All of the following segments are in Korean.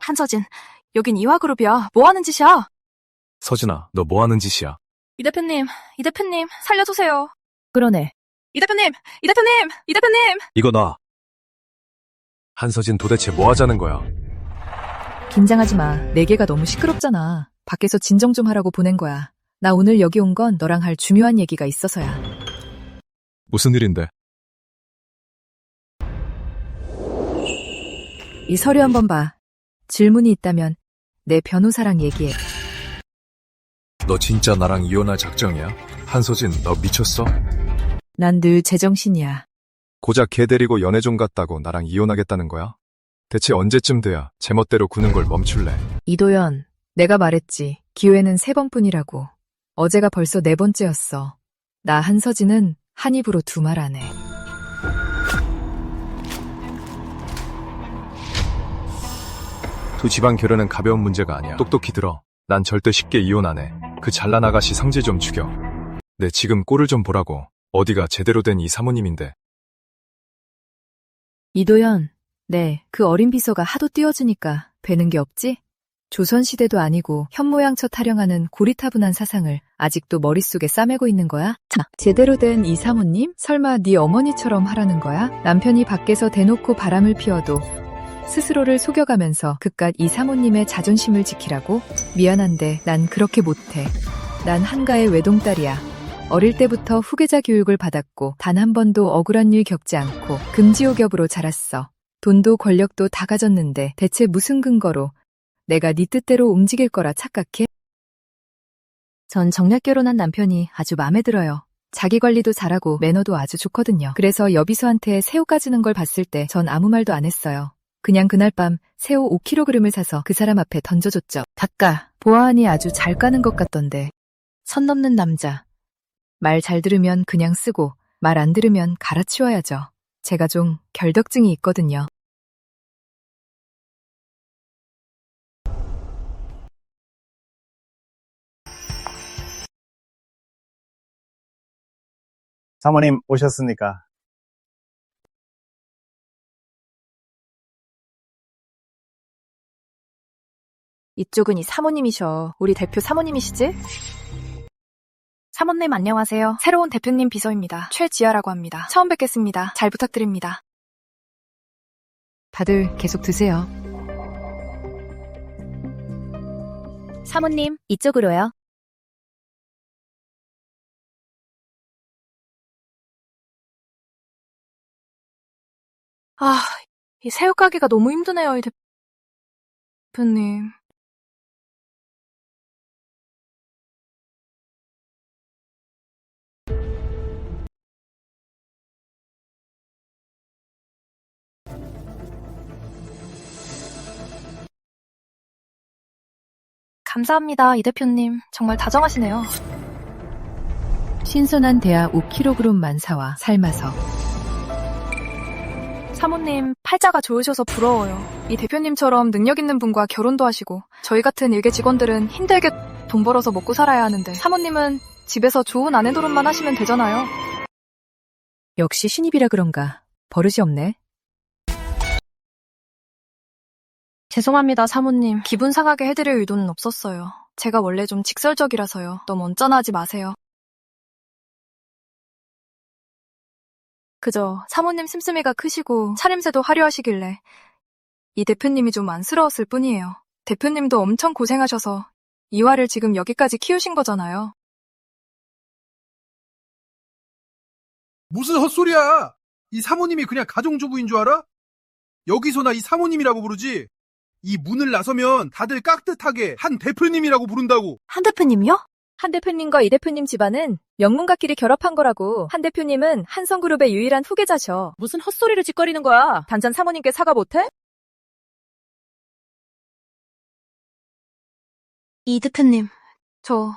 한서진, 여긴 이화그룹이야. 뭐 하는 짓이야? 서진아, 너 뭐 하는 짓이야? 이 대표님, 살려주세요. 그러네. 이 대표님! 이거 놔. 한서진 도대체 뭐 하자는 거야? 긴장하지 마. 내게가 너무 시끄럽잖아. 밖에서 진정 좀 하라고 보낸 거야. 나 오늘 여기 온 건 너랑 할 중요한 얘기가 있어서야. 무슨 일인데? 이 서류 한번 봐. 질문이 있다면 내 변호사랑 얘기해. 너 진짜 나랑 이혼할 작정이야? 한서진, 너 미쳤어? 난 늘 제정신이야. 고작 걔 데리고 연애 좀 갔다고 나랑 이혼하겠다는 거야? 대체 언제쯤 돼야 제멋대로 구는 걸 멈출래? 이도연, 내가 말했지. 기회는 3번뿐이라고. 어제가 벌써 4번째였어. 나 한서진은 한 입으로 두 말 안 해. 두 집안 결혼은 가벼운 문제가 아니야. 똑똑히 들어. 난 절대 쉽게 이혼 안 해. 그 잘난 아가씨 성질 좀 죽여. 내 지금 꼴을 좀 보라고. 어디가 제대로 된 이 사모님인데. 이도연, 네, 그 어린 비서가 하도 띄워주니까 배는 게 없지? 조선시대도 아니고 현모양처 타령하는 고리타분한 사상을 아직도 머릿속에 싸매고 있는 거야? 자, 제대로 된 이 사모님? 설마 네 어머니처럼 하라는 거야? 남편이 밖에서 대놓고 바람을 피워도 스스로를 속여가면서 그깟 이 사모님의 자존심을 지키라고? 미안한데 난 그렇게 못해. 난 한가의 외동딸이야. 어릴 때부터 후계자 교육을 받았고 단 한 번도 억울한 일 겪지 않고 금지옥엽으로 자랐어. 돈도 권력도 다 가졌는데 대체 무슨 근거로 내가 네 뜻대로 움직일 거라 착각해? 전 정략 결혼한 남편이 아주 마음에 들어요. 자기 관리도 잘하고 매너도 아주 좋거든요. 그래서 여비서한테 새우 까지는 걸 봤을 때 전 아무 말도 안 했어요. 그냥 그날 밤 새우 5kg을 사서 그 사람 앞에 던져줬죠. 닭가, 보아하니 아주 잘 까는 것 같던데. 선 넘는 남자. 말 잘 들으면 그냥 쓰고 말 안 들으면 갈아치워야죠. 제가 좀 결덕증이 있거든요. 사모님 오셨습니까? 이쪽은 이 사모님이셔. 우리 대표 사모님이시지? 사모님 안녕하세요. 새로운 대표님 비서입니다. 최지아라고 합니다. 처음 뵙겠습니다. 잘 부탁드립니다. 다들 계속 드세요. 사모님, 이쪽으로요. 아, 이 새우 까기가 너무 힘드네요, 이 대표님. 감사합니다, 이 대표님. 정말 다정하시네요. 신선한 대하 5kg만 사와 삶아서. 사모님, 팔자가 좋으셔서 부러워요. 이 대표님처럼 능력 있는 분과 결혼도 하시고 저희 같은 일개 직원들은 힘들게 돈 벌어서 먹고 살아야 하는데 사모님은 집에서 좋은 아내 노릇만 하시면 되잖아요. 역시 신입이라 그런가 버릇이 없네. 죄송합니다, 사모님. 기분 상하게 해드릴 의도는 없었어요. 제가 원래 좀 직설적이라서요. 너무 언짢아하지 마세요. 그저 사모님 씀씀이가 크시고 차림새도 화려하시길래 이 대표님이 좀 안쓰러웠을 뿐이에요. 대표님도 엄청 고생하셔서 이화를 지금 여기까지 키우신 거잖아요. 무슨 헛소리야! 이 사모님이 그냥 가정주부인 줄 알아? 여기서나 이 사모님이라고 부르지. 이 문을 나서면 다들 깍듯하게 한 대표님이라고 부른다고. 한 대표님이요? 한 대표님과 이 대표님 집안은 명문가끼리 결합한 거라고. 한 대표님은 한성그룹의 유일한 후계자셔. 무슨 헛소리를 짓거리는 거야? 단전 사모님께 사과 못해? 이 대표님, 저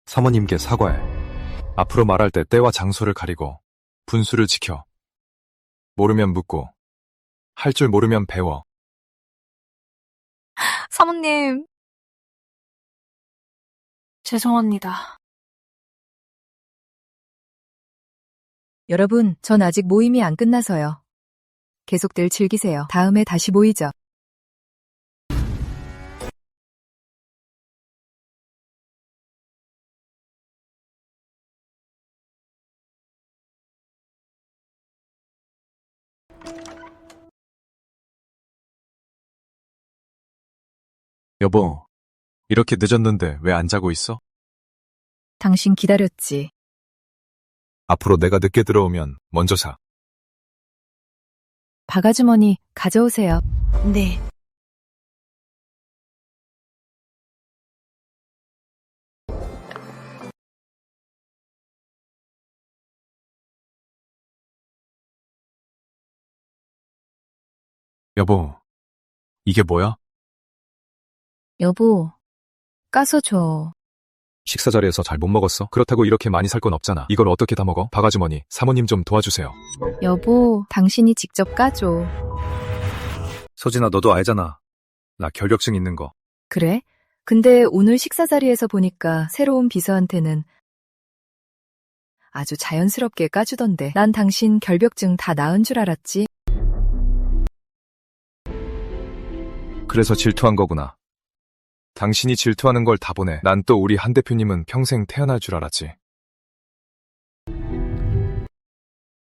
사모님께 사과해. 앞으로 말할 때 때와 장소를 가리고 분수를 지켜. 모르면 묻고 할 줄 모르면 배워. 사모님 죄송합니다. 여러분, 전 아직 모임이 안 끝나서요. 계속들 즐기세요. 다음에 다시 모이죠. 여보, 이렇게 늦었는데 왜 안 자고 있어? 당신 기다렸지. 앞으로 내가 늦게 들어오면 먼저 자. 박아주머니, 가져오세요. 네. 여보, 이게 뭐야? 여보, 까서 줘. 식사 자리에서 잘 못 먹었어? 그렇다고 이렇게 많이 살 건 없잖아. 이걸 어떻게 다 먹어? 박아주머니, 사모님 좀 도와주세요. 여보, 당신이 직접 까줘. 소진아, 너도 알잖아. 나 결벽증 있는 거. 그래? 근데 오늘 식사 자리에서 보니까 새로운 비서한테는 아주 자연스럽게 까주던데. 난 당신 결벽증 다 나은 줄 알았지. 그래서 질투한 거구나. 당신이 질투하는 걸 다 보네. 난 또 우리 한 대표님은 평생 태어날 줄 알았지.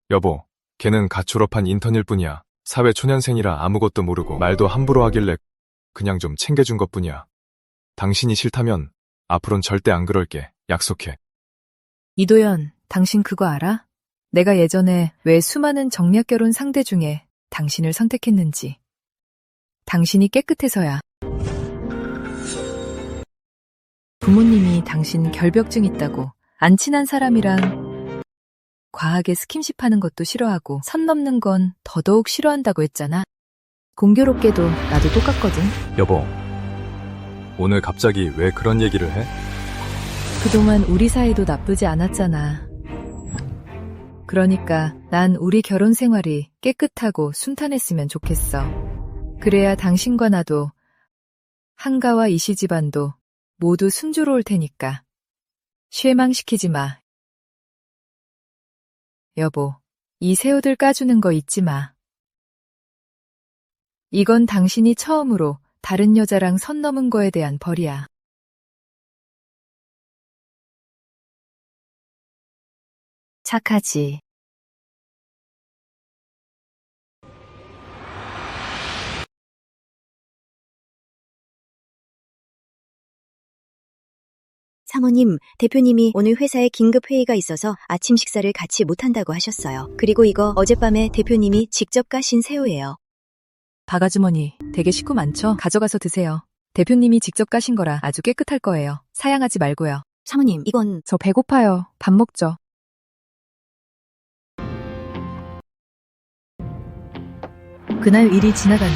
여보, 걔는 갓 졸업한 인턴일 뿐이야. 사회 초년생이라 아무것도 모르고 말도 함부로 하길래 그냥 좀 챙겨준 것뿐이야. 당신이 싫다면 앞으론 절대 안 그럴게. 약속해. 이도연, 당신 그거 알아? 내가 예전에 왜 수많은 정략 결혼 상대 중에 당신을 선택했는지. 당신이 깨끗해서야. 부모님이 당신 결벽증 있다고 안 친한 사람이랑 과하게 스킨십 하는 것도 싫어하고 선 넘는 건 더더욱 싫어한다고 했잖아. 공교롭게도 나도 똑같거든. 여보, 오늘 갑자기 왜 그런 얘기를 해? 그동안 우리 사이도 나쁘지 않았잖아. 그러니까 난 우리 결혼 생활이 깨끗하고 순탄했으면 좋겠어. 그래야 당신과 나도 한가와 이시 집안도 모두 순조로울 테니까. 실망시키지 마. 여보, 이 새우들 까주는 거 잊지 마. 이건 당신이 처음으로 다른 여자랑 선 넘은 거에 대한 벌이야. 착하지. 사모님, 대표님이 오늘 회사에 긴급 회의가 있어서 아침 식사를 같이 못한다고 하셨어요. 그리고 이거 어젯밤에 대표님이 직접 까신 새우예요. 박아주머니, 되게 식구 많죠? 가져가서 드세요. 대표님이 직접 까신 거라 아주 깨끗할 거예요. 사양하지 말고요. 사모님, 이건 저 배고파요. 밥 먹죠. 그날 일이 지나가며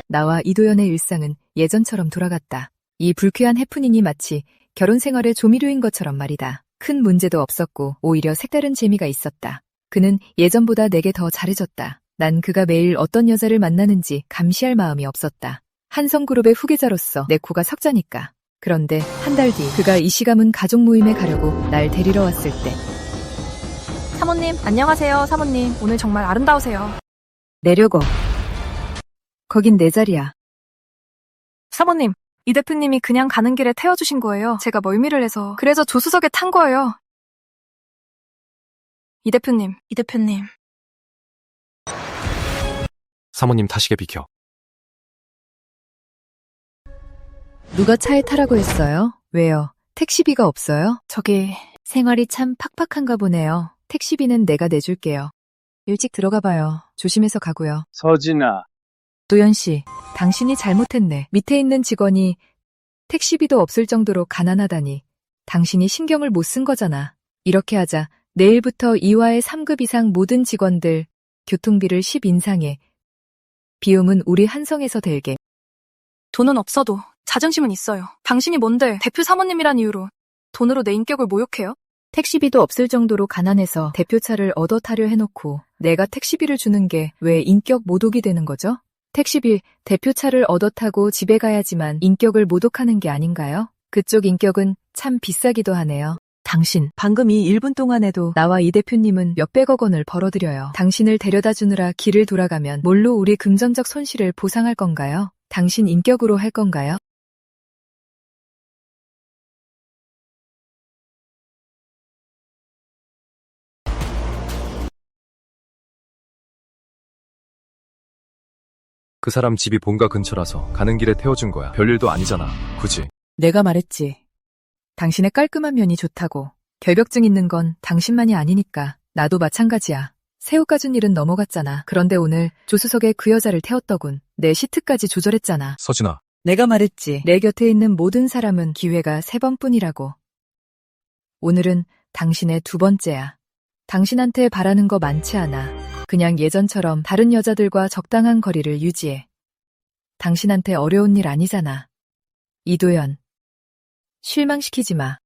나와 이도연의 일상은 예전처럼 돌아갔다. 이 불쾌한 해프닝이 마치 결혼 생활의 조미료인 것처럼 말이다. 큰 문제도 없었고 오히려 색다른 재미가 있었다. 그는 예전보다 내게 더 잘해줬다. 난 그가 매일 어떤 여자를 만나는지 감시할 마음이 없었다. 한성그룹의 후계자로서 내 코가 석자니까. 그런데 한 달 뒤 그가 이시 가문 가족 모임에 가려고 날 데리러 왔을 때 사모님, 안녕하세요, 사모님. 오늘 정말 아름다우세요. 내려고. 거긴 내 자리야. 사모님, 이 대표님이 그냥 가는 길에 태워주신 거예요. 제가 멀미를 해서. 그래서 조수석에 탄 거예요. 이 대표님. 사모님 타시게 비켜. 누가 차에 타라고 했어요? 왜요? 택시비가 없어요? 저기, 생활이 참 팍팍한가 보네요. 택시비는 내가 내줄게요. 일찍 들어가 봐요. 조심해서 가고요. 서진아, 도연 씨, 당신이 잘못했네. 밑에 있는 직원이 택시비도 없을 정도로 가난하다니. 당신이 신경을 못 쓴 거잖아. 이렇게 하자. 내일부터 2와의 3급 이상 모든 직원들 교통비를 10 인상해. 비용은 우리 한성에서 댈게. 돈은 없어도 자존심은 있어요. 당신이 뭔데 대표 사모님이란 이유로 돈으로 내 인격을 모욕해요? 택시비도 없을 정도로 가난해서 대표차를 얻어 타려 해놓고 내가 택시비를 주는 게 왜 인격 모독이 되는 거죠? 택시비, 대표차를 얻어 타고 집에 가야지만 인격을 모독하는 게 아닌가요? 그쪽 인격은 참 비싸기도 하네요. 당신, 방금 이 1분 동안에도 나와 이 대표님은 몇백억 원을 벌어들여요. 당신을 데려다 주느라 길을 돌아가면 뭘로 우리 금전적 손실을 보상할 건가요? 당신 인격으로 할 건가요? 그 사람 집이 본가 근처라서 가는 길에 태워준 거야. 별일도 아니잖아. 굳이. 내가 말했지. 당신의 깔끔한 면이 좋다고. 결벽증 있는 건 당신만이 아니니까. 나도 마찬가지야. 새우 까준 일은 넘어갔잖아. 그런데 오늘 조수석에 그 여자를 태웠더군. 내 시트까지 조절했잖아. 서진아. 내가 말했지. 내 곁에 있는 모든 사람은 기회가 3번뿐이라고. 오늘은 당신의 2번째야. 당신한테 바라는 거 많지 않아. 그냥 예전처럼 다른 여자들과 적당한 거리를 유지해. 당신한테 어려운 일 아니잖아. 이도연. 실망시키지 마.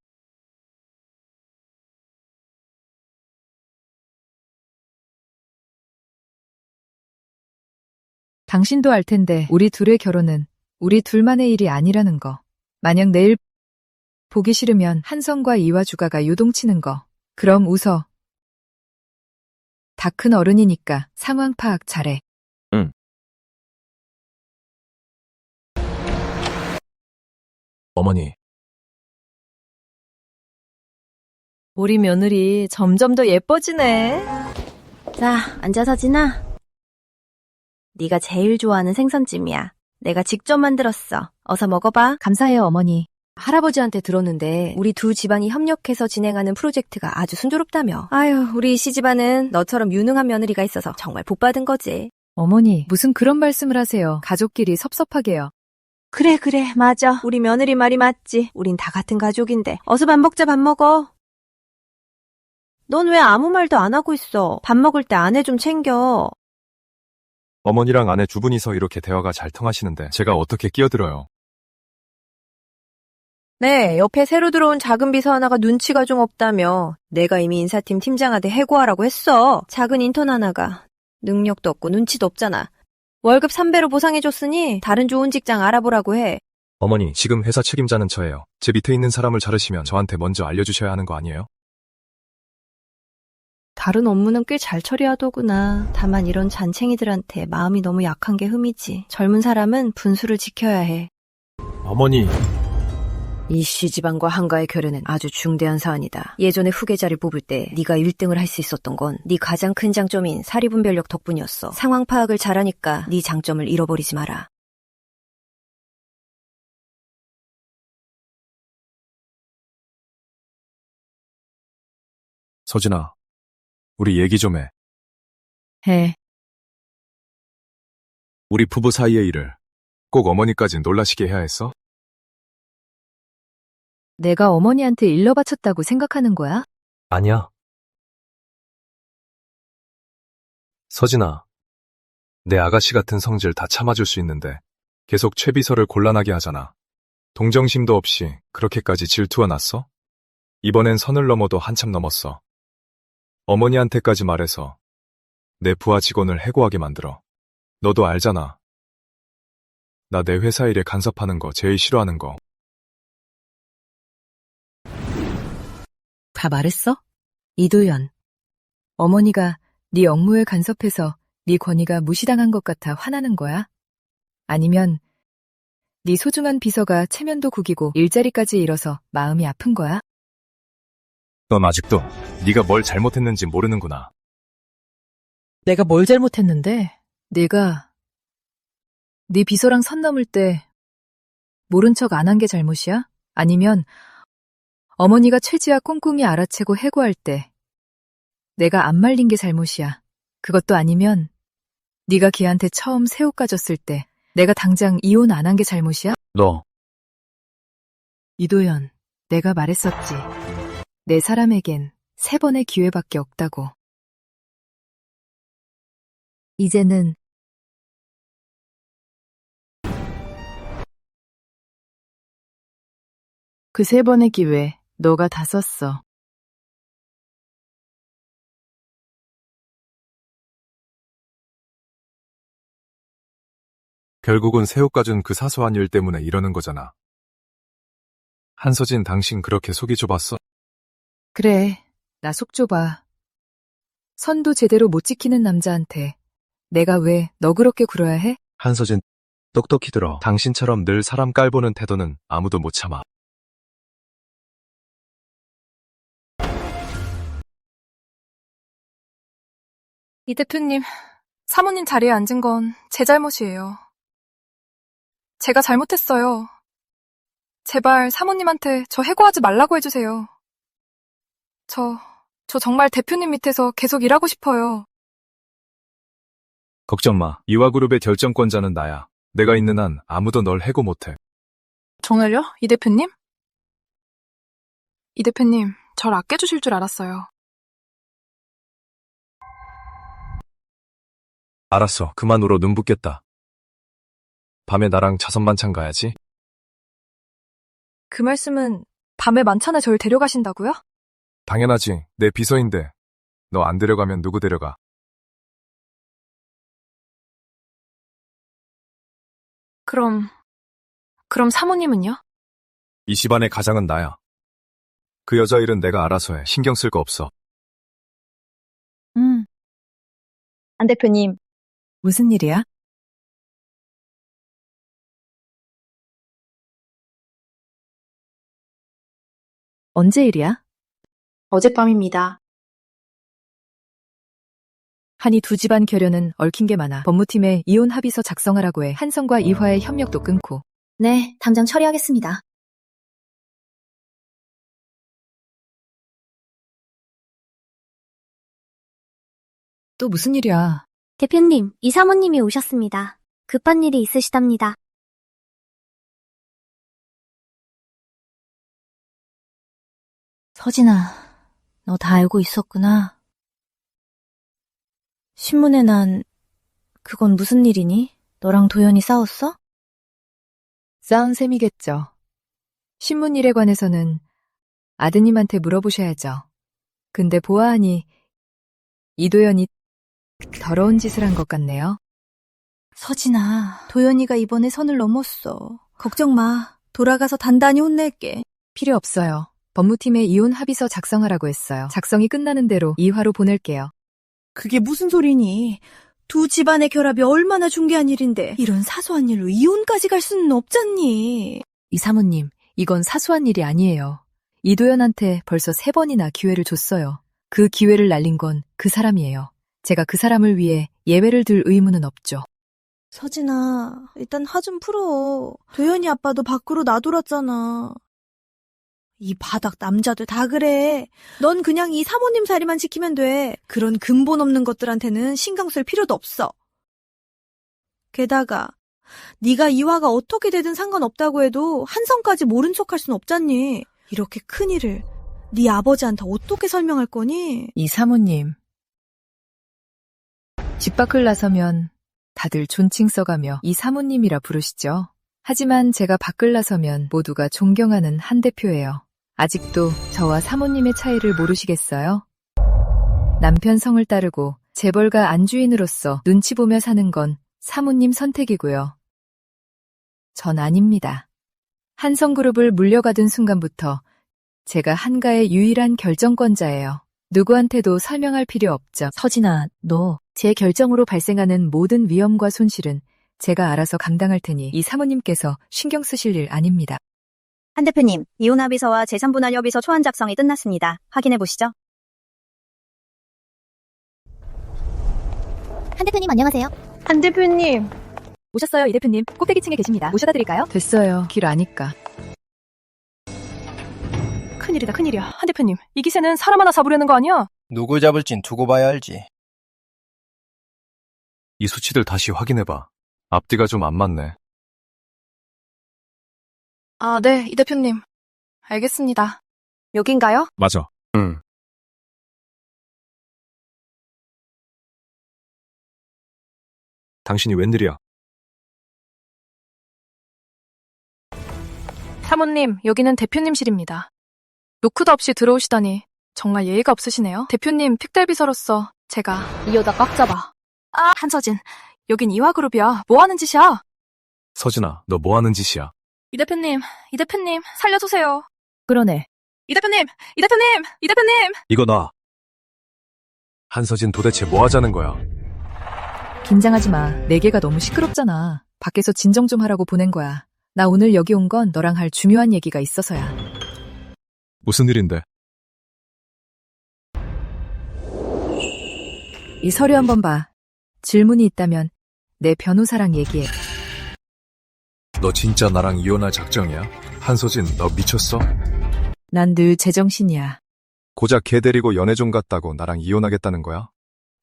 당신도 알 텐데 우리 둘의 결혼은 우리 둘만의 일이 아니라는 거. 만약 내일 보기 싫으면 한성과 이화주가가 요동치는 거. 그럼 웃어. 다 큰 어른이니까 상황 파악 잘해. 응. 어머니. 우리 며느리 점점 더 예뻐지네. 자, 앉아 서진아. 네가 제일 좋아하는 생선찜이야. 내가 직접 만들었어. 어서 먹어봐. 감사해요, 어머니. 할아버지한테 들었는데 우리 두 집안이 협력해서 진행하는 프로젝트가 아주 순조롭다며. 아유, 우리 시집안은 너처럼 유능한 며느리가 있어서 정말 복받은 거지. 어머니, 무슨 그런 말씀을 하세요. 가족끼리 섭섭하게요. 그래, 맞아. 우리 며느리 말이 맞지. 우린 다 같은 가족인데. 어서 밥 먹자, 밥 먹어. 넌 왜 아무 말도 안 하고 있어? 밥 먹을 때 아내 좀 챙겨. 어머니랑 아내 두 분이서 이렇게 대화가 잘 통하시는데 제가 어떻게 끼어들어요? 네, 옆에 새로 들어온 작은 비서 하나가 눈치가 좀 없다며. 내가 이미 인사팀 팀장한테 해고하라고 했어. 작은 인턴 하나가 능력도 없고 눈치도 없잖아. 월급 3배로 보상해줬으니 다른 좋은 직장 알아보라고 해. 어머니, 지금 회사 책임자는 저예요. 제 밑에 있는 사람을 자르시면 저한테 먼저 알려주셔야 하는 거 아니에요? 다른 업무는 꽤 잘 처리하더구나. 다만 이런 잔챙이들한테 마음이 너무 약한 게 흠이지. 젊은 사람은 분수를 지켜야 해. 어머니. 이 시집안과 한가의 결연은 아주 중대한 사안이다. 예전에 후계자를 뽑을 때 네가 1등을 할 수 있었던 건 네 가장 큰 장점인 사리분별력 덕분이었어. 상황 파악을 잘하니까 네 장점을 잃어버리지 마라. 서진아, 우리 얘기 좀 해. 해. 우리 부부 사이의 일을 꼭 어머니까지 놀라시게 해야 했어? 내가 어머니한테 일러 바쳤다고 생각하는 거야? 아니야. 서진아, 내 아가씨 같은 성질 다 참아줄 수 있는데 계속 최 비서를 곤란하게 하잖아. 동정심도 없이 그렇게까지 질투가 났어? 이번엔 선을 넘어도 한참 넘었어. 어머니한테까지 말해서 내 부하 직원을 해고하게 만들어. 너도 알잖아. 나 내 회사 일에 간섭하는 거 제일 싫어하는 거. 다 말했어? 이도연. 어머니가 네 업무에 간섭해서 네 권위가 무시당한 것 같아 화나는 거야? 아니면 네 소중한 비서가 체면도 구기고 일자리까지 잃어서 마음이 아픈 거야? 넌 아직도 네가 뭘 잘못했는지 모르는구나. 내가 뭘 잘못했는데? 내가 네 비서랑 선 넘을 때 모른 척 안 한 게 잘못이야? 아니면 어머니가 최지아 꽁꽁이 알아채고 해고할 때 내가 안 말린 게 잘못이야? 그것도 아니면 네가 걔한테 처음 새우 까줬을 때 내가 당장 이혼 안 한 게 잘못이야? 너. 이도연, 내가 말했었지. 내 사람에겐 3번의 기회밖에 없다고. 이제는 그 3번의 기회 너가 다 썼어. 결국은 새우 까준 그 사소한 일 때문에 이러는 거잖아. 한서진, 당신 그렇게 속이 좁았어? 그래, 나 속 좁아. 선도 제대로 못 지키는 남자한테 내가 왜 너그럽게 굴어야 해? 한서진, 똑똑히 들어. 당신처럼 늘 사람 깔보는 태도는 아무도 못 참아. 이 대표님, 사모님 자리에 앉은 건 제 잘못이에요. 제가 잘못했어요. 제발 사모님한테 저 해고하지 말라고 해주세요. 저 정말 대표님 밑에서 계속 일하고 싶어요. 걱정 마. 이화그룹의 결정권자는 나야. 내가 있는 한 아무도 널 해고 못해. 정말요? 이 대표님? 이 대표님, 절 아껴주실 줄 알았어요. 알았어. 그만 울어. 눈 붓겠다. 밤에 나랑 자선 반찬 가야지. 그 말씀은 밤에 만찬에 절 데려가신다고요? 당연하지. 내 비서인데. 너 안 데려가면 누구 데려가? 그럼 사모님은요? 이 집안의 가장은 나야. 그 여자 일은 내가 알아서 해. 신경 쓸 거 없어. 안 대표님, 무슨 일이야? 언제 일이야? 어젯밤입니다. 하니 두 집안 결연은 얽힌 게 많아. 법무팀에 이혼 합의서 작성하라고 해. 한성과 이화의 협력도 끊고. 네, 당장 처리하겠습니다. 또 무슨 일이야? 대표님, 이 사모님이 오셨습니다. 급한 일이 있으시답니다. 서진아, 너 다 알고 있었구나. 신문에 난 그건 무슨 일이니? 너랑 도연이 싸웠어? 싸운 셈이겠죠. 신문 일에 관해서는 아드님한테 물어보셔야죠. 근데 보아하니 이도연이 더러운 짓을 한 것 같네요. 서진아, 도연이가 이번에 선을 넘었어. 걱정 마. 돌아가서 단단히 혼낼게. 필요 없어요. 법무팀에 이혼 합의서 작성하라고 했어요. 작성이 끝나는 대로 이화로 보낼게요. 그게 무슨 소리니? 두 집안의 결합이 얼마나 중대한 일인데 이런 사소한 일로 이혼까지 갈 수는 없잖니. 이 사모님, 이건 사소한 일이 아니에요. 이도연한테 벌써 3번이나 기회를 줬어요. 그 기회를 날린 건 그 사람이에요. 제가 그 사람을 위해 예외를 들 의무는 없죠. 서진아, 일단 화 좀 풀어. 도연이 아빠도 밖으로 놔돌았잖아. 이 바닥 남자들 다 그래. 넌 그냥 이 사모님 자리만 지키면 돼. 그런 근본 없는 것들한테는 신경 쓸 필요도 없어. 게다가 네가 이화가 어떻게 되든 상관없다고 해도 한성까지 모른 척할 순 없잖니. 이렇게 큰 일을 네 아버지한테 어떻게 설명할 거니? 이 사모님. 집 밖을 나서면 다들 존칭 써가며 이 사모님이라 부르시죠. 하지만 제가 밖을 나서면 모두가 존경하는 한 대표예요. 아직도 저와 사모님의 차이를 모르시겠어요? 남편 성을 따르고 재벌가 안주인으로서 눈치 보며 사는 건 사모님 선택이고요. 전 아닙니다. 한성그룹을 물려받은 순간부터 제가 한가의 유일한 결정권자예요. 누구한테도 설명할 필요 없죠. 서진아, 너 제 결정으로 발생하는 모든 위험과 손실은 제가 알아서 감당할 테니 이 사모님께서 신경 쓰실 일 아닙니다. 한 대표님, 이혼 합의서와 재산분할 협의서 초안 작성이 끝났습니다. 확인해 보시죠. 한 대표님 안녕하세요. 한 대표님. 오셨어요, 이 대표님. 꼭대기층에 계십니다. 모셔다 드릴까요? 됐어요. 길 아니까. 큰일이다, 큰일이야. 한 대표님, 이 기세는 사람 하나 잡으려는 거 아니야? 누굴 잡을진 두고 봐야 알지. 이 수치들 다시 확인해봐. 앞뒤가 좀 안 맞네. 아, 네, 이 대표님. 알겠습니다. 여긴가요? 맞아. 응. 당신이 웬일이야? 사모님, 여기는 대표님실입니다. 노크도 없이 들어오시다니 정말 예의가 없으시네요. 대표님 특별비서로서 제가 이 여자 꽉 잡아. 아, 한서진. 여긴 이화그룹이야. 뭐 하는 짓이야? 서진아, 너 뭐 하는 짓이야? 이 대표님 살려주세요. 그러네. 이 대표님! 이 대표님! 이 대표님! 이거 놔. 한서진 도대체 뭐 하자는 거야? 긴장하지 마. 내 개가 너무 시끄럽잖아. 밖에서 진정 좀 하라고 보낸 거야. 나 오늘 여기 온 건 너랑 할 중요한 얘기가 있어서야. 무슨 일인데? 이 서류 한번 봐. 질문이 있다면 내 변호사랑 얘기해. 너 진짜 나랑 이혼할 작정이야? 한서진, 너 미쳤어? 난 늘 제정신이야. 고작 걔 데리고 연애 좀 갔다고 나랑 이혼하겠다는 거야?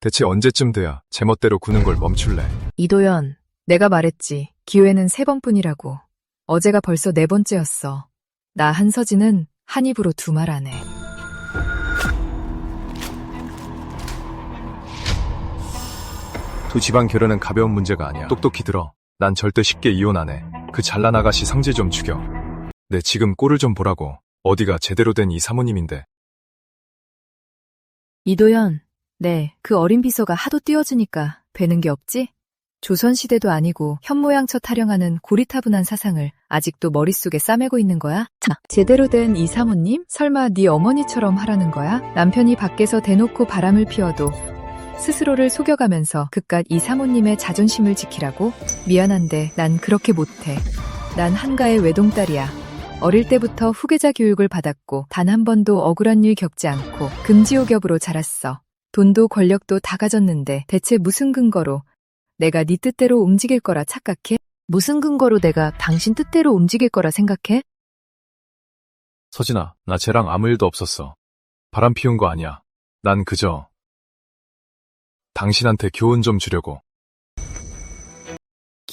대체 언제쯤 돼야 제멋대로 구는 걸 멈출래? 이도연, 내가 말했지. 기회는 3번뿐이라고. 어제가 벌써 4번째였어. 나 한서진은 한 입으로 두 말 안 해. 두 집안 결연은 가벼운 문제가 아니야. 똑똑히 들어. 난 절대 쉽게 이혼 안 해. 그 잘난 아가씨 성질 좀 죽여. 내 지금 꼴을 좀 보라고. 어디가 제대로 된 이 사모님인데. 이도연, 네, 그 어린 비서가 하도 띄워주니까 되는 게 없지? 조선시대도 아니고 현모양처 타령하는 고리타분한 사상을 아직도 머릿속에 싸매고 있는 거야? 자, 제대로 된 이 사모님? 설마 네 어머니처럼 하라는 거야? 남편이 밖에서 대놓고 바람을 피워도 스스로를 속여가면서 그깟 이 사모님의 자존심을 지키라고? 미안한데 난 그렇게 못해. 난 한가의 외동딸이야. 어릴 때부터 후계자 교육을 받았고 단 한 번도 억울한 일 겪지 않고 금지옥엽으로 자랐어. 돈도 권력도 다 가졌는데 대체 무슨 근거로 내가 네 뜻대로 움직일 거라 착각해? 무슨 근거로 내가 당신 뜻대로 움직일 거라 생각해? 서진아, 나 쟤랑 아무 일도 없었어. 바람 피운 거 아니야. 난 그저 당신한테 교훈 좀 주려고.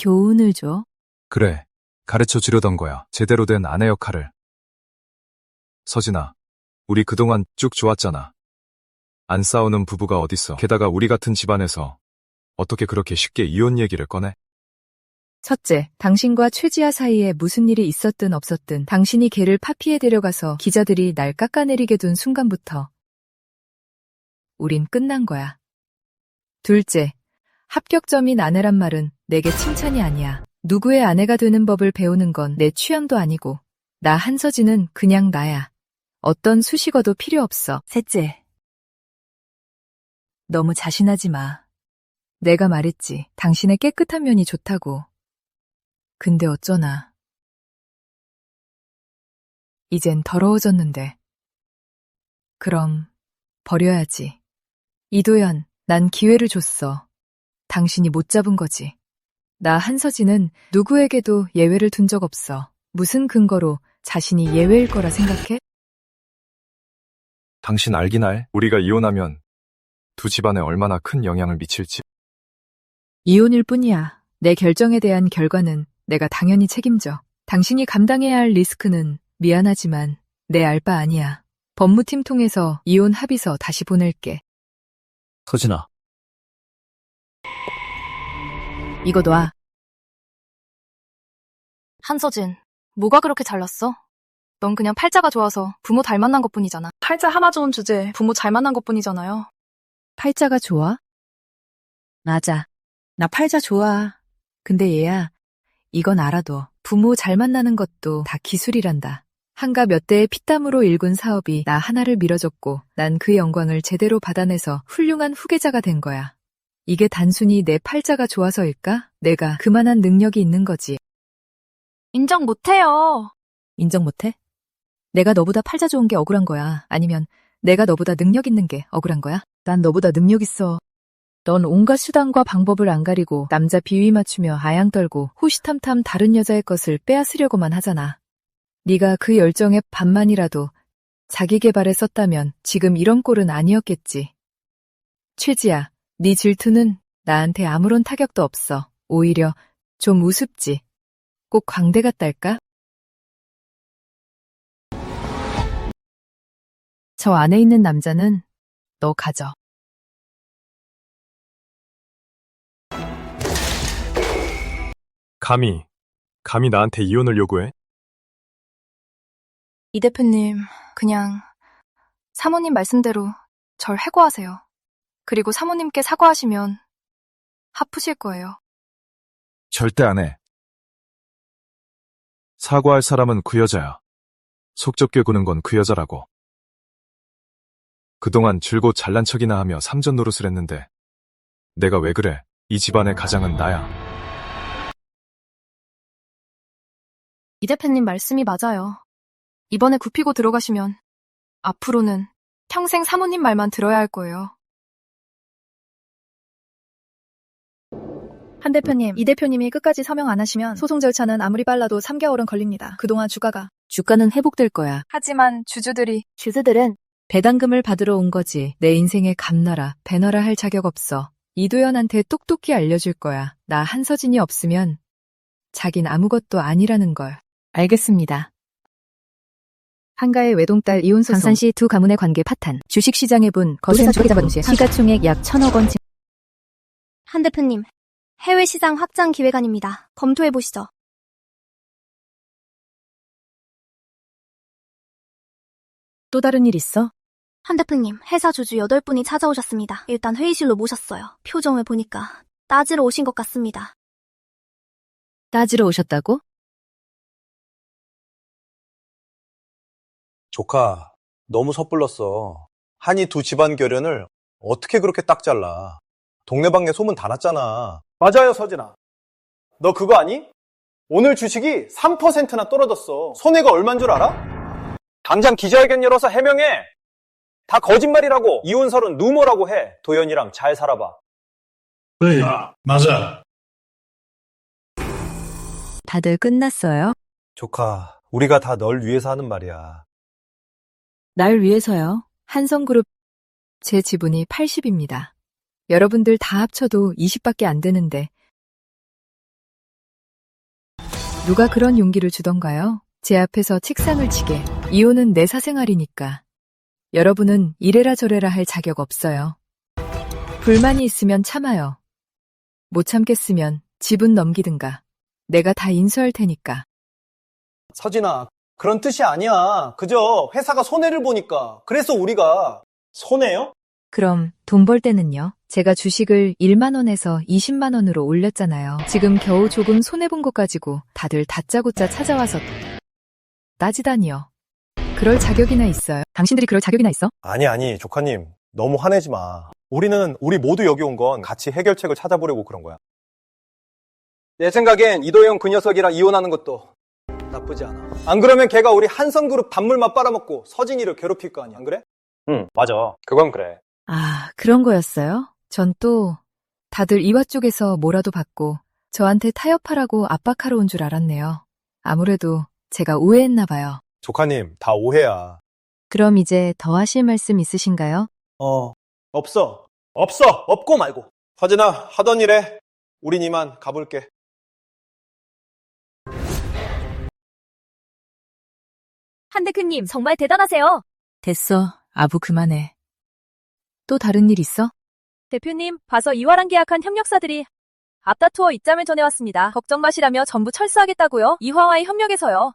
교훈을 줘? 그래, 가르쳐 주려던 거야. 제대로 된 아내 역할을. 서진아, 우리 그동안 쭉 좋았잖아. 안 싸우는 부부가 어딨어. 게다가 우리 같은 집안에서 어떻게 그렇게 쉽게 이혼 얘기를 꺼내? 첫째, 당신과 최지아 사이에 무슨 일이 있었든 없었든 당신이 걔를 파피에 데려가서 기자들이 날 깎아내리게 둔 순간부터 우린 끝난 거야. 둘째, 합격점인 아내란 말은 내게 칭찬이 아니야. 누구의 아내가 되는 법을 배우는 건 내 취향도 아니고 나 한서진은 그냥 나야. 어떤 수식어도 필요 없어. 셋째, 너무 자신하지 마. 내가 말했지. 당신의 깨끗한 면이 좋다고. 근데 어쩌나. 이젠 더러워졌는데. 그럼 버려야지. 이도연, 난 기회를 줬어. 당신이 못 잡은 거지. 나 한서진은 누구에게도 예외를 둔 적 없어. 무슨 근거로 자신이 예외일 거라 생각해? 당신 알긴 알. 우리가 이혼하면 두 집안에 얼마나 큰 영향을 미칠지. 이혼일 뿐이야. 내 결정에 대한 결과는 내가 당연히 책임져. 당신이 감당해야 할 리스크는 미안하지만 내 알 바 아니야. 법무팀 통해서 이혼 합의서 다시 보낼게. 서진아, 이거 놔. 한서진, 뭐가 그렇게 잘났어? 넌 그냥 팔자가 좋아서 부모 잘 만난 것뿐이잖아. 팔자 하나 좋은 주제에 부모 잘 만난 것뿐이잖아요. 팔자가 좋아? 맞아. 나 팔자 좋아. 근데 얘야, 이건 알아둬. 부모 잘 만나는 것도 다 기술이란다. 한가 몇 대의 피땀으로 일군 사업이 나 하나를 밀어줬고 난 그 영광을 제대로 받아내서 훌륭한 후계자가 된 거야. 이게 단순히 내 팔자가 좋아서일까? 내가 그만한 능력이 있는 거지. 인정 못해요. 인정 못해? 내가 너보다 팔자 좋은 게 억울한 거야? 아니면 내가 너보다 능력 있는 게 억울한 거야? 난 너보다 능력 있어. 넌 온갖 수단과 방법을 안 가리고 남자 비위 맞추며 아양 떨고 호시탐탐 다른 여자의 것을 빼앗으려고만 하잖아. 네가 그 열정의 반만이라도 자기 개발에 썼다면 지금 이런 꼴은 아니었겠지. 최지야, 네 질투는 나한테 아무런 타격도 없어. 오히려 좀 우습지. 꼭 광대 같달까? 저 안에 있는 남자는 너 가져. 감히 나한테 이혼을 요구해? 이 대표님, 그냥 사모님 말씀대로 절 해고하세요. 그리고 사모님께 사과하시면 하프실 거예요. 절대 안 해. 사과할 사람은 그 여자야. 속 좁게 구는 건 그 여자라고. 그동안 줄곧 잘난 척이나 하며 삼전 노릇을 했는데 내가 왜 그래? 이 집안의 가장은 나야. 이 대표님 말씀이 맞아요. 이번에 굽히고 들어가시면 앞으로는 평생 사모님 말만 들어야 할 거예요. 한 대표님, 이 대표님이 끝까지 서명 안 하시면 소송 절차는 아무리 빨라도 3개월은 걸립니다. 그동안 주가는 회복될 거야. 하지만 주주들은 배당금을 받으러 온 거지. 내 인생에 감나라, 배너라 할 자격 없어. 이도연한테 똑똑히 알려줄 거야. 나 한서진이 없으면 자긴 아무것도 아니라는 걸. 알겠습니다. 한가의 외동딸 이혼 소송. 강산시 두 가문의 관계 파탄. 주식시장의 분, 거센 거센 초기자 초기자 시가총액 약 1,000억 원. 한 대표님, 해외 시장 확장 기획안입니다. 검토해 보시죠. 또 다른 일 있어? 한 대표님, 회사 주주 8분이 찾아오셨습니다. 일단 회의실로 모셨어요. 표정을 보니까 따지러 오신 것 같습니다. 따지러 오셨다고? 조카, 너무 섣불렀어. 한이 두 집안 결연을 어떻게 그렇게 딱 잘라? 동네방네 소문 다 났잖아. 맞아요, 서진아. 너 그거 아니? 오늘 주식이 3%나 떨어졌어. 손해가 얼만 줄 알아? 당장 기자회견 열어서 해명해. 다 거짓말이라고. 이혼설은 루머라고 해. 도연이랑 잘 살아봐. 그래, 맞아. 다들 끝났어요? 조카, 우리가 다 널 위해서 하는 말이야. 날 위해서요. 한성그룹 제 지분이 80입니다. 여러분들 다 합쳐도 20밖에 안 되는데 누가 그런 용기를 주던가요? 제 앞에서 책상을 치게. 이혼은 내 사생활이니까. 여러분은 이래라 저래라 할 자격 없어요. 불만이 있으면 참아요. 못 참겠으면 지분 넘기든가. 내가 다 인수할 테니까. 서진아, 그런 뜻이 아니야. 그저 회사가 손해를 보니까. 그래서 우리가. 손해요? 그럼 돈 벌 때는요? 제가 주식을 1만 원에서 20만 원으로 올렸잖아요. 지금 겨우 조금 손해본 것 가지고 다들 다짜고짜 찾아와서 따지다니요. 그럴 자격이나 있어요? 당신들이 그럴 자격이나 있어? 아니, 조카님. 너무 화내지 마. 우리 모두 여기 온 건 같이 해결책을 찾아보려고 그런 거야. 내 생각엔 이도영 그 녀석이랑 이혼하는 것도 나쁘지 않아. 안 그러면 걔가 우리 한성그룹 단물만 빨아먹고 서진이를 괴롭힐 거 아니야. 안 그래? 응, 맞아. 그건 그래. 아, 그런 거였어요? 전 또 다들 이화 쪽에서 뭐라도 받고 저한테 타협하라고 압박하러 온 줄 알았네요. 아무래도 제가 오해했나 봐요. 조카님, 다 오해야. 그럼 이제 더 하실 말씀 있으신가요? 없어. 없고 말고. 서진아, 하던 일에 우린 이만 가볼게. 한 대표님, 정말 대단하세요. 됐어. 아부 그만해. 또 다른 일 있어? 대표님, 봐서 이화랑 계약한 협력사들이 앞다투어 입장을 전해왔습니다. 걱정 마시라며 전부 철수하겠다고요. 이화와의 협력에서요.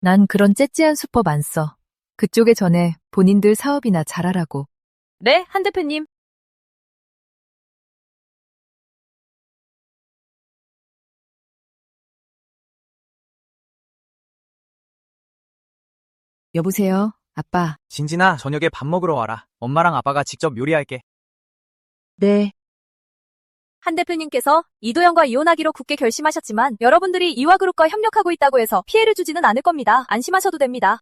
난 그런 째째한 수법 안 써. 그쪽에 전에 본인들 사업이나 잘하라고. 네, 한 대표님. 여보세요, 아빠. 진진아, 저녁에 밥 먹으러 와라. 엄마랑 아빠가 직접 요리할게. 네. 한 대표님께서 이도영과 이혼하기로 굳게 결심하셨지만 여러분들이 이화그룹과 협력하고 있다고 해서 피해를 주지는 않을 겁니다. 안심하셔도 됩니다.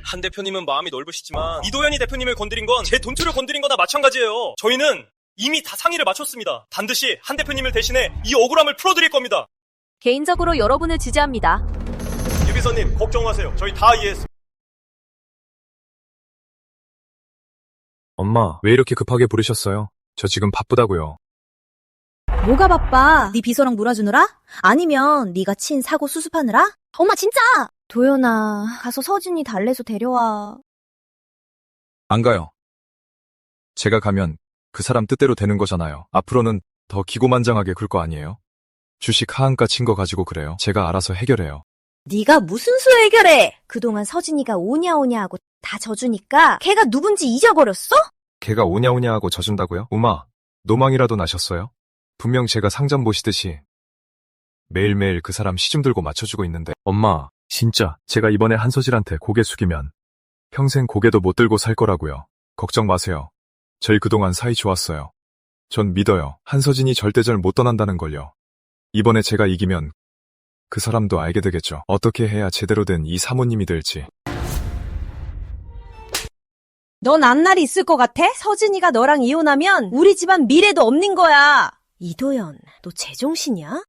한 대표님은 마음이 넓으시지만 이도현이 대표님을 건드린 건 제 돈줄을 건드린 거나 마찬가지예요. 저희는 이미 다 상의를 마쳤습니다. 반드시 한 대표님을 대신해 이 억울함을 풀어드릴 겁니다. 개인적으로 여러분을 지지합니다. 유비서님, 걱정 마세요. 저희 다 이해했습니다. 엄마, 왜 이렇게 급하게 부르셨어요? 저 지금 바쁘다고요. 뭐가 바빠? 네 비서랑 놀아주느라? 아니면 네가 친 사고 수습하느라? 엄마 진짜! 도연아, 가서 서진이 달래서 데려와. 안 가요. 제가 가면 그 사람 뜻대로 되는 거잖아요. 앞으로는 더 기고만장하게 굴 거 아니에요? 주식 하한가 친 거 가지고 그래요. 제가 알아서 해결해요. 네가 무슨 수 해결해? 그동안 서진이가 오냐오냐 하고 다 져주니까 걔가 누군지 잊어버렸어? 걔가 오냐오냐 하고 져준다고요? 우마, 노망이라도 나셨어요? 분명 제가 상점 보시듯이 매일매일 그 사람 시중 들고 맞춰주고 있는데. 엄마, 진짜 제가 이번에 한서진한테 고개 숙이면 평생 고개도 못 들고 살 거라고요. 걱정 마세요. 저희 그동안 사이 좋았어요. 전 믿어요. 한서진이 절대절 못 떠난다는 걸요. 이번에 제가 이기면 그 사람도 알게 되겠죠. 어떻게 해야 제대로 된 이 사모님이 될지. 넌 앞날이 있을 것 같아? 서진이가 너랑 이혼하면 우리 집안 미래도 없는 거야. 이도연, 너 제정신이야?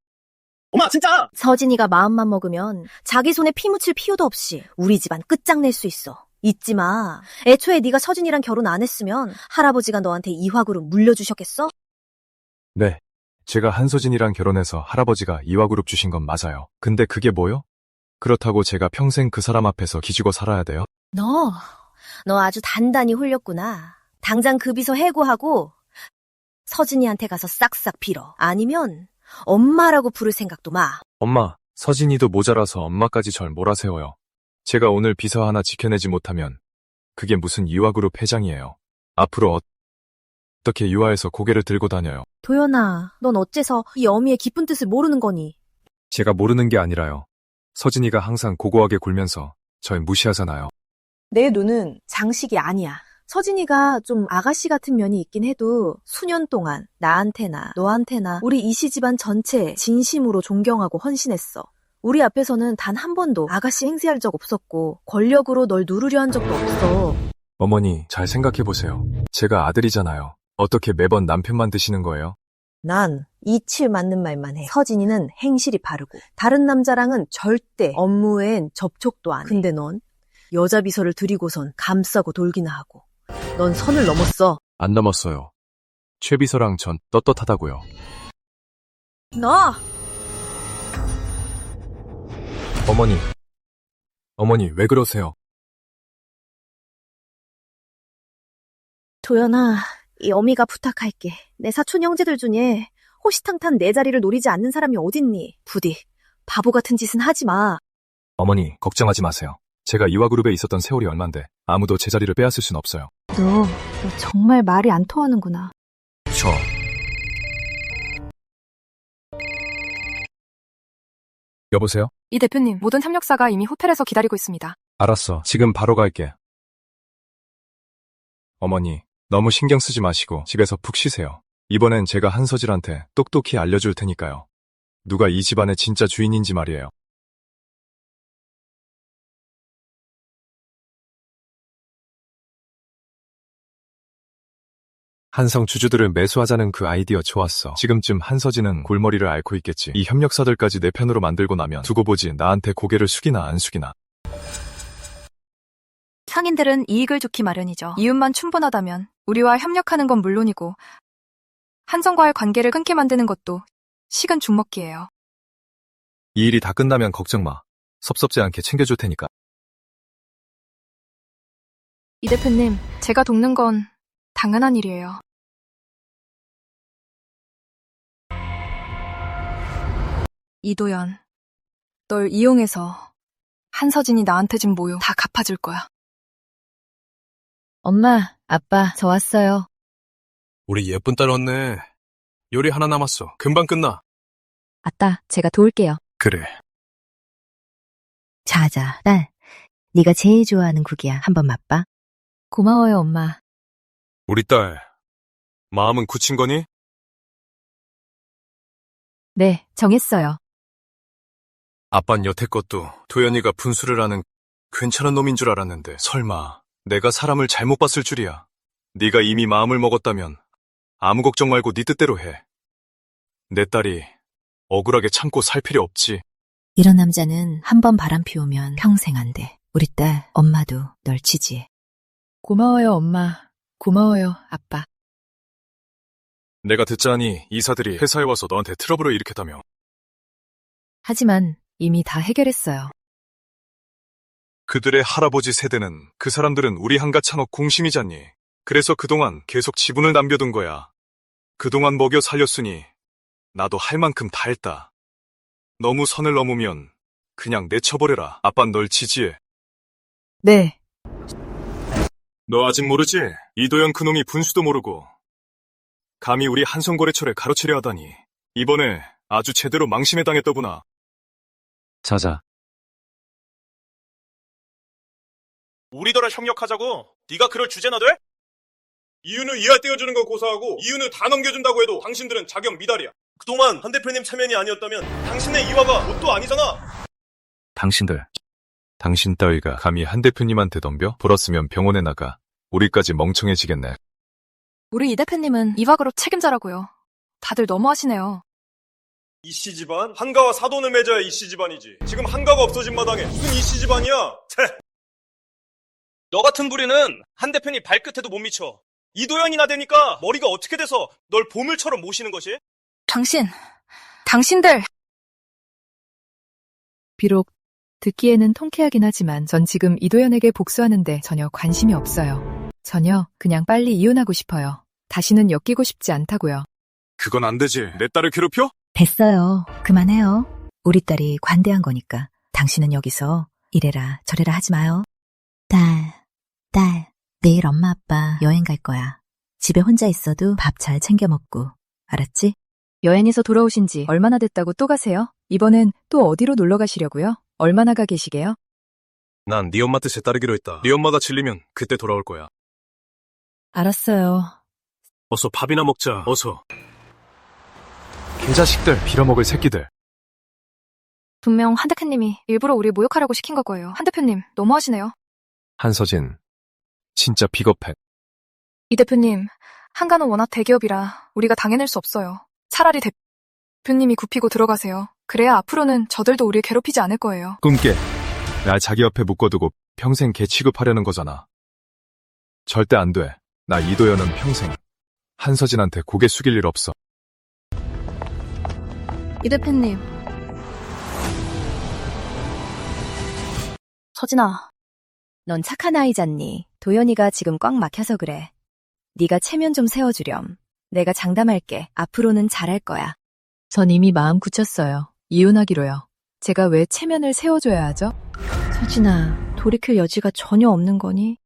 엄마, 진짜! 서진이가 마음만 먹으면 자기 손에 피 묻힐 필요도 없이 우리 집안 끝장낼 수 있어. 잊지 마. 애초에 네가 서진이랑 결혼 안 했으면 할아버지가 너한테 이화그룹 물려주셨겠어? 네. 제가 한서진이랑 결혼해서 할아버지가 이화그룹 주신 건 맞아요. 근데 그게 뭐요? 그렇다고 제가 평생 그 사람 앞에서 기지고 살아야 돼요? 너 아주 단단히 홀렸구나. 당장 그 비서 해고하고 서진이한테 가서 싹싹 빌어. 아니면 엄마라고 부를 생각도 마. 엄마, 서진이도 모자라서 엄마까지 절 몰아세워요. 제가 오늘 비서 하나 지켜내지 못하면 그게 무슨 이화그룹 회장이에요. 앞으로 어떻게 유아에서 고개를 들고 다녀요? 도연아, 넌 어째서 이 어미의 깊은 뜻을 모르는 거니? 제가 모르는 게 아니라요. 서진이가 항상 고고하게 굴면서 절 무시하잖아요. 내 눈은 장식이 아니야. 서진이가 좀 아가씨 같은 면이 있긴 해도 수년 동안 나한테나 너한테나 우리 이씨 집안 전체에 진심으로 존경하고 헌신했어. 우리 앞에서는 단 한 번도 아가씨 행세할 적 없었고 권력으로 널 누르려 한 적도 없어. 어머니, 잘 생각해보세요. 제가 아들이잖아요. 어떻게 매번 남편만 드시는 거예요? 난 이치에 맞는 말만 해. 서진이는 행실이 바르고 다른 남자랑은 절대 업무엔 접촉도 안 해. 근데 넌 여자 비서를 들이고선 감싸고 돌기나 하고. 넌 선을 넘었어. 안 넘었어요. 최 비서랑 전 떳떳하다고요. 너! 어머니 왜 그러세요? 도연아, 이 어미가 부탁할게. 내 사촌 형제들 중에 호시탕탄 내 자리를 노리지 않는 사람이 어딨니? 부디 바보 같은 짓은 하지 마. 어머니, 걱정하지 마세요. 제가 이화그룹에 있었던 세월이 얼만데 아무도 제 자리를 빼앗을 순 없어요. 너 정말 말이 안 통하는구나. 여보세요? 이 대표님, 모든 협력사가 이미 호텔에서 기다리고 있습니다. 알았어. 지금 바로 갈게. 어머니, 너무 신경 쓰지 마시고 집에서 푹 쉬세요. 이번엔 제가 한서진한테 똑똑히 알려줄 테니까요. 누가 이 집안의 진짜 주인인지 말이에요. 한성 주주들을 매수하자는 그 아이디어 좋았어. 지금쯤 한서진은 골머리를 앓고 있겠지. 이 협력사들까지 내 편으로 만들고 나면 두고 보지 나한테 고개를 숙이나 안 숙이나. 상인들은 이익을 좋기 마련이죠. 이윤만 충분하다면 우리와 협력하는 건 물론이고 한성과의 관계를 끊게 만드는 것도 식은 죽먹기예요. 이 일이 다 끝나면 걱정 마. 섭섭지 않게 챙겨줄 테니까. 이 대표님, 제가 돕는 건 당연한 일이에요. 이도연, 널 이용해서 한서진이 나한테 준 모욕 다 갚아줄 거야. 엄마, 아빠, 저 왔어요. 우리 예쁜 딸 왔네. 요리 하나 남았어. 금방 끝나. 아따, 제가 도울게요. 그래. 자자, 딸. 네가 제일 좋아하는 국이야. 한번 맛봐. 고마워요, 엄마. 우리 딸, 마음은 굳힌 거니? 네, 정했어요. 아빤 여태껏도 도연이가 분수를 하는 괜찮은 놈인 줄 알았는데 설마 내가 사람을 잘못 봤을 줄이야. 네가 이미 마음을 먹었다면 아무 걱정 말고 네 뜻대로 해. 내 딸이 억울하게 참고 살 필요 없지. 이런 남자는 한 번 바람 피우면 평생 안 돼. 우리 딸, 엄마도 널 지지해. 고마워요, 엄마. 고마워요, 아빠. 내가 듣자니 이사들이 회사에 와서 너한테 트러블을 일으켰다며. 하지만 이미 다 해결했어요. 그들의 할아버지 세대는 그 사람들은 우리 한가 찬옥 공심이잖니. 그래서 그동안 계속 지분을 남겨둔 거야. 그동안 먹여 살렸으니 나도 할 만큼 다 했다. 너무 선을 넘으면 그냥 내쳐버려라. 아빤 널 지지해. 네. 너 아직 모르지? 이도연 그놈이 분수도 모르고 감히 우리 한성거래처를 가로채려 하다니. 이번에 아주 제대로 망신에 당했더구나. 자자. 우리더러 협력하자고? 네가 그럴 주제나 돼? 이유는 이하 떼어주는 거 고사하고 이유는 다 넘겨준다고 해도 당신들은 자격 미달이야. 그동안 한 대표님 체면이 아니었다면 당신의 이화가 뭣도 아니잖아. 당신 따위가 감히 한 대표님한테 덤벼? 불었으면 병원에 나가. 우리까지 멍청해지겠네. 우리 이 대표님은 이화그룹 책임자라고요. 다들 너무하시네요. 이씨 집안? 한가와 사돈을 맺어야 이씨 집안이지. 지금 한가가 없어진 마당에 무슨 이씨 집안이야? 너 같은 부리는 한 대표님 발끝에도 못 미쳐. 이도현이나 되니까 머리가 어떻게 돼서 널 보물처럼 모시는 것이? 당신들! 비록 듣기에는 통쾌하긴 하지만 전 지금 이도현에게 복수하는데 전혀 관심이 없어요. 전혀 그냥 빨리 이혼하고 싶어요. 다시는 엮이고 싶지 않다고요. 그건 안 되지. 내 딸을 괴롭혀? 됐어요. 그만해요. 우리 딸이 관대한 거니까 당신은 여기서 이래라 저래라 하지 마요. 딸, 내일 엄마 아빠 여행 갈 거야. 집에 혼자 있어도 밥 잘 챙겨 먹고. 알았지? 여행에서 돌아오신 지 얼마나 됐다고 또 가세요? 이번엔 또 어디로 놀러 가시려고요? 얼마나 가 계시게요? 난 네 엄마 뜻에 따르기로 했다. 네 엄마가 질리면 그때 돌아올 거야. 알았어요. 어서 밥이나 먹자. 어서. 개자식들, 빌어먹을 새끼들. 분명 한 대표님이 일부러 우리 모욕하려고 시킨 걸 거예요. 한 대표님, 너무하시네요. 한서진, 진짜 비겁해. 이 대표님, 한가는 워낙 대기업이라 우리가 당해낼 수 없어요. 차라리 대표님이 굽히고 들어가세요. 그래야 앞으로는 저들도 우리 괴롭히지 않을 거예요. 꿈깨. 날 자기 옆에 묶어두고 평생 개 취급하려는 거잖아. 절대 안 돼. 나 이도현은 평생 한서진한테 고개 숙일 일 없어. 이 대표님. 서진아. 넌 착한 아이잖니. 도연이가 지금 꽉 막혀서 그래. 네가 체면 좀 세워주렴. 내가 장담할게. 앞으로는 잘할 거야. 전 이미 마음 굳혔어요. 이혼하기로요. 제가 왜 체면을 세워줘야 하죠? 서진아, 돌이킬 여지가 전혀 없는 거니?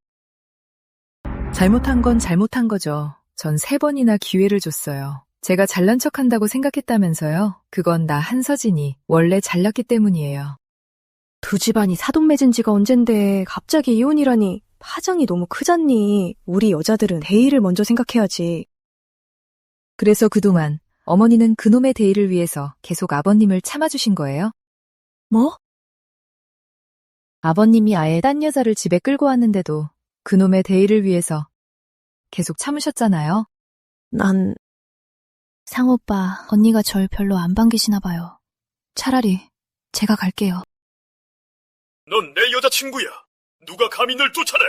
잘못한 건 잘못한 거죠. 전 3번이나 기회를 줬어요. 제가 잘난 척한다고 생각했다면서요? 그건 나 한서진이 원래 잘났기 때문이에요. 두 집안이 사돈 맺은 지가 언젠데 갑자기 이혼이라니 파장이 너무 크잖니. 우리 여자들은 대의를 먼저 생각해야지. 그래서 그동안 어머니는 그놈의 대의를 위해서 계속 아버님을 참아주신 거예요? 뭐? 아버님이 아예 딴 여자를 집에 끌고 왔는데도 그놈의 대의를 위해서 계속 참으셨잖아요. 난 상오빠, 언니가 절 별로 안 반기시나 봐요. 차라리 제가 갈게요. 넌 내 여자친구야. 누가 감히 널 쫓아내?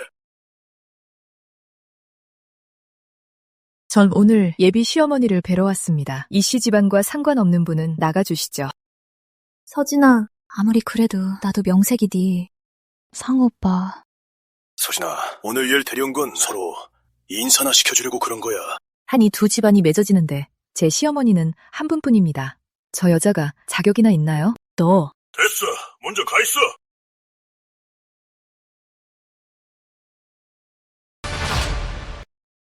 전 오늘 예비 시어머니를 뵈러 왔습니다. 이씨 집안과 상관없는 분은 나가주시죠. 서진아, 아무리 그래도 나도 명색이디. 상오빠. 서진아, 오늘 얘를 데려온 건 서로 인사나 시켜주려고 그런 거야. 한 이 두 집안이 맺어지는데 제 시어머니는 한 분뿐입니다. 저 여자가 자격이나 있나요? 너. 됐어. 먼저 가 있어.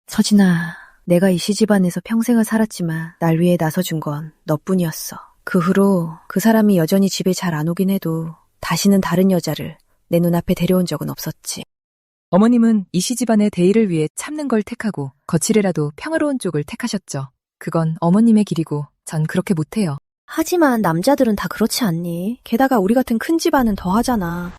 서진아, 내가 이 시집안에서 평생을 살았지만 날 위해 나서준 건 너뿐이었어. 그 후로 그 사람이 여전히 집에 잘 안 오긴 해도 다시는 다른 여자를 내 눈앞에 데려온 적은 없었지. 어머님은 이씨 집안의 대의를 위해 참는 걸 택하고 거칠애라도 평화로운 쪽을 택하셨죠. 그건 어머님의 길이고 전 그렇게 못해요. 하지만 남자들은 다 그렇지 않니? 게다가 우리 같은 큰 집안은 더 하잖아.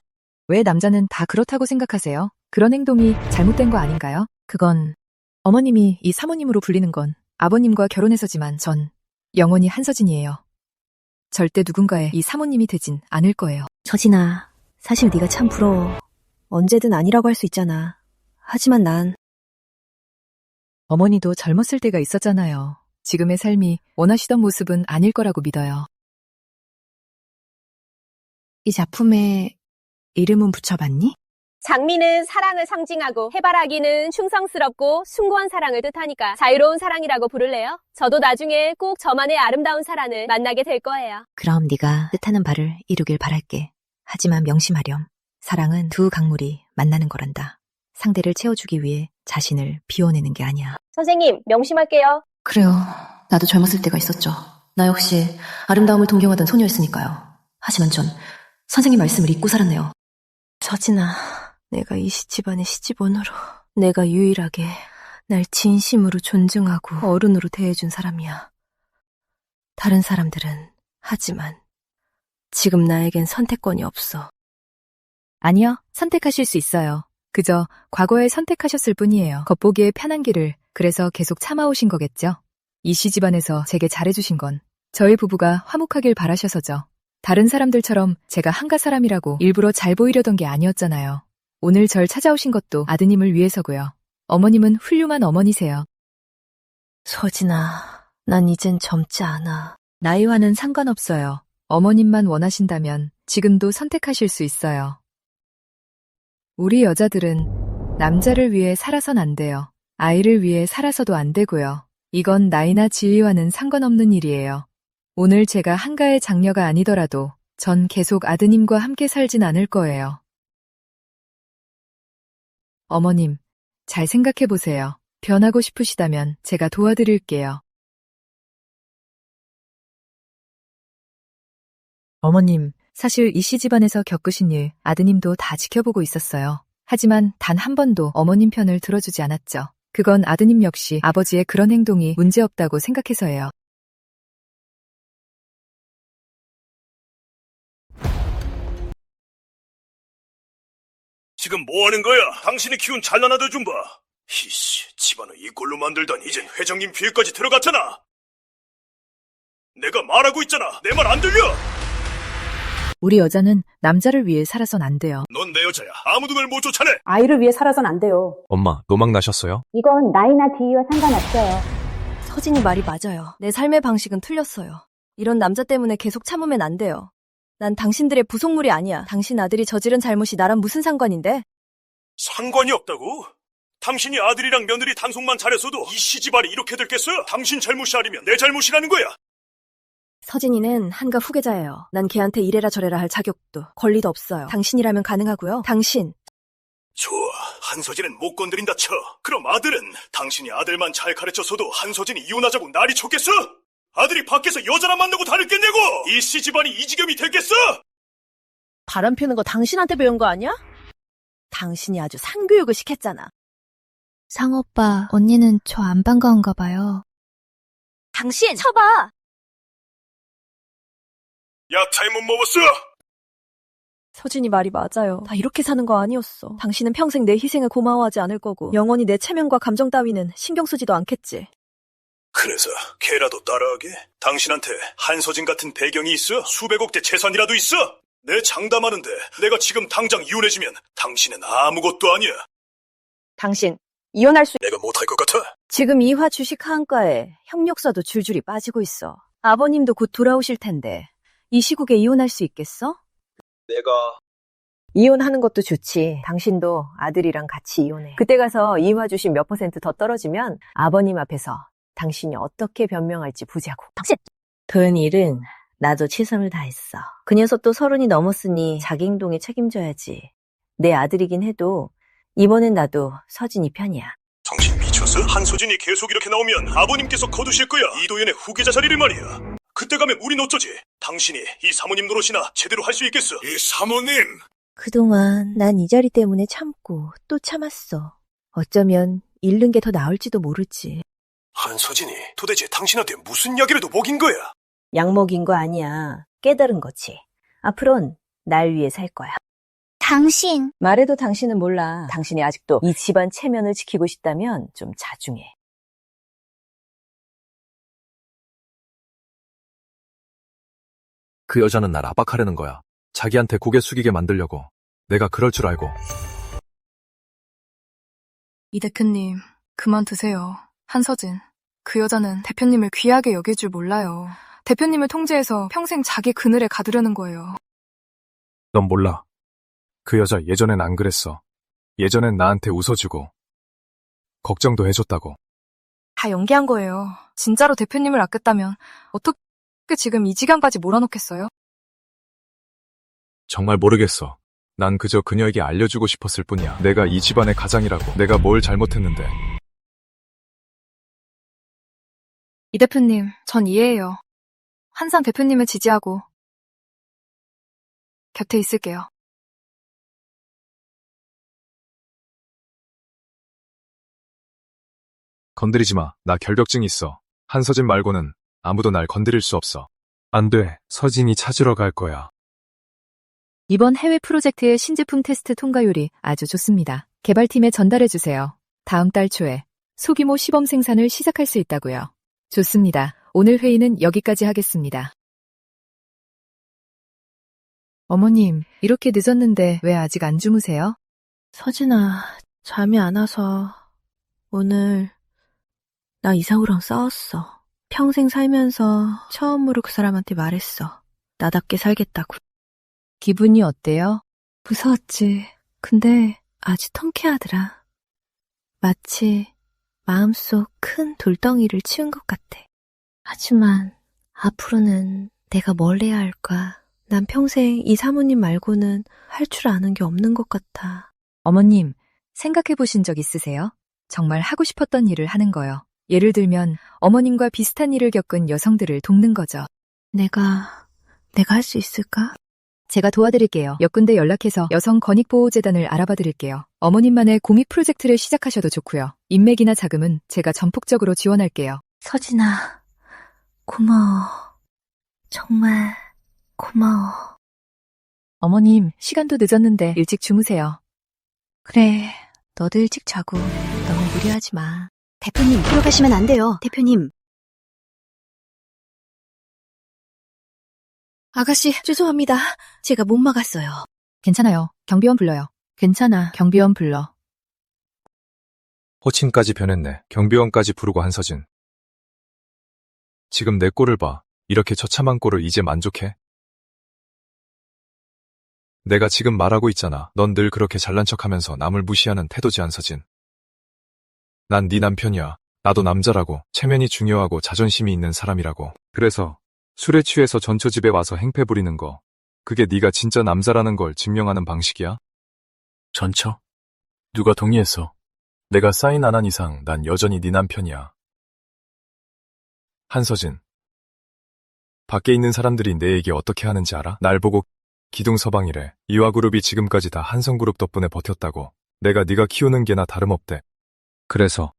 왜 남자는 다 그렇다고 생각하세요? 그런 행동이 잘못된 거 아닌가요? 그건 어머님이 이 사모님으로 불리는 건 아버님과 결혼해서지만 전 영원히 한서진이에요. 절대 누군가의 이 사모님이 되진 않을 거예요. 서진아, 사실 네가 참 부러워. 언제든 아니라고 할 수 있잖아. 하지만 난 어머니도 젊었을 때가 있었잖아요. 지금의 삶이 원하시던 모습은 아닐 거라고 믿어요. 이 작품에 이름은 붙여봤니? 장미는 사랑을 상징하고 해바라기는 충성스럽고 숭고한 사랑을 뜻하니까 자유로운 사랑이라고 부를래요? 저도 나중에 꼭 저만의 아름다운 사랑을 만나게 될 거예요. 그럼 네가 뜻하는 바를 이루길 바랄게. 하지만 명심하렴. 사랑은 두 강물이 만나는 거란다. 상대를 채워주기 위해 자신을 비워내는 게 아니야. 선생님, 명심할게요. 그래요. 나도 젊었을 때가 있었죠. 나 역시 아름다움을 동경하던 소녀였으니까요. 하지만 전 선생님 말씀을 잊고 살았네요. 서진아, 내가 이 집안의 시집원으로 내가 유일하게 날 진심으로 존중하고 어른으로 대해준 사람이야. 다른 사람들은 하지만 지금 나에겐 선택권이 없어. 아니요, 선택하실 수 있어요. 그저 과거에 선택하셨을 뿐이에요. 겉보기에 편한 길을 그래서 계속 참아오신 거겠죠. 이씨 집안에서 제게 잘해주신 건 저희 부부가 화목하길 바라셔서죠. 다른 사람들처럼 제가 한가 사람이라고 일부러 잘 보이려던 게 아니었잖아요. 오늘 절 찾아오신 것도 아드님을 위해서고요. 어머님은 훌륭한 어머니세요. 서진아, 난 이젠 젊지 않아. 나이와는 상관없어요. 어머님만 원하신다면 지금도 선택하실 수 있어요. 우리 여자들은 남자를 위해 살아선 안 돼요. 아이를 위해 살아서도 안 되고요. 이건 나이나 지위와는 상관없는 일이에요. 오늘 제가 한가의 장녀가 아니더라도 전 계속 아드님과 함께 살진 않을 거예요. 어머님, 잘 생각해 보세요. 변하고 싶으시다면 제가 도와드릴게요. 어머님, 사실 이씨 집안에서 겪으신 일 아드님도 다 지켜보고 있었어요. 하지만 단 한 번도 어머님 편을 들어주지 않았죠. 그건 아드님 역시 아버지의 그런 행동이 문제없다고 생각해서예요. 지금 뭐 하는 거야? 당신이 키운 잘난 아들 좀 봐. 히씨, 집안을 이 꼴로 만들다니 이젠 회장님 귀에까지 들어갔잖아. 내가 말하고 있잖아. 내 말 안 들려? 우리 여자는 남자를 위해 살아선 안 돼요. 넌 내 여자야. 아무도 널 못 쫓아내. 아이를 위해 살아선 안 돼요. 엄마, 노막 나셨어요? 이건 나이나 지위와 상관없어요. 서진이 말이 맞아요. 내 삶의 방식은 틀렸어요. 이런 남자 때문에 계속 참으면 안 돼요. 난 당신들의 부속물이 아니야. 당신 아들이 저지른 잘못이 나랑 무슨 상관인데? 상관이 없다고? 당신이 아들이랑 며느리 단속만 잘했어도 이 시집안이 이렇게 됐겠어요? 당신 잘못이 아니면 내 잘못이라는 거야. 서진이는 한가 후계자예요. 난 걔한테 이래라 저래라 할 자격도 권리도 없어요. 당신이라면 가능하고요. 당신. 좋아, 한서진은 못 건드린다 쳐. 그럼 아들은 당신이 아들만 잘 가르쳐서도 한서진이 이혼하자고 난리 쳤겠어? 아들이 밖에서 여자나 만나고 다녔겠냐고! 이 시집안이 이 지경이 됐겠어? 바람 피우는 거 당신한테 배운 거 아니야? 당신이 아주 상교육을 시켰잖아. 상오빠, 언니는 저 안 반가운가 봐요. 당신! 쳐봐! 야, 잘못 먹었어! 서진이 말이 맞아요. 다 이렇게 사는 거 아니었어. 당신은 평생 내 희생을 고마워하지 않을 거고 영원히 내 체면과 감정 따위는 신경 쓰지도 않겠지. 그래서 걔라도 따라하게? 당신한테 한서진 같은 배경이 있어? 수백억대 재산이라도 있어? 내 장담하는데 내가 지금 당장 이혼해주면 당신은 아무것도 아니야. 당신, 이혼할 수... 내가 못할 것 같아? 지금 이화 주식 하한가에 협력사도 줄줄이 빠지고 있어. 아버님도 곧 돌아오실 텐데 이 시국에 이혼할 수 있겠어? 내가 이혼하는 것도 좋지. 당신도 아들이랑 같이 이혼해. 그때 가서 이화 주식 몇 % 더 떨어지면 아버님 앞에서 당신이 어떻게 변명할지 보자고. 당신! 도연이 일은 나도 최선을 다했어. 그 녀석도 30이 넘었으니 자기 행동에 책임져야지. 내 아들이긴 해도 이번엔 나도 서진이 편이야. 정신 미쳤어? 한서진이 계속 이렇게 나오면 아버님께서 거두실 거야. 이도연의 후계자 자리를 말이야. 그때 가면 우린 어쩌지? 당신이 이 사모님 노릇이나 제대로 할 수 있겠어? 이 사모님! 그동안 난 이 자리 때문에 참고 또 참았어. 어쩌면 잃는 게 더 나을지도 모르지. 한서진이 도대체 당신한테 무슨 약이라도 먹인 거야? 약 먹인 거 아니야. 깨달은 거지. 앞으론 날 위해 살 거야. 당신! 말해도 당신은 몰라. 당신이 아직도 이 집안 체면을 지키고 싶다면 좀 자중해. 그 여자는 날 압박하려는 거야. 자기한테 고개 숙이게 만들려고. 내가 그럴 줄 알고. 이 대표님, 그만 두세요. 한서진, 그 여자는 대표님을 귀하게 여길 줄 몰라요. 대표님을 통제해서 평생 자기 그늘에 가두려는 거예요. 넌 몰라. 그 여자 예전엔 안 그랬어. 예전엔 나한테 웃어주고 걱정도 해줬다고. 다 연기한 거예요. 진짜로 대표님을 아꼈다면 어떻게 지금 이 지경까지 몰아넣겠어요? 정말 모르겠어. 난 그저 그녀에게 알려주고 싶었을 뿐이야. 내가 이 집안의 가장이라고. 내가 뭘 잘못했는데. 이 대표님, 전 이해해요. 항상 대표님을 지지하고 곁에 있을게요. 건드리지 마. 나 결벽증 있어. 한서진 말고는 아무도 날 건드릴 수 없어. 안 돼. 서진이 찾으러 갈 거야. 이번 해외 프로젝트의 신제품 테스트 통과율이 아주 좋습니다. 개발팀에 전달해주세요. 다음 달 초에 소규모 시범 생산을 시작할 수 있다고요. 좋습니다. 오늘 회의는 여기까지 하겠습니다. 어머님, 이렇게 늦었는데 왜 아직 안 주무세요? 서진아, 잠이 안 와서 오늘 나 이상우랑 싸웠어. 평생 살면서 처음으로 그 사람한테 말했어. 나답게 살겠다고. 기분이 어때요? 무서웠지. 근데 아주 통쾌하더라. 마치 마음속 큰 돌덩이를 치운 것 같아. 하지만 앞으로는 내가 뭘 해야 할까? 난 평생 이 사모님 말고는 할 줄 아는 게 없는 것 같아. 어머님, 생각해 보신 적 있으세요? 정말 하고 싶었던 일을 하는 거요. 예를 들면 어머님과 비슷한 일을 겪은 여성들을 돕는 거죠. 내가 할 수 있을까? 제가 도와드릴게요. 몇 군데 연락해서 여성권익보호재단을 알아봐 드릴게요. 어머님만의 공익 프로젝트를 시작하셔도 좋고요. 인맥이나 자금은 제가 전폭적으로 지원할게요. 서진아, 고마워. 정말 고마워. 어머님, 시간도 늦었는데 일찍 주무세요. 그래, 너도 일찍 자고 너무 무리하지 마. 대표님, 들어가시면 안 돼요. 대표님. 아가씨, 죄송합니다. 제가 못 막았어요. 괜찮아요. 경비원 불러요. 괜찮아. 경비원 불러. 호칭까지 변했네. 경비원까지 부르고 한서진. 지금 내 꼴을 봐. 이렇게 처참한 꼴을 이제 만족해? 내가 지금 말하고 있잖아. 넌 늘 그렇게 잘난 척하면서 남을 무시하는 태도지 한서진. 난 네 남편이야. 나도 남자라고. 체면이 중요하고 자존심이 있는 사람이라고. 그래서 술에 취해서 전처 집에 와서 행패 부리는 거. 그게 네가 진짜 남자라는 걸 증명하는 방식이야? 전처? 누가 동의했어? 내가 사인 안 한 이상 난 여전히 네 남편이야. 한서진. 밖에 있는 사람들이 내 얘기 어떻게 하는지 알아? 날 보고 기둥서방이래. 이화그룹이 지금까지 다 한성그룹 덕분에 버텼다고. 내가 네가 키우는 개나 다름없대. 그래서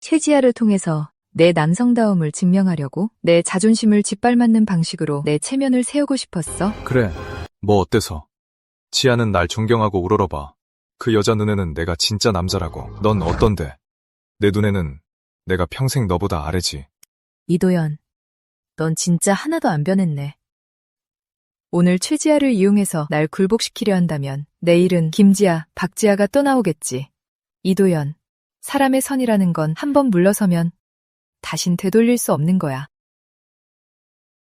최지아를 통해서 내 남성다움을 증명하려고 내 자존심을 짓밟는 방식으로 내 체면을 세우고 싶었어. 그래. 뭐 어때서? 지아는 날 존경하고 우러러봐. 그 여자 눈에는 내가 진짜 남자라고. 넌 어떤데? 내 눈에는 내가 평생 너보다 아래지. 이도연, 넌 진짜 하나도 안 변했네. 오늘 최지아를 이용해서 날 굴복시키려 한다면 내일은 김지아, 박지아가 또 나오겠지. 이도연, 사람의 선이라는 건 한 번 물러서면 다신 되돌릴 수 없는 거야.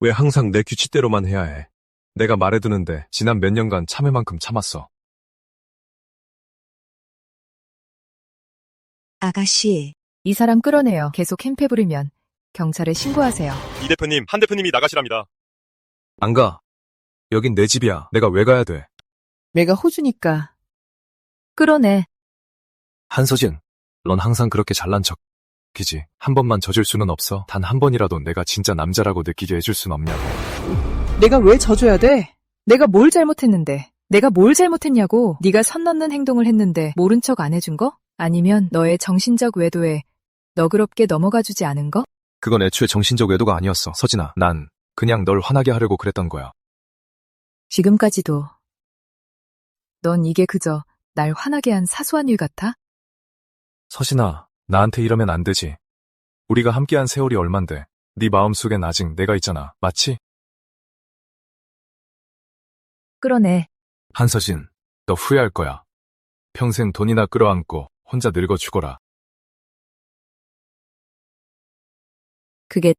왜 항상 내 규칙대로만 해야 해? 내가 말해두는데 지난 몇 년간 참을 만큼 참았어. 아가씨, 이 사람 끌어내요. 계속 행패 부리면 경찰에 신고하세요. 이 대표님, 한 대표님이 나가시랍니다. 안 가. 여긴 내 집이야. 내가 왜 가야 돼? 내가 호주니까. 끌어내. 한서진, 넌 항상 그렇게 잘난 척이지. 한 번만 져줄 수는 없어? 단 한 번이라도 내가 진짜 남자라고 느끼게 해줄 순 없냐고. 내가 왜 져줘야 돼? 내가 뭘 잘못했는데? 내가 뭘 잘못했냐고? 네가 선 넘는 행동을 했는데 모른 척 안 해준 거? 아니면 너의 정신적 외도에 너그럽게 넘어가주지 않은 거? 그건 애초에 정신적 외도가 아니었어. 서진아, 난 그냥 널 화나게 하려고 그랬던 거야. 지금까지도 넌 이게 그저 날 화나게 한 사소한 일 같아? 서진아, 나한테 이러면 안 되지. 우리가 함께한 세월이 얼만데 네 마음속엔 아직 내가 있잖아. 맞지? 끌어내. 한서진, 너 후회할 거야. 평생 돈이나 끌어안고 혼자 늙어 죽어라. 그게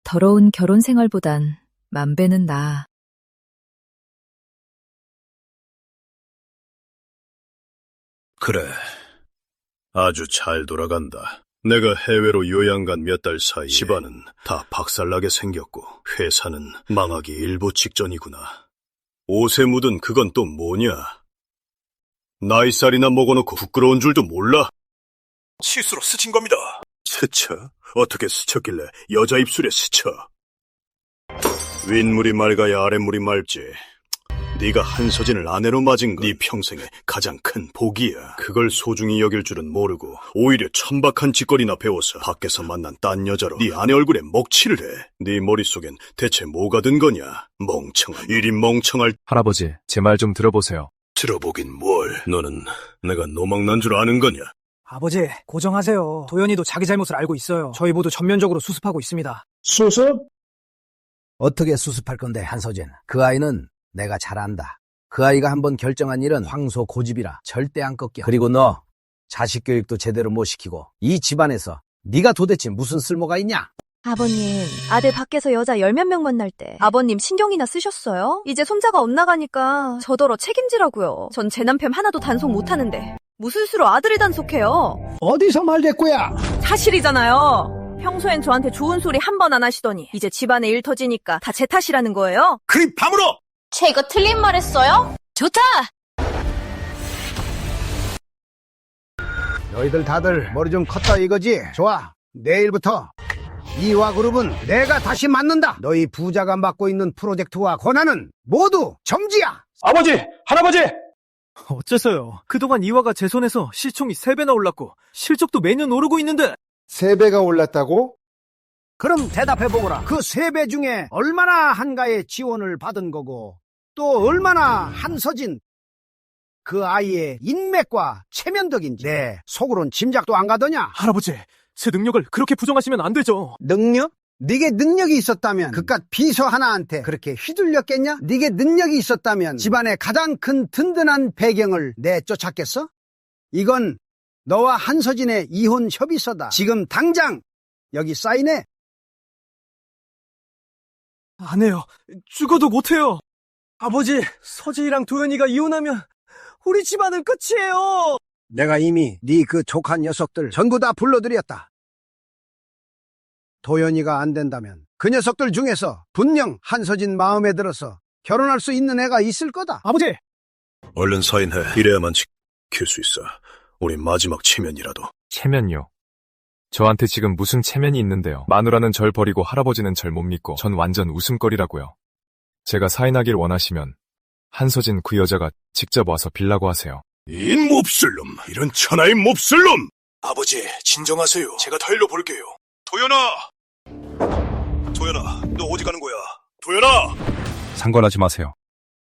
더러운 결혼 생활보단 만 배는 나아. 그래. 아주 잘 돌아간다. 내가 해외로 요양 간 몇 달 사이에 집안은 다 박살나게 생겼고 회사는 망하기 일보 직전이구나. 옷에 묻은 그건 또 뭐냐? 나이살이나 먹어놓고 부끄러운 줄도 몰라? 실수로 스친 겁니다. 스쳐? 어떻게 스쳤길래 여자 입술에 스쳐? 윗물이 맑아야 아랫물이 맑지. 네가 한서진을 아내로 맞은 건 네 평생의 가장 큰 복이야. 그걸 소중히 여길 줄은 모르고 오히려 천박한 짓거리나 배워서 밖에서 만난 딴 여자로 네 아내 얼굴에 먹칠을 해. 네 머릿속엔 대체 뭐가 든 거냐? 멍청한, 이리 멍청할. 할아버지, 제 말 좀 들어보세요. 들어보긴 뭘. 너는 내가 노망난 줄 아는 거냐? 아버지, 고정하세요. 도연이도 자기 잘못을 알고 있어요. 저희 모두 전면적으로 수습하고 있습니다. 수습? 어떻게 수습할 건데, 한서진? 그 아이는 내가 잘 안다. 그 아이가 한번 결정한 일은 황소 고집이라 절대 안 꺾여. 그리고 너 자식 교육도 제대로 못 시키고 이 집안에서 네가 도대체 무슨 쓸모가 있냐? 아버님, 아들 밖에서 여자 10몇 명 만날 때 아버님 신경이나 쓰셨어요? 이제 손자가 엇나가니까 저더러 책임지라고요. 전 제 남편 하나도 단속 못하는데 무슨 수로 아들을 단속해요? 어디서 말대꾸야? 사실이잖아요. 평소엔 저한테 좋은 소리 한 번 안 하시더니 이제 집안에 일 터지니까 다 제 탓이라는 거예요? 그리 밤으로! 제가 틀린 말 했어요? 좋다! 너희들 다들 머리 좀 컸다 이거지? 좋아. 내일부터 이화그룹은 내가 다시 맡는다. 너희 부자가 맡고 있는 프로젝트와 권한은 모두 정지야. 아버지! 할아버지! 어째서요? 그동안 이화가 제 손에서 시총이 3배나 올랐고 실적도 매년 오르고 있는데 3배가 올랐다고? 그럼 대답해보거라. 그 3배 중에 얼마나 한가의 지원을 받은 거고 또 얼마나 한서진 그 아이의 인맥과 체면덕인지 내 속으론 짐작도 안 가더냐? 할아버지, 제 능력을 그렇게 부정하시면 안 되죠. 능력? 네게 능력이 있었다면 그깟 비서 하나한테 그렇게 휘둘렸겠냐? 네게 능력이 있었다면 집안의 가장 큰 든든한 배경을 내쫓았겠어? 이건 너와 한서진의 이혼 협의서다. 지금 당장 여기 사인해. 안 해요. 죽어도 못 해요. 아버지, 서진이랑 도연이가 이혼하면 우리 집안은 끝이에요. 내가 이미 네 그 족한 녀석들 전부 다 불러들였다. 도연이가 안 된다면 그 녀석들 중에서 분명 한서진 마음에 들어서 결혼할 수 있는 애가 있을 거다. 아버지! 얼른 사인해. 이래야만 지킬 수 있어. 우리 마지막 체면이라도. 체면요? 저한테 지금 무슨 체면이 있는데요. 마누라는 절 버리고 할아버지는 절 못 믿고 전 완전 웃음거리라고요. 제가 사인하길 원하시면 한서진 그 여자가 직접 와서 빌라고 하세요. 이 몹쓸 놈! 이런 천하의 몹쓸 놈! 아버지, 진정하세요. 제가 다 일러 볼게요. 도연아, 너 어디 가는 거야? 도연아! 상관하지 마세요.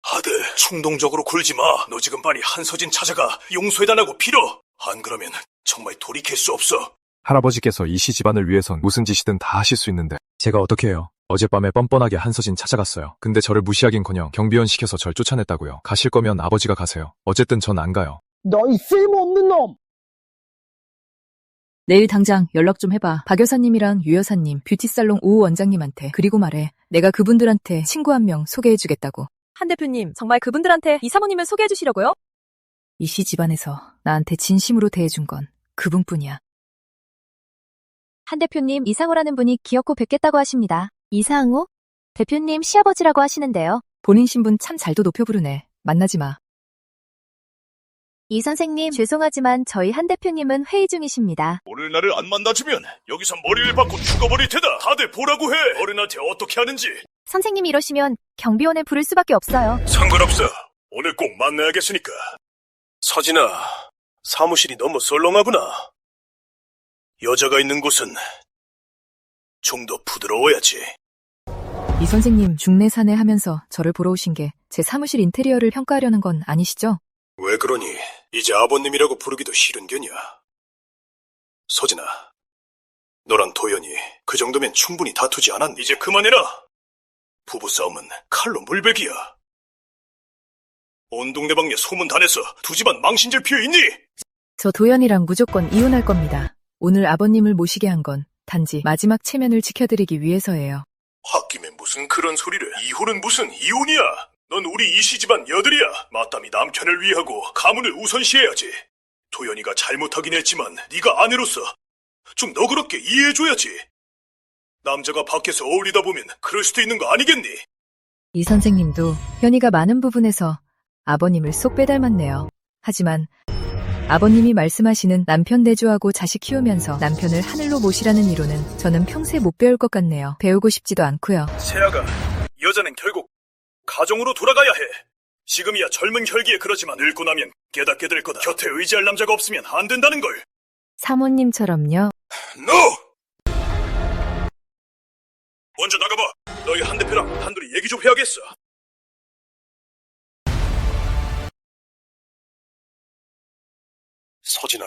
아들, 충동적으로 굴지 마. 너 지금 빨리 한서진 찾아가 용서해달라고 빌어. 안 그러면 정말 돌이킬 수 없어. 할아버지께서 이씨 집안을 위해선 무슨 짓이든 다 하실 수 있는데 제가 어떻게 해요? 어젯밤에 뻔뻔하게 한서진 찾아갔어요. 근데 저를 무시하긴커녕 경비원 시켜서 절 쫓아냈다고요. 가실 거면 아버지가 가세요. 어쨌든 전 안 가요. 너 이 쓸모없는 놈! 내일 당장 연락 좀 해봐. 박 여사님이랑 유 여사님, 뷰티살롱 오 원장님한테. 그리고 말해. 내가 그분들한테 친구 한 명 소개해주겠다고. 한 대표님, 정말 그분들한테 이 사모님을 소개해 주시려고요? 이씨 집안에서 나한테 진심으로 대해준 건 그분뿐이야. 한 대표님, 이상호라는 분이 기어코 뵙겠다고 하십니다. 이상호? 대표님 시아버지라고 하시는데요. 본인 신분 참 잘도 높여 부르네. 만나지 마. 이 선생님, 죄송하지만 저희 한 대표님은 회의 중이십니다. 오늘 나를 안 만나주면 여기서 머리를 박고 죽어버릴 테다. 다들 보라고 해. 어른한테 어떻게 하는지. 선생님이 이러시면 경비원을 부를 수밖에 없어요. 상관없어. 오늘 꼭 만나야겠으니까. 서진아, 사무실이 너무 썰렁하구나. 여자가 있는 곳은 좀 더 부드러워야지. 이 선생님 중내사내 하면서 저를 보러 오신 게 제 사무실 인테리어를 평가하려는 건 아니시죠? 왜 그러니? 이제 아버님이라고 부르기도 싫은겨냐? 서진아, 너랑 도연이 그 정도면 충분히 다투지 않았니? 이제 그만해라. 부부싸움은 칼로 물베기야. 온 동네방네 소문 다 내서 두 집안 망신질 피해 있니? 저 도연이랑 무조건 이혼할 겁니다. 오늘 아버님을 모시게 한 건 단지 마지막 체면을 지켜드리기 위해서예요. 홧김에 무슨 그런 소리를. 이혼은 무슨 이혼이야. 넌 우리 이씨 집안 여들이야. 마땅히 남편을 위하고 가문을 우선시해야지. 도연이가 잘못하긴 했지만 네가 아내로서 좀 너그럽게 이해해줘야지. 남자가 밖에서 어울리다 보면 그럴 수도 있는 거 아니겠니? 이 선생님도 현이가 많은 부분에서 아버님을 쏙 빼닮았네요. 하지만 아버님이 말씀하시는 남편 대조하고 자식 키우면서 남편을 하늘로 모시라는 이론은 저는 평생 못 배울 것 같네요. 배우고 싶지도 않고요. 세아가, 여자는 결국 가정으로 돌아가야 해. 지금이야 젊은 혈기에 그러지만 늙고 나면 깨닫게 될 거다. 곁에 의지할 남자가 없으면 안 된다는 걸. 사모님처럼요. NO! 먼저 나가봐. 너희 한 대표랑 단둘이 얘기 좀 해야겠어. 서진아,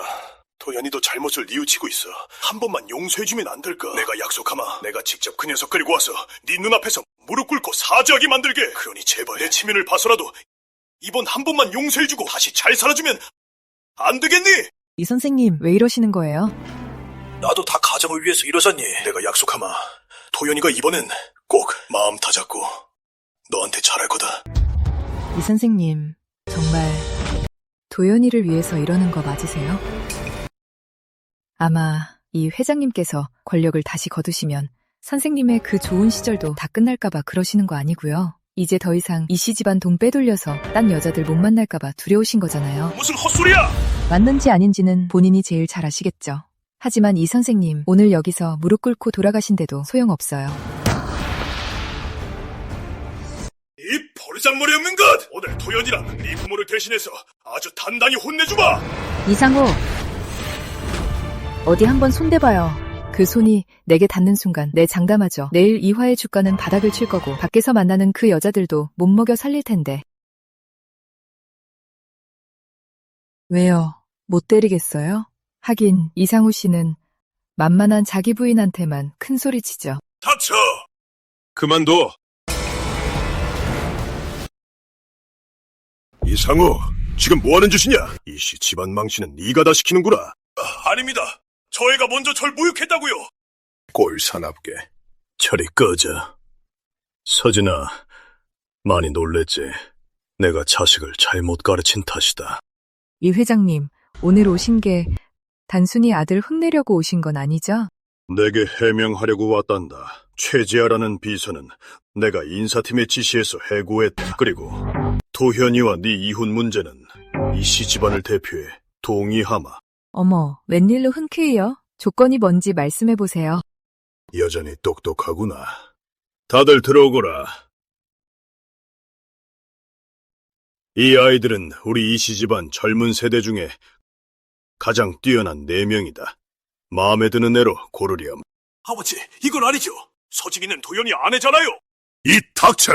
도연이도 잘못을 뉘우치고 있어. 한 번만 용서해주면 안 될까? 내가 약속하마. 내가 직접 그 녀석 끌고 와서 네 눈앞에서 무릎 꿇고 사죄하게 만들게. 그러니 제발 내 치면을 봐서라도 이번 한 번만 용서해주고 다시 잘 살아주면 안 되겠니? 이 선생님, 왜 이러시는 거예요? 나도 다 가정을 위해서 이러잖니. 내가 약속하마. 도연이가 이번엔 꼭 마음 다잡고 너한테 잘할 거다. 이 선생님, 정말 도연이를 위해서 이러는 거 맞으세요? 아마 이 회장님께서 권력을 다시 거두시면 선생님의 그 좋은 시절도 다 끝날까봐 그러시는 거 아니고요. 이제 더 이상 이씨 집안 돈 빼돌려서 딴 여자들 못 만날까봐 두려우신 거잖아요. 무슨 헛소리야! 맞는지 아닌지는 본인이 제일 잘 아시겠죠. 하지만 이 선생님, 오늘 여기서 무릎 꿇고 돌아가신데도 소용없어요. 이 버르장머리 없는 것! 오늘 도연이랑 네 부모를 대신해서 아주 단단히 혼내주마! 이상호! 어디 한번 손대봐요. 그 손이 내게 닿는 순간 내 장담하죠. 내일 이화의 주가는 바닥을 칠 거고 밖에서 만나는 그 여자들도 못 먹여 살릴 텐데. 왜요? 못 때리겠어요? 하긴 이상우 씨는 만만한 자기 부인한테만 큰 소리 치죠. 닥쳐! 그만둬! 이상우, 지금 뭐하는 짓이냐? 이씨 집안 망신은 네가 다 시키는구나. 아닙니다. 저 애가 먼저 절 모욕했다고요. 꼴사납게. 저리 꺼져. 서진아, 많이 놀랬지. 내가 자식을 잘못 가르친 탓이다. 이 회장님, 오늘 오신 게 단순히 아들 혼내려고 오신 건 아니죠? 내게 해명하려고 왔단다. 최지아라는 비서는 내가 인사팀의 지시에서 해고했다. 그리고 도현이와 네 이혼 문제는 이씨 집안을 대표해 동의하마. 어머, 웬일로 흔쾌히요? 조건이 뭔지 말씀해보세요. 여전히 똑똑하구나. 다들 들어오거라. 이 아이들은 우리 이씨 집안 젊은 세대 중에 가장 뛰어난 4명이다. 마음에 드는 애로 고르렴. 아버지, 이건 아니죠. 서진이는 도연이 아내잖아요. 이 닥쳐!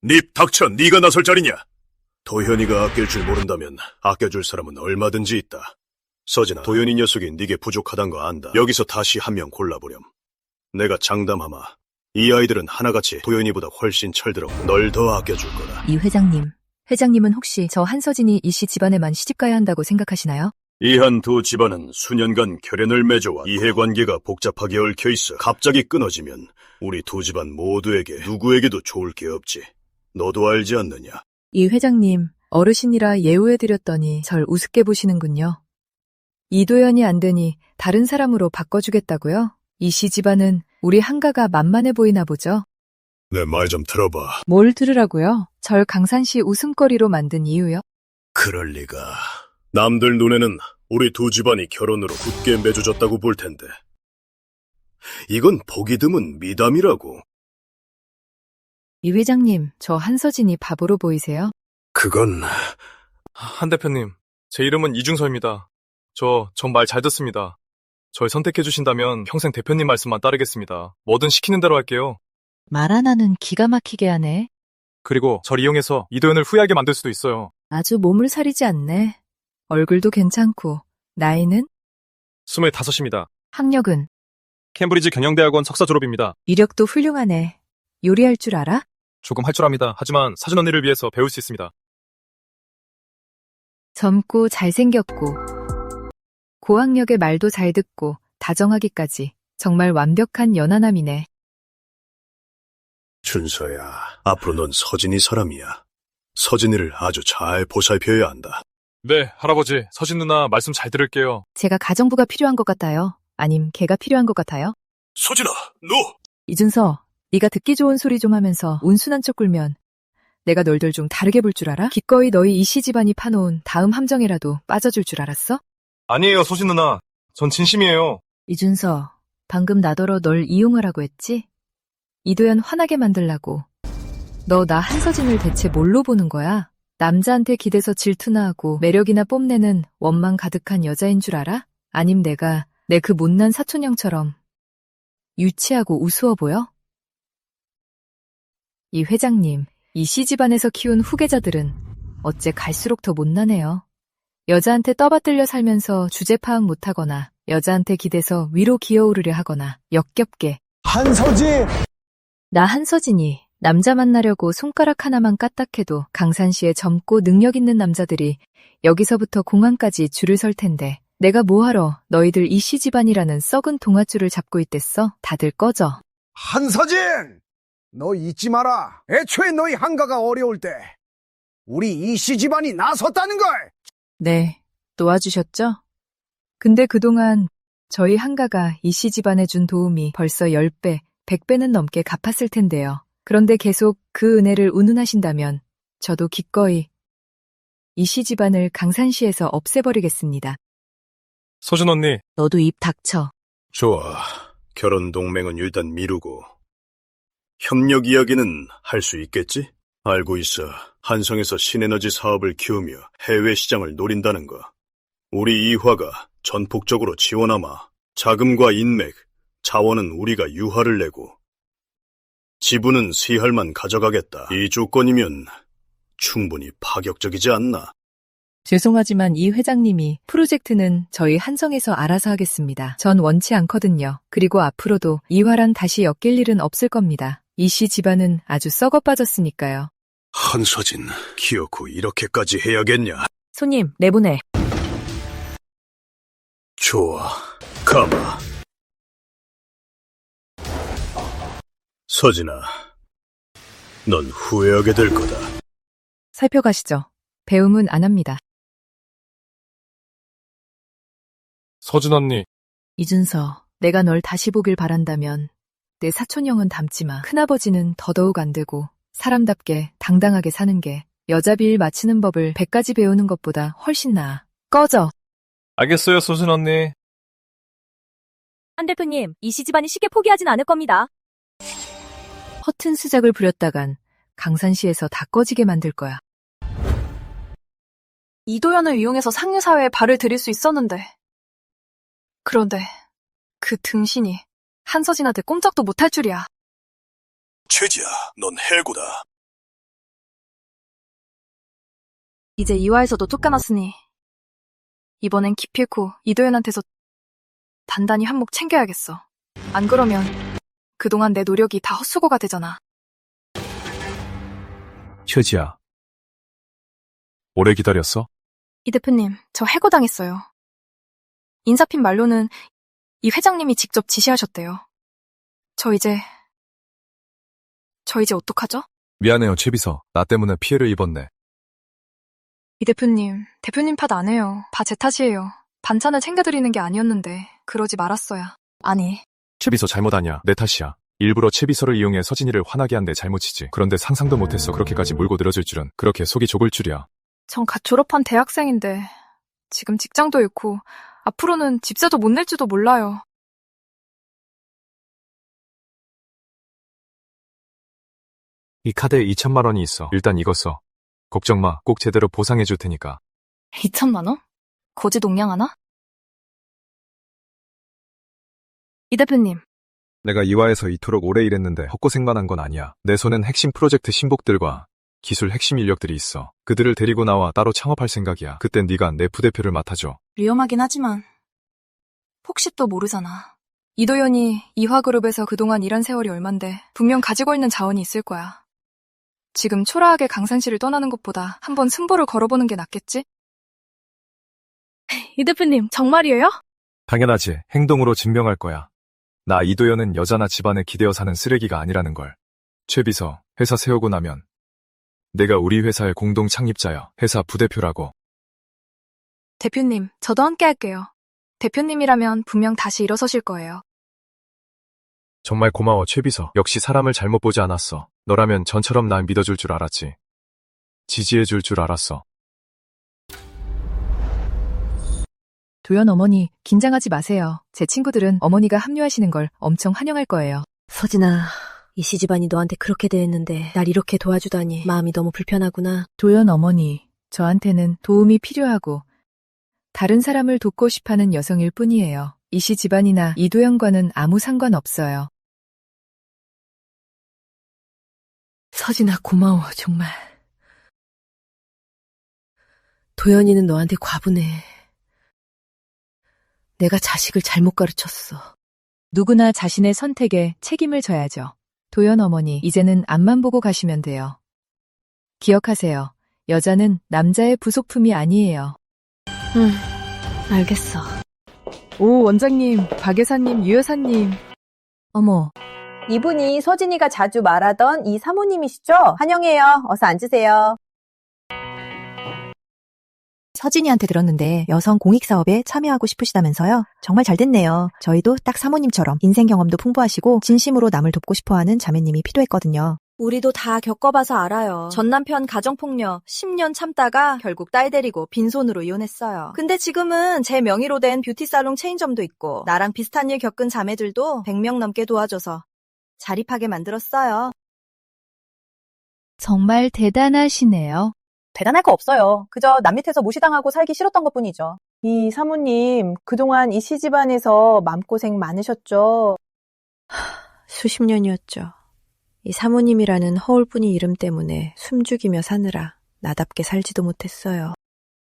닙 닥쳐, 네가 나설 자리냐? 도현이가 아낄 줄 모른다면 아껴줄 사람은 얼마든지 있다. 서진아, 도현이 녀석이 네게 부족하단 거 안다. 여기서 다시 한 명 골라보렴. 내가 장담하마. 이 아이들은 하나같이 도현이보다 훨씬 철들었고 널 더 아껴줄 거다. 이 회장님, 회장님은 혹시 저 한서진이 이씨 집안에만 시집가야 한다고 생각하시나요? 이 한 두 집안은 수년간 결연을 맺어와 이해관계가 복잡하게 얽혀있어. 갑자기 끊어지면 우리 두 집안 모두에게 누구에게도 좋을 게 없지. 너도 알지 않느냐? 이 회장님, 어르신이라 예우해드렸더니 절 우습게 보시는군요. 이도연이 안 되니 다른 사람으로 바꿔주겠다고요? 이씨 집안은 우리 한가가 만만해 보이나 보죠? 내 말 좀 들어봐. 뭘 들으라고요? 절 강산시 웃음거리로 만든 이유요? 그럴 리가. 남들 눈에는 우리 두 집안이 결혼으로 굳게 맺어졌다고 볼 텐데. 이건 보기 드문 미담이라고. 이 회장님, 저 한서진이 바보로 보이세요? 그건... 한 대표님, 제 이름은 이중서입니다. 저 말 잘 듣습니다. 절 선택해 주신다면 평생 대표님 말씀만 따르겠습니다. 뭐든 시키는 대로 할게요. 말 하나는 기가 막히게 하네. 그리고 절 이용해서 이도현을 후회하게 만들 수도 있어요. 아주 몸을 사리지 않네. 얼굴도 괜찮고, 나이는? 25입니다. 학력은? 캠브리지 경영대학원 석사 졸업입니다. 이력도 훌륭하네. 요리할 줄 알아? 조금 할 줄 압니다. 하지만 사준 언니를 위해서 배울 수 있습니다. 젊고 잘생겼고, 고학력에 말도 잘 듣고, 다정하기까지 정말 완벽한 연하남이네. 준서야, 앞으로 넌 서진이 사람이야. 서진이를 아주 잘 보살펴야 한다. 네, 할아버지. 서진 누나 말씀 잘 들을게요. 제가 가정부가 필요한 것 같아요? 아님 걔가 필요한 것 같아요? 서진아, 너! 이준서, 네가 듣기 좋은 소리 좀 하면서 운순한 척 굴면 내가 널들 좀 다르게 볼 줄 알아? 기꺼이 너희 이씨 집안이 파놓은 다음 함정에라도 빠져줄 줄 알았어? 아니에요, 서진 누나. 전 진심이에요. 이준서, 방금 나더러 널 이용하라고 했지? 이도현 화나게 만들라고. 너 나 한서진을 대체 뭘로 보는 거야? 남자한테 기대서 질투나 하고 매력이나 뽐내는 원망 가득한 여자인 줄 알아? 아님 내가 내 그 못난 사촌형처럼 유치하고 우스워 보여? 이 회장님, 이 씨집안에서 키운 후계자들은 어째 갈수록 더 못나네요. 여자한테 떠받들려 살면서 주제 파악 못하거나 여자한테 기대서 위로 기어오르려 하거나 역겹게 한서진! 나 한서진이 남자 만나려고 손가락 하나만 까딱해도 강산시에 젊고 능력 있는 남자들이 여기서부터 공항까지 줄을 설 텐데 내가 뭐하러 너희들 이씨 집안이라는 썩은 동아줄을 잡고 있댔어? 다들 꺼져. 한서진! 너 잊지 마라. 애초에 너희 한가가 어려울 때 우리 이씨 집안이 나섰다는 걸! 네, 도와주셨죠? 근데 그동안 저희 한가가 이씨 집안에 준 도움이 벌써 10배, 100배는 넘게 갚았을 텐데요. 그런데 계속 그 은혜를 운운하신다면 저도 기꺼이 이씨 집안을 강산시에서 없애버리겠습니다. 서준 언니. 너도 입 닥쳐. 좋아. 결혼 동맹은 일단 미루고. 협력 이야기는 할 수 있겠지? 알고 있어. 한성에서 신에너지 사업을 키우며 해외 시장을 노린다는 거. 우리 이화가 전폭적으로 지원하마. 자금과 인맥, 자원은 우리가 유화를 내고 지분은 시할만 가져가겠다. 이 조건이면 충분히 파격적이지 않나? 죄송하지만 이 회장님이 프로젝트는 저희 한성에서 알아서 하겠습니다. 전 원치 않거든요. 그리고 앞으로도 이화랑 다시 엮일 일은 없을 겁니다. 이씨 집안은 아주 썩어 빠졌으니까요. 한서진, 기어코 이렇게까지 해야겠냐? 손님, 내보내. 좋아, 가마. 서진아, 넌 후회하게 될 거다. 살펴가시죠. 배움은 안 합니다. 서준 언니. 이준서, 내가 널 다시 보길 바란다면 내 사촌형은 닮지 마. 큰아버지는 더더욱 안 되고 사람답게 당당하게 사는 게 여자 비일 맞히는 법을 100가지 배우는 것보다 훨씬 나아. 꺼져. 알겠어요, 서준 언니. 한 대표님, 이씨 집안이 쉽게 포기하진 않을 겁니다. 허튼 수작을 부렸다간 강산시에서 다 꺼지게 만들 거야. 이도연을 이용해서 상류사회에 발을 들일 수 있었는데. 그런데 그 등신이 한서진한테 꼼짝도 못할 줄이야. 최지야, 넌 해고다. 이제 이화에서도 쫓겨났으니 이번엔 기필코 이도연한테서 단단히 한몫 챙겨야겠어. 안 그러면 그동안 내 노력이 다 헛수고가 되잖아. 최지야. 오래 기다렸어? 이 대표님, 저 해고당했어요. 인사핀 말로는 이 회장님이 직접 지시하셨대요. 저 이제 어떡하죠? 미안해요, 최비서. 나 때문에 피해를 입었네. 이 대표님 탓 안 해요. 다 제 탓이에요. 반찬을 챙겨드리는 게 아니었는데 그러지 말았어야. 아니. 최비서 잘못 아니야. 내 탓이야. 일부러 최비서를 이용해 서진이를 화나게 한 내 잘못이지. 그런데 상상도 못했어. 그렇게까지 몰고 늘어질 줄은. 그렇게 속이 좁을 줄이야. 전 갓 졸업한 대학생인데 지금 직장도 잃고 앞으로는 집세도 못 낼지도 몰라요. 이 카드에 2천만 원이 있어. 일단 이거 써. 걱정 마. 꼭 제대로 보상해 줄 테니까. 2천만 원? 거지 동량 하나? 이 대표님. 내가 이화에서 이토록 오래 일했는데 헛고생만 한 건 아니야. 내 손엔 핵심 프로젝트 신복들과 기술 핵심 인력들이 있어. 그들을 데리고 나와 따로 창업할 생각이야. 그땐 네가 내 부대표를 맡아줘. 위험하긴 하지만 혹시 또 모르잖아. 이도연이 이화그룹에서 그동안 일한 세월이 얼만데 분명 가지고 있는 자원이 있을 거야. 지금 초라하게 강산시를 떠나는 것보다 한번 승부를 걸어보는 게 낫겠지? 이 대표님, 정말이에요? 당연하지. 행동으로 증명할 거야. 나 이도연은 여자나 집안에 기대어 사는 쓰레기가 아니라는 걸. 최비서, 회사 세우고 나면 내가 우리 회사의 공동 창립자야. 회사 부대표라고. 대표님, 저도 함께 할게요. 대표님이라면 분명 다시 일어서실 거예요. 정말 고마워, 최비서. 역시 사람을 잘못 보지 않았어. 너라면 전처럼 날 믿어줄 줄 알았지. 지지해줄 줄 알았어. 도연 어머니, 긴장하지 마세요. 제 친구들은 어머니가 합류하시는 걸 엄청 환영할 거예요. 서진아, 이씨 집안이 너한테 그렇게 대했는데 날 이렇게 도와주다니 마음이 너무 불편하구나. 도연 어머니, 저한테는 도움이 필요하고 다른 사람을 돕고 싶어하는 여성일 뿐이에요. 이씨 집안이나 이도연과는 아무 상관없어요. 서진아, 고마워, 정말. 도연이는 너한테 과분해. 내가 자식을 잘못 가르쳤어. 누구나 자신의 선택에 책임을 져야죠. 도연 어머니, 이제는 앞만 보고 가시면 돼요. 기억하세요. 여자는 남자의 부속품이 아니에요. 알겠어. 오, 원장님, 박 여사님, 유 여사님. 어머, 이분이 서진이가 자주 말하던 이 사모님이시죠? 환영해요. 어서 앉으세요. 서진이한테 들었는데 여성 공익사업에 참여하고 싶으시다면서요? 정말 잘 됐네요. 저희도 딱 사모님처럼 인생 경험도 풍부하시고 진심으로 남을 돕고 싶어하는 자매님이 필요했거든요. 우리도 다 겪어봐서 알아요. 전 남편 가정폭력 10년 참다가 결국 딸 데리고 빈손으로 이혼했어요. 근데 지금은 제 명의로 된 뷰티살롱 체인점도 있고 나랑 비슷한 일 겪은 자매들도 100명 넘게 도와줘서 자립하게 만들었어요. 정말 대단하시네요. 대단할 거 없어요. 그저 남 밑에서 무시당하고 살기 싫었던 것뿐이죠. 이 사모님, 그동안 이 시집안에서 마음고생 많으셨죠? 수십 년이었죠. 이 사모님이라는 허울뿐이 이름 때문에 숨죽이며 사느라 나답게 살지도 못했어요.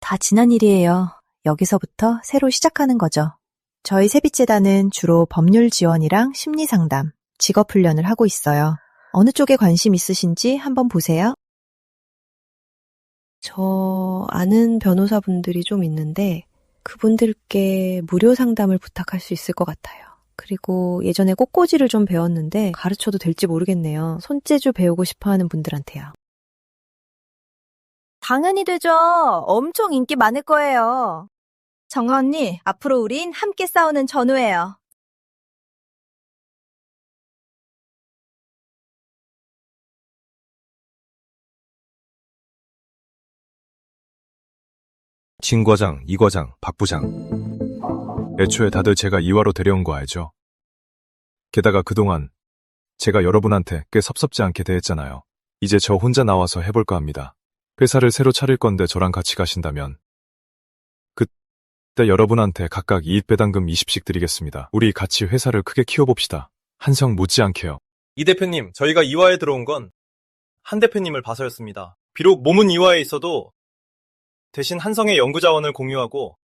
다 지난 일이에요. 여기서부터 새로 시작하는 거죠. 저희 세빛재단은 주로 법률 지원이랑 심리상담, 직업훈련을 하고 있어요. 어느 쪽에 관심 있으신지 한번 보세요. 저 아는 변호사분들이 좀 있는데 그분들께 무료 상담을 부탁할 수 있을 것 같아요. 그리고 예전에 꽃꽂이를 좀 배웠는데 가르쳐도 될지 모르겠네요. 손재주 배우고 싶어하는 분들한테요. 당연히 되죠. 엄청 인기 많을 거예요. 정아 언니, 앞으로 우린 함께 싸우는 전우예요. 진 과장, 이 과장, 박 부장. 애초에 다들 제가 이화로 데려온 거 알죠? 게다가 그동안 제가 여러분한테 꽤 섭섭지 않게 대했잖아요. 이제 저 혼자 나와서 해볼까 합니다. 회사를 새로 차릴 건데 저랑 같이 가신다면 그때 여러분한테 각각 이익배당금 20씩 드리겠습니다. 우리 같이 회사를 크게 키워봅시다. 한성 못지않게요. 이 대표님, 저희가 이화에 들어온 건 한 대표님을 봐서였습니다. 비록 몸은 이화에 있어도 대신 한성의 연구자원을 공유하고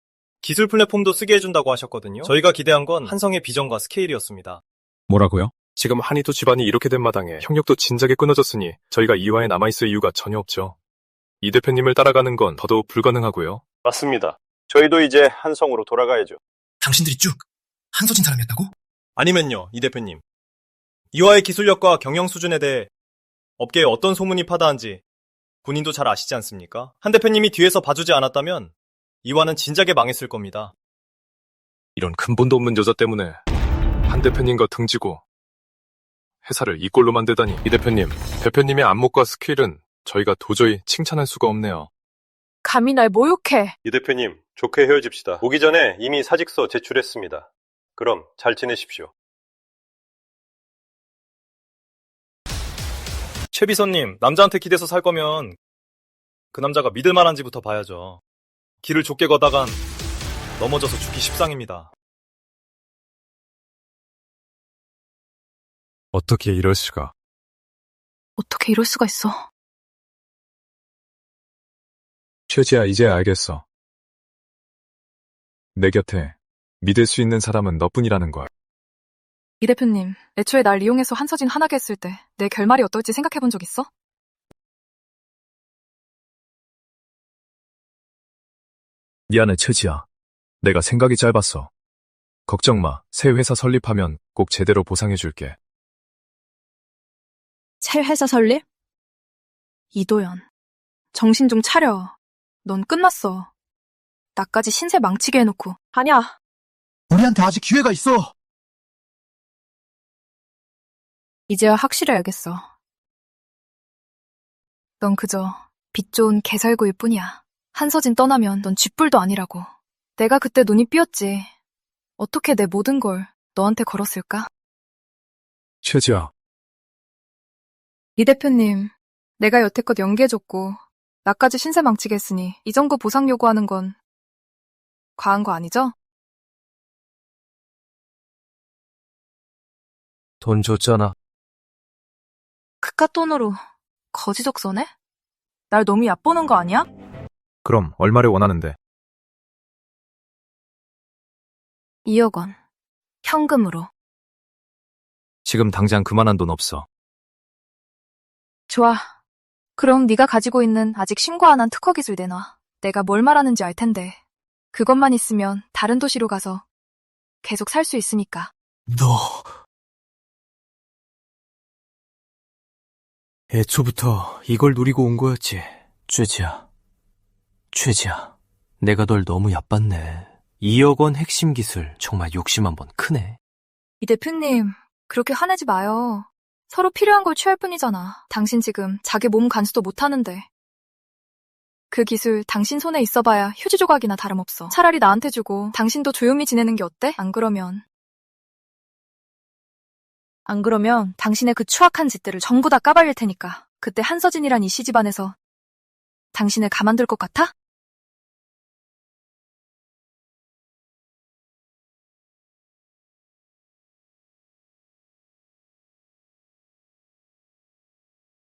기술 플랫폼도 쓰게 해준다고 하셨거든요. 저희가 기대한 건 한성의 비전과 스케일이었습니다. 뭐라고요? 지금 한이도 집안이 이렇게 된 마당에 협력도 진작에 끊어졌으니 저희가 이화에 남아있을 이유가 전혀 없죠. 이 대표님을 따라가는 건 더더욱 불가능하고요. 맞습니다. 저희도 이제 한성으로 돌아가야죠. 당신들이 쭉 한서진 사람이었다고? 아니면요, 이 대표님. 이화의 기술력과 경영 수준에 대해 업계에 어떤 소문이 파다한지 본인도 잘 아시지 않습니까? 한 대표님이 뒤에서 봐주지 않았다면 이화는 진작에 망했을 겁니다. 이런 근본도 없는 여자 때문에 한 대표님과 등지고 회사를 이 꼴로 만들다니. 이 대표님의 안목과 스킬은 저희가 도저히 칭찬할 수가 없네요. 감히 날 모욕해. 이 대표님, 좋게 헤어집시다. 오기 전에 이미 사직서 제출했습니다. 그럼 잘 지내십시오. 최 비서님, 남자한테 기대서 살 거면 그 남자가 믿을 만한지부터 봐야죠. 길을 좁게 걷다간 넘어져서 죽기 십상입니다. 어떻게 이럴 수가. 어떻게 이럴 수가 있어. 최지야, 이제 알겠어. 내 곁에 믿을 수 있는 사람은 너뿐이라는 걸. 이 대표님, 애초에 날 이용해서 한서진 화나게 했을 때 내 결말이 어떨지 생각해본 적 있어? 미안해, 최지야. 내가 생각이 짧았어. 걱정 마. 새 회사 설립하면 꼭 제대로 보상해줄게. 새 회사 설립? 이도연, 정신 좀 차려. 넌 끝났어. 나까지 신세 망치게 해놓고. 아니야. 우리한테 아직 기회가 있어. 이제야 확실히 알겠어. 넌 그저 빛 좋은 개살구일 뿐이야. 한서진 떠나면 넌 쥐뿔도 아니라고. 내가 그때 눈이 삐었지. 어떻게 내 모든 걸 너한테 걸었을까? 최지야, 이 대표님, 내가 여태껏 연기해줬고 나까지 신세 망치게 했으니 이 정도 보상 요구하는 건 과한 거 아니죠? 돈 줬잖아. 그깟 돈으로 거지적 써네? 날 너무 얕보는 거 아니야? 그럼 얼마를 원하는데? 2억 원. 현금으로. 지금 당장 그만한 돈 없어. 좋아. 그럼 네가 가지고 있는 아직 신고 안 한 특허 기술 내놔. 내가 뭘 말하는지 알 텐데. 그것만 있으면 다른 도시로 가서 계속 살 수 있으니까. 너... 애초부터 이걸 노리고 온 거였지. 최지야. 내가 널 너무 얕봤네. 2억 원 핵심 기술 정말 욕심 한번 크네. 이 대표님, 그렇게 화내지 마요. 서로 필요한 걸 취할 뿐이잖아. 당신 지금 자기 몸 간수도 못하는데. 그 기술 당신 손에 있어봐야 휴지 조각이나 다름없어. 차라리 나한테 주고 당신도 조용히 지내는 게 어때? 안 그러면 당신의 그 추악한 짓들을 전부 다 까발릴 테니까. 그때 한서진이란 이씨 집안에서 당신을 가만둘 것 같아?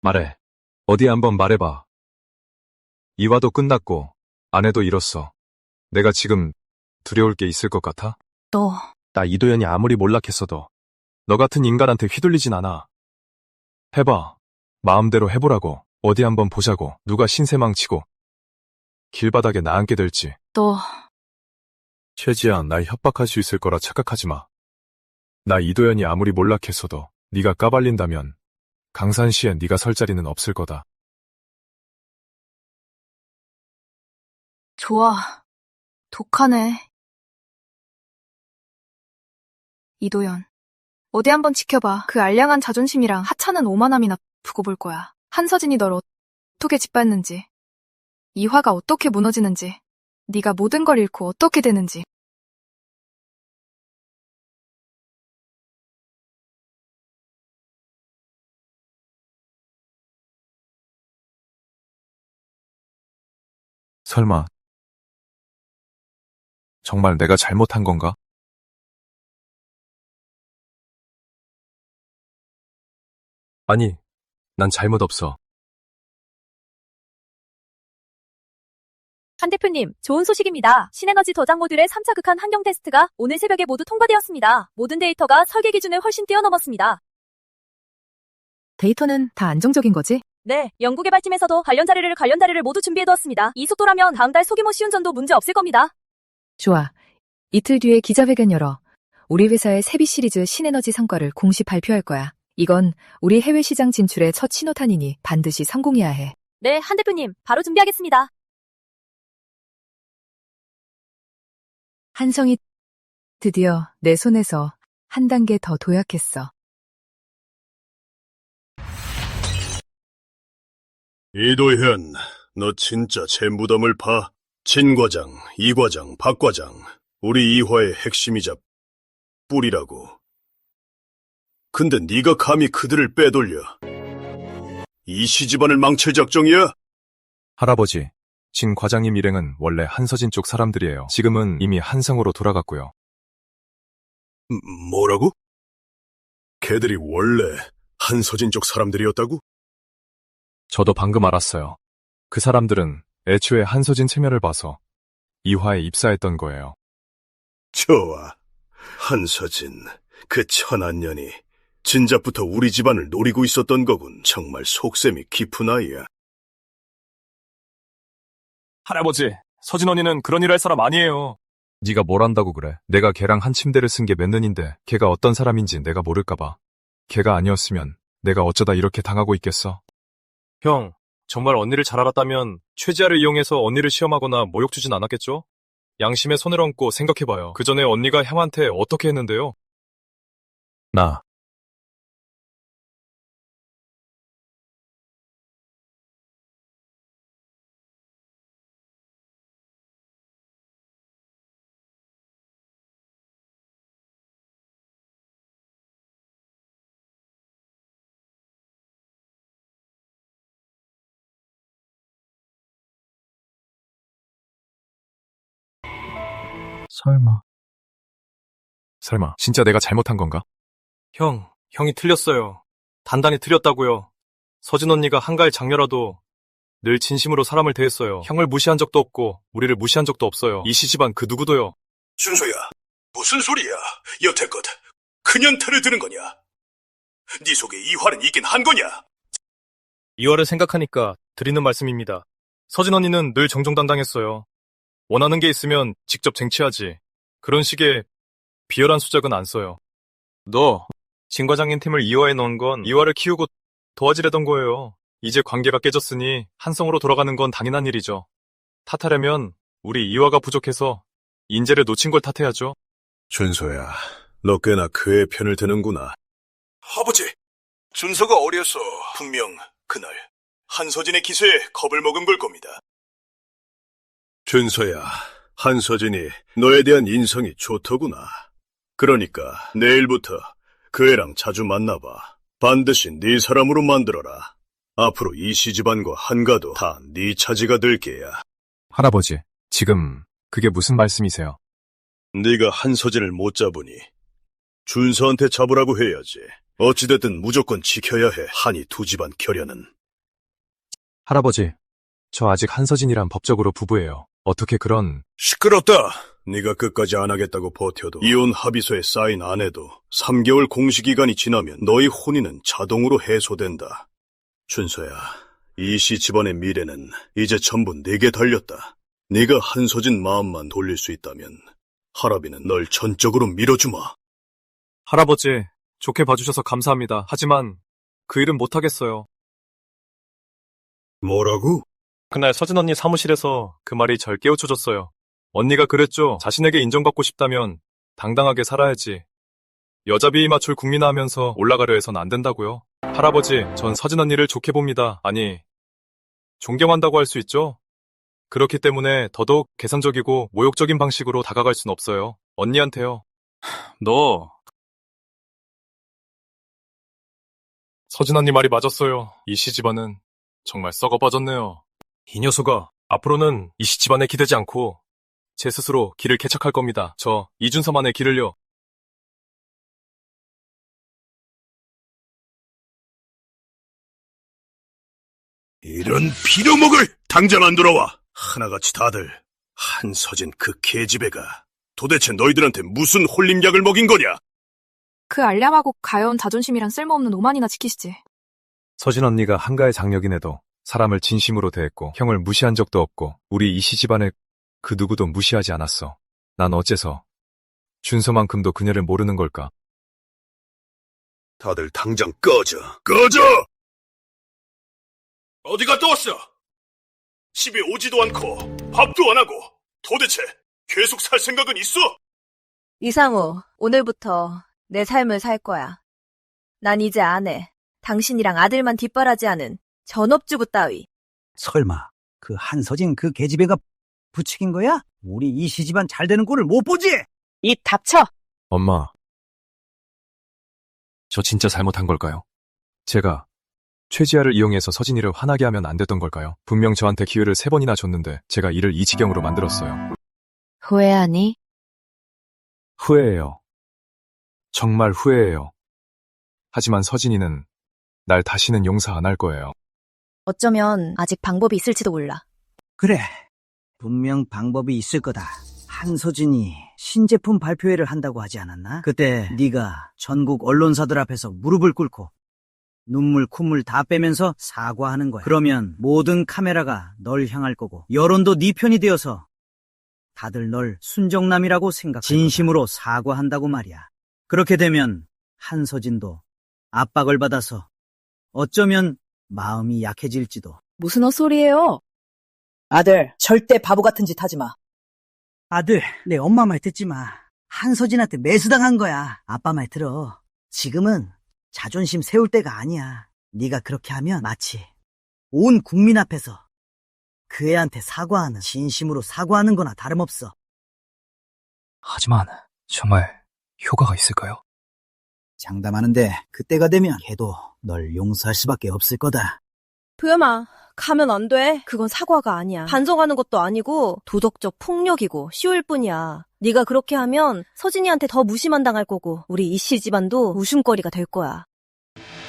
말해. 어디 한번 말해봐. 이화도 끝났고 아내도 잃었어. 내가 지금 두려울 게 있을 것 같아? 나 이도현이 아무리 몰락했어도 너 같은 인간한테 휘둘리진 않아. 해봐. 마음대로 해보라고. 어디 한번 보자고. 누가 신세망치고 길바닥에 나앉게 될지. 최지야, 날 협박할 수 있을 거라 착각하지 마. 나 이도현이 아무리 몰락했어도 네가 까발린다면 강산시에 네가 설 자리는 없을 거다. 좋아. 독하네. 이도연. 어디 한번 지켜봐. 그 알량한 자존심이랑 하찮은 오만함이나 두고 볼 거야. 한서진이 널 어떻게 짓밟는지. 이화가 어떻게 무너지는지. 네가 모든 걸 잃고 어떻게 되는지. 설마 정말 내가 잘못한 건가? 아니, 난 잘못 없어. 한 대표님, 좋은 소식입니다. 신에너지 저장 모듈의 3차 극한 환경 테스트가 오늘 새벽에 모두 통과되었습니다. 모든 데이터가 설계 기준을 훨씬 뛰어넘었습니다. 데이터는 다 안정적인 거지? 네, 연구개발팀에서도 관련 자료를 모두 준비해두었습니다. 이 속도라면 다음 달 소규모 시운전도 문제 없을 겁니다. 좋아. 이틀 뒤에 기자회견 열어. 우리 회사의 세비 시리즈 신에너지 성과를 공식 발표할 거야. 이건 우리 해외 시장 진출의 첫 신호탄이니 반드시 성공해야 해. 네, 한 대표님, 바로 준비하겠습니다. 한성이 드디어 내 손에서 한 단계 더 도약했어. 이도현, 너 진짜 제 무덤을 파? 진 과장, 이 과장, 박 과장, 우리 이화의 핵심이자 뿌리라고. 근데 네가 감히 그들을 빼돌려. 이씨 집안을 망칠 작정이야? 할아버지, 진 과장님 일행은 원래 한서진 쪽 사람들이에요. 지금은 이미 한성으로 돌아갔고요. 뭐라고? 걔들이 원래 한서진 쪽 사람들이었다고? 저도 방금 알았어요. 그 사람들은 애초에 한서진 체면을 봐서 이화에 입사했던 거예요. 좋아. 한서진, 그 천한 년이 진작부터 우리 집안을 노리고 있었던 거군. 정말 속셈이 깊은 아이야. 할아버지, 서진 언니는 그런 일 할 사람 아니에요. 네가 뭘 안다고 그래. 내가 걔랑 한 침대를 쓴 게 몇 년인데 걔가 어떤 사람인지 내가 모를까 봐. 걔가 아니었으면 내가 어쩌다 이렇게 당하고 있겠어. 형, 정말 언니를 잘 알았다면 최지아를 이용해서 언니를 시험하거나 모욕 주진 않았겠죠? 양심에 손을 얹고 생각해봐요. 그 전에 언니가 형한테 어떻게 했는데요? 나 설마 진짜 내가 잘못한 건가? 형이 틀렸어요. 단단히 틀렸다고요. 서진 언니가 한가할 장녀라도 늘 진심으로 사람을 대했어요. 형을 무시한 적도 없고 우리를 무시한 적도 없어요. 이 시집안 그 누구도요. 준서야, 무슨 소리야? 여태껏 그년탈을 드는 거냐? 네 속에 이화는 있긴 한 거냐? 이화를 생각하니까 드리는 말씀입니다. 서진 언니는 늘 정정당당했어요. 원하는 게 있으면 직접 쟁취하지. 그런 식의 비열한 수작은 안 써요. 너 진 과장님 팀을 이화에 넣은 건 이화를 키우고 도와주려던 거예요. 이제 관계가 깨졌으니 한성으로 돌아가는 건 당연한 일이죠. 탓하려면 우리 이화가 부족해서 인재를 놓친 걸 탓해야죠. 준서야, 너 꽤나 그의 편을 드는구나. 아버지, 준서가 어려서 분명 그날 한서진의 기세에 겁을 먹은 걸 겁니다. 준서야, 한서진이 너에 대한 인성이 좋더구나. 그러니까 내일부터 그 애랑 자주 만나봐. 반드시 네 사람으로 만들어라. 앞으로 이 시집안과 한가도 다 네 차지가 될 게야. 할아버지, 지금 그게 무슨 말씀이세요? 네가 한서진을 못 잡으니 준서한테 잡으라고 해야지. 어찌됐든 무조건 지켜야 해, 한이 두 집안 결연은. 할아버지, 저 아직 한서진이랑 법적으로 부부예요. 어떻게 그런... 시끄럽다. 네가 끝까지 안 하겠다고 버텨도 이혼 합의서에 사인 안 해도 3개월 공시기간이 지나면 너희 혼인은 자동으로 해소된다. 준서야, 이씨 집안의 미래는 이제 전부 네게 달렸다. 네가 한서진 마음만 돌릴 수 있다면 할아비는 널 전적으로 밀어주마. 할아버지, 좋게 봐주셔서 감사합니다. 하지만 그 일은 못하겠어요. 뭐라고? 그날 서진 언니 사무실에서 그 말이 절 깨우쳐줬어요. 언니가 그랬죠. 자신에게 인정받고 싶다면 당당하게 살아야지. 여자 비위 맞출 국민화 하면서 올라가려 해선 안 된다고요. 할아버지, 전 서진 언니를 좋게 봅니다. 아니, 존경한다고 할 수 있죠? 그렇기 때문에 더더욱 계산적이고 모욕적인 방식으로 다가갈 순 없어요. 언니한테요. 너... 서진 언니 말이 맞았어요. 이 시집안은 정말 썩어 빠졌네요. 이 녀석아, 앞으로는 이 시집안에 기대지 않고 제 스스로 길을 개척할 겁니다. 저 이준서만의 길을요. 이런 빌어먹을! 당장 안 돌아와! 하나같이 다들 한서진 그 계집애가 도대체 너희들한테 무슨 홀림약을 먹인 거냐? 그 알량하고 가여운 자존심이랑 쓸모없는 오만이나 지키시지. 서진 언니가 한가의 장녀긴해도 사람을 진심으로 대했고 형을 무시한 적도 없고 우리 이씨 집안을 그 누구도 무시하지 않았어. 난 어째서 준서만큼도 그녀를 모르는 걸까? 다들 당장 꺼져! 꺼져! 어디 갔다 왔어? 집에 오지도 않고 밥도 안 하고 도대체 계속 살 생각은 있어? 이상우, 오늘부터 내 삶을 살 거야. 난 이제 안 해. 당신이랑 아들만 뒷바라지하는 전업주부 따위. 설마 그 한서진 그 계집애가 부추긴 거야? 우리 이 시집안 잘 되는 꼴을 못 보지? 입 닥쳐! 엄마, 저 진짜 잘못한 걸까요? 제가 최지아를 이용해서 서진이를 화나게 하면 안 됐던 걸까요? 분명 저한테 기회를 3번이나 줬는데 제가 이를 이 지경으로 만들었어요. 후회하니? 후회해요. 정말 후회해요. 하지만 서진이는 날 다시는 용서 안 할 거예요. 어쩌면 아직 방법이 있을지도 몰라. 그래, 분명 방법이 있을 거다. 한서진이 신제품 발표회를 한다고 하지 않았나? 그때 네가 전국 언론사들 앞에서 무릎을 꿇고 눈물 콧물 다 빼면서 사과하는 거야. 그러면 모든 카메라가 널 향할 거고 여론도 네 편이 되어서 다들 널 순정남이라고 생각할 거다. 진심으로 사과한다고 말이야. 그렇게 되면 한서진도 압박을 받아서 어쩌면 마음이 약해질지도. 무슨 헛소리예요? 아들, 절대 바보 같은 짓 하지 마. 아들, 내 엄마 말 듣지 마. 한서진한테 매수당한 거야. 아빠 말 들어. 지금은 자존심 세울 때가 아니야. 네가 그렇게 하면 마치 온 국민 앞에서 그 애한테 사과하는, 진심으로 사과하는 거나 다름없어. 하지만 정말 효과가 있을까요? 장담하는데 그때가 되면 걔도 널 용서할 수밖에 없을 거다. 도연아, 가면 안 돼. 그건 사과가 아니야. 반성하는 것도 아니고 도덕적 폭력이고 쉬울 뿐이야. 네가 그렇게 하면 서진이한테 더 무시만 당할 거고 우리 이씨 집안도 웃음거리가 될 거야.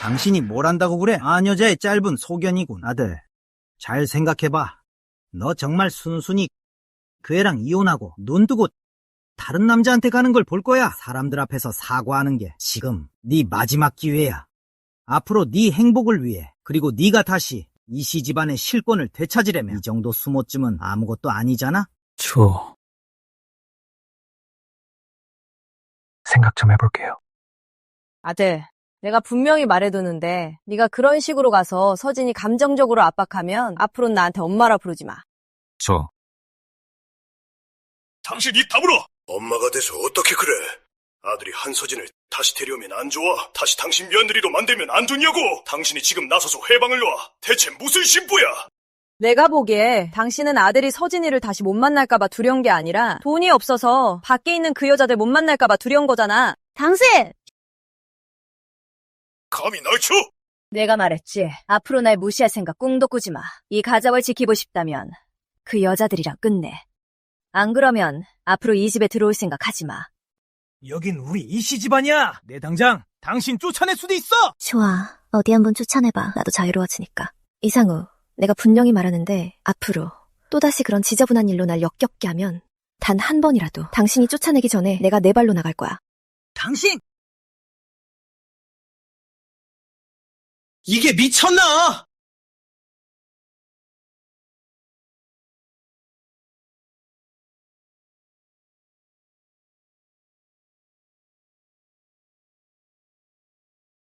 당신이 뭘 안다고 그래? 안 여자의 짧은 소견이군. 아들, 잘 생각해봐. 너 정말 순순히 그 애랑 이혼하고 눈 뜨고 다른 남자한테 가는 걸 볼 거야? 사람들 앞에서 사과하는 게 지금 네 마지막 기회야. 앞으로 네 행복을 위해, 그리고 네가 다시 이씨 집안의 실권을 되찾으려면 이 정도 수모쯤은 아무것도 아니잖아? 생각 좀 해볼게요. 아들, 내가 분명히 말해두는데 네가 그런 식으로 가서 서진이 감정적으로 압박하면 앞으로는 나한테 엄마라 부르지 마. 당신 입 다물어! 엄마가 돼서 어떻게 그래? 아들이 한서진을 다시 데려오면 안 좋아? 다시 당신 며느리로 만들면 안 좋냐고? 당신이 지금 나서서 회방을 놔. 대체 무슨 신부야? 내가 보기에 당신은 아들이 서진이를 다시 못 만날까봐 두려운 게 아니라 돈이 없어서 밖에 있는 그 여자들 못 만날까봐 두려운 거잖아. 당신! 감히 날 쳐? 내가 말했지. 앞으로 날 무시할 생각 꿈도 꾸지 마. 이 가정을 지키고 싶다면 그 여자들이랑 끝내. 안 그러면 앞으로 이 집에 들어올 생각 하지 마. 여긴 우리 이씨 집안이야. 내 당장 당신 쫓아낼 수도 있어. 좋아. 어디 한번 쫓아내봐. 나도 자유로워지니까. 이상우, 내가 분명히 말하는데 앞으로 또다시 그런 지저분한 일로 날 역겹게 하면 단 한 번이라도 당신이 쫓아내기 전에 내가 내 발로 나갈 거야. 당신! 이게 미쳤나?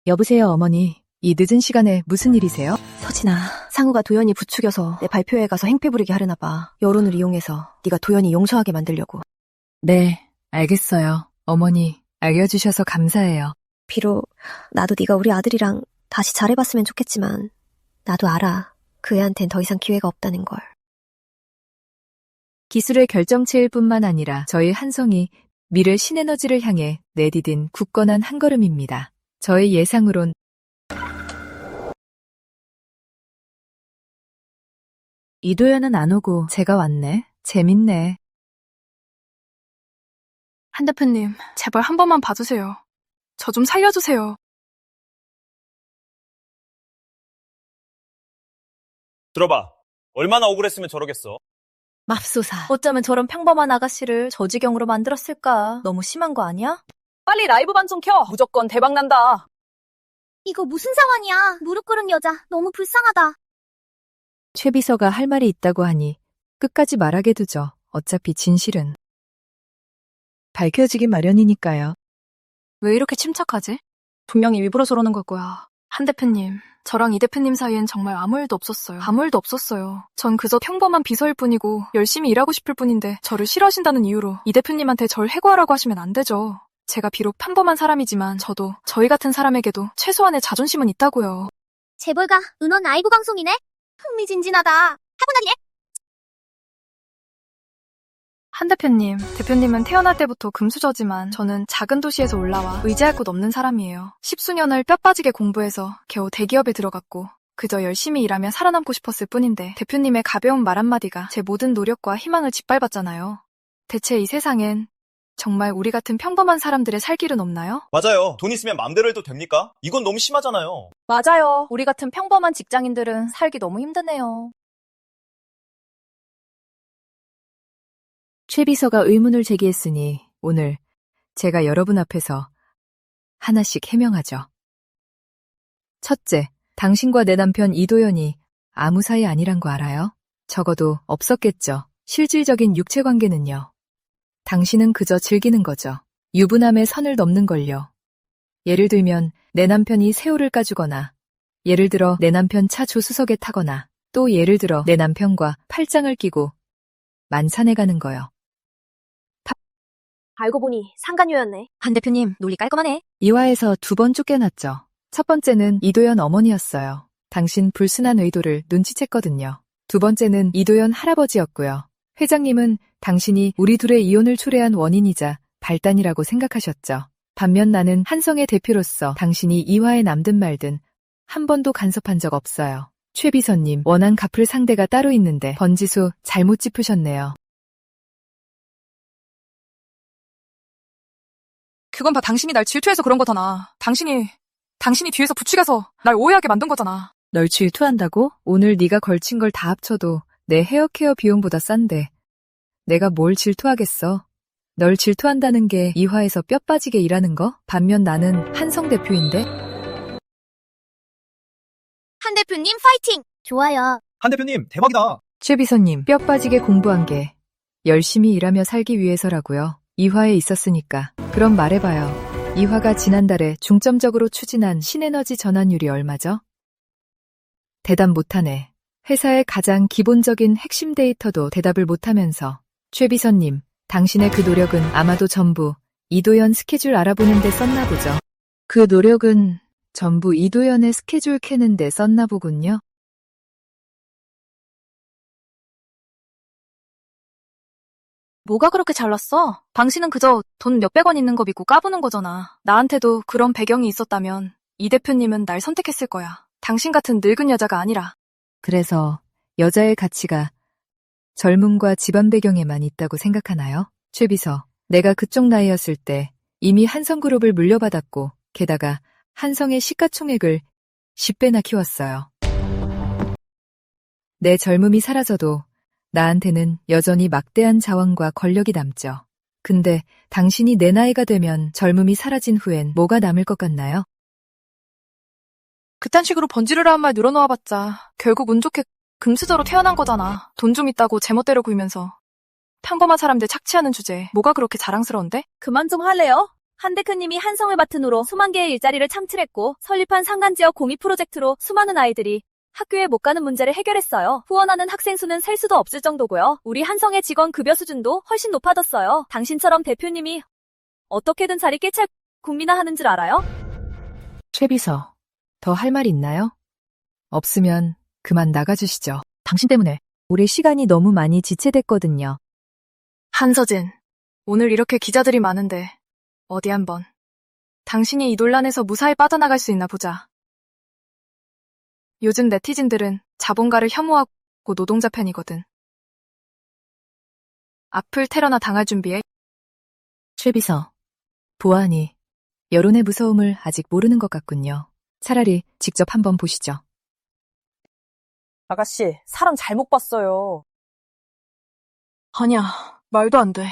여보세요, 어머니. 이 늦은 시간에 무슨 일이세요? 서진아, 상우가 도연이 부추겨서 내 발표회 가서 행패 부리게 하려나 봐. 여론을 이용해서 네가 도연이 용서하게 만들려고. 네, 알겠어요. 어머니, 알려주셔서 감사해요. 비록 나도 네가 우리 아들이랑 다시 잘해봤으면 좋겠지만 나도 알아. 그 애한텐 더 이상 기회가 없다는 걸. 기술의 결정체일 뿐만 아니라 저희 한성이 미래 신에너지를 향해 내디딘 굳건한 한 걸음입니다. 저의 예상으론 이도현은 안 오고 제가 왔네. 재밌네. 한 대표님, 제발 한 번만 봐주세요. 저 좀 살려주세요. 들어봐. 얼마나 억울했으면 저러겠어. 맙소사. 어쩌면 저런 평범한 아가씨를 저 지경으로 만들었을까? 너무 심한 거 아니야? 빨리 라이브 방송 켜! 무조건 대박 난다! 이거 무슨 상황이야? 무릎 꿇은 여자. 너무 불쌍하다. 최 비서가 할 말이 있다고 하니 끝까지 말하게 두죠. 어차피 진실은 밝혀지기 마련이니까요. 왜 이렇게 침착하지? 분명히 일부러 저러는 걸 거야. 한 대표님, 저랑 이 대표님 사이엔 정말 아무 일도 없었어요. 아무 일도 없었어요. 전 그저 평범한 비서일 뿐이고 열심히 일하고 싶을 뿐인데 저를 싫어하신다는 이유로 이 대표님한테 절 해고하라고 하시면 안 되죠. 제가 비록 평범한 사람이지만 저도 저희 같은 사람에게도 최소한의 자존심은 있다고요. 재벌가 은원 라이브 방송이네? 흥미진진하다. 타고나기네? 한 대표님, 대표님은 태어날 때부터 금수저지만 저는 작은 도시에서 올라와 의지할 곳 없는 사람이에요. 10수년을 뼈 빠지게 공부해서 겨우 대기업에 들어갔고 그저 열심히 일하며 살아남고 싶었을 뿐인데 대표님의 가벼운 말 한마디가 제 모든 노력과 희망을 짓밟았잖아요. 대체 이 세상엔 정말 우리 같은 평범한 사람들의 살 길은 없나요? 맞아요. 돈 있으면 맘대로 해도 됩니까? 이건 너무 심하잖아요. 맞아요. 우리 같은 평범한 직장인들은 살기 너무 힘드네요. 최 비서가 의문을 제기했으니 오늘 제가 여러분 앞에서 하나씩 해명하죠. 첫째, 당신과 내 남편 이도현이 아무 사이 아니란 거 알아요? 적어도 없었겠죠. 실질적인 육체 관계는요. 당신은 그저 즐기는 거죠. 유부남의 선을 넘는 걸요. 예를 들면 내 남편이 새우를 까주거나, 예를 들어 내 남편 차 조수석에 타거나, 또 예를 들어 내 남편과 팔짱을 끼고 만산에 가는 거요. 알고 보니 상간녀였네. 한 대표님, 논리 깔끔하네. 이화에서 2번 쫓겨났죠. 첫 번째는 이도현 어머니였어요. 당신 불순한 의도를 눈치챘거든요. 두 번째는 이도현 할아버지였고요. 회장님은 당신이 우리 둘의 이혼을 초래한 원인이자 발단이라고 생각하셨죠. 반면 나는 한성의 대표로서 당신이 이화에 남든 말든 한 번도 간섭한 적 없어요. 최 비서님, 원한 갚을 상대가 따로 있는데 번지수 잘못 짚으셨네요. 그건 다 당신이 날 질투해서 그런 거잖아. 당신이 뒤에서 부추겨서 날 오해하게 만든 거잖아. 널 질투한다고? 오늘 네가 걸친 걸 다 합쳐도 내 헤어케어 비용보다 싼데 내가 뭘 질투하겠어. 널 질투한다는 게 이화에서 뼈 빠지게 일하는 거? 반면 나는 한성 대표인데? 한 대표님 파이팅! 좋아요. 한 대표님, 대박이다. 최 비서님, 뼈 빠지게 공부한 게 열심히 일하며 살기 위해서라고요. 이화에 있었으니까. 그럼 말해봐요. 이화가 지난달에 중점적으로 추진한 신에너지 전환율이 얼마죠? 대답 못하네. 회사의 가장 기본적인 핵심 데이터도 대답을 못하면서. 최 비서님, 당신의 그 노력은 아마도 전부 이도현 스케줄 알아보는 데 썼나 보죠. 그 노력은 전부 이도현의 스케줄 캐는 데 썼나 보군요. 뭐가 그렇게 잘났어? 당신은 그저 돈 몇백 원 있는 거 믿고 까부는 거잖아. 나한테도 그런 배경이 있었다면 이 대표님은 날 선택했을 거야. 당신 같은 늙은 여자가 아니라. 그래서 여자의 가치가 젊음과 집안 배경에만 있다고 생각하나요? 최 비서, 내가 그쪽 나이였을 때 이미 한성그룹을 물려받았고 게다가 한성의 시가총액을 10배나 키웠어요. 내 젊음이 사라져도 나한테는 여전히 막대한 자원과 권력이 남죠. 근데 당신이 내 나이가 되면 젊음이 사라진 후엔 뭐가 남을 것 같나요? 그딴 식으로 번지르르한 말 늘어놓아봤자 결국 운 좋게 금수저로 태어난 거잖아. 돈 좀 있다고 제멋대로 굴면서. 평범한 사람들 착취하는 주제에 뭐가 그렇게 자랑스러운데? 그만 좀 할래요? 한 대표님이 한성을 바탕으로 수만 개의 일자리를 창출했고 설립한 상간지역 공익 프로젝트로 수많은 아이들이 학교에 못 가는 문제를 해결했어요. 후원하는 학생 수는 셀 수도 없을 정도고요. 우리 한성의 직원 급여 수준도 훨씬 높아졌어요. 당신처럼 대표님이 어떻게든 자리 깨찰 국민화 하는 줄 알아요? 최 비서, 더 할 말 있나요? 없으면 그만 나가주시죠. 당신 때문에. 올해 시간이 너무 많이 지체됐거든요. 한서진, 오늘 이렇게 기자들이 많은데 어디 한번 당신이 이 논란에서 무사히 빠져나갈 수 있나 보자. 요즘 네티즌들은 자본가를 혐오하고 노동자 편이거든. 앞을 테러나 당할 준비해. 최 비서, 보아하니 여론의 무서움을 아직 모르는 것 같군요. 차라리 직접 한번 보시죠. 아가씨, 사람 잘못 봤어요. 아니야, 말도 안 돼.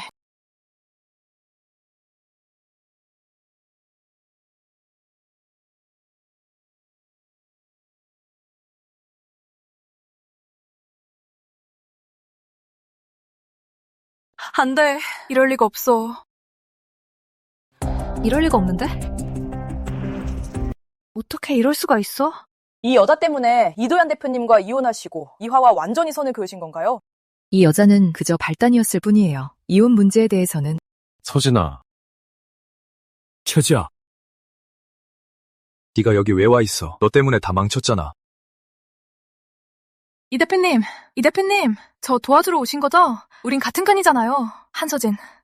안 돼. 이럴 리가 없어. 이럴 리가 없는데? 어떻게 이럴 수가 있어? 이 여자 때문에 이도현 대표님과 이혼하시고 이화와 완전히 선을 그으신 건가요? 이 여자는 그저 발단이었을 뿐이에요. 이혼 문제에 대해서는. 서진아. 최지야. 네가 여기 왜 와 있어? 너 때문에 다 망쳤잖아. 이 대표님, 저 도와주러 오신 거죠? 우린 같은 칸이잖아요.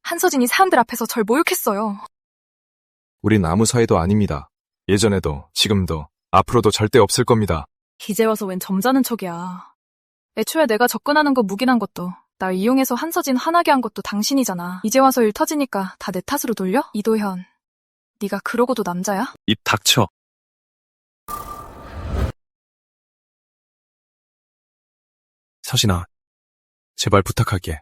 한서진이 사람들 앞에서 절 모욕했어요. 우린 아무 사이도 아닙니다. 예전에도, 지금도, 앞으로도 절대 없을 겁니다. 이제 와서 웬 점잖은 척이야. 애초에 내가 접근하는 거 묵인한 것도, 날 이용해서 한서진 화나게 한 것도 당신이잖아. 이제 와서 일 터지니까 다 내 탓으로 돌려? 이도현, 네가 그러고도 남자야? 입 닥쳐. 서진아, 제발 부탁할게.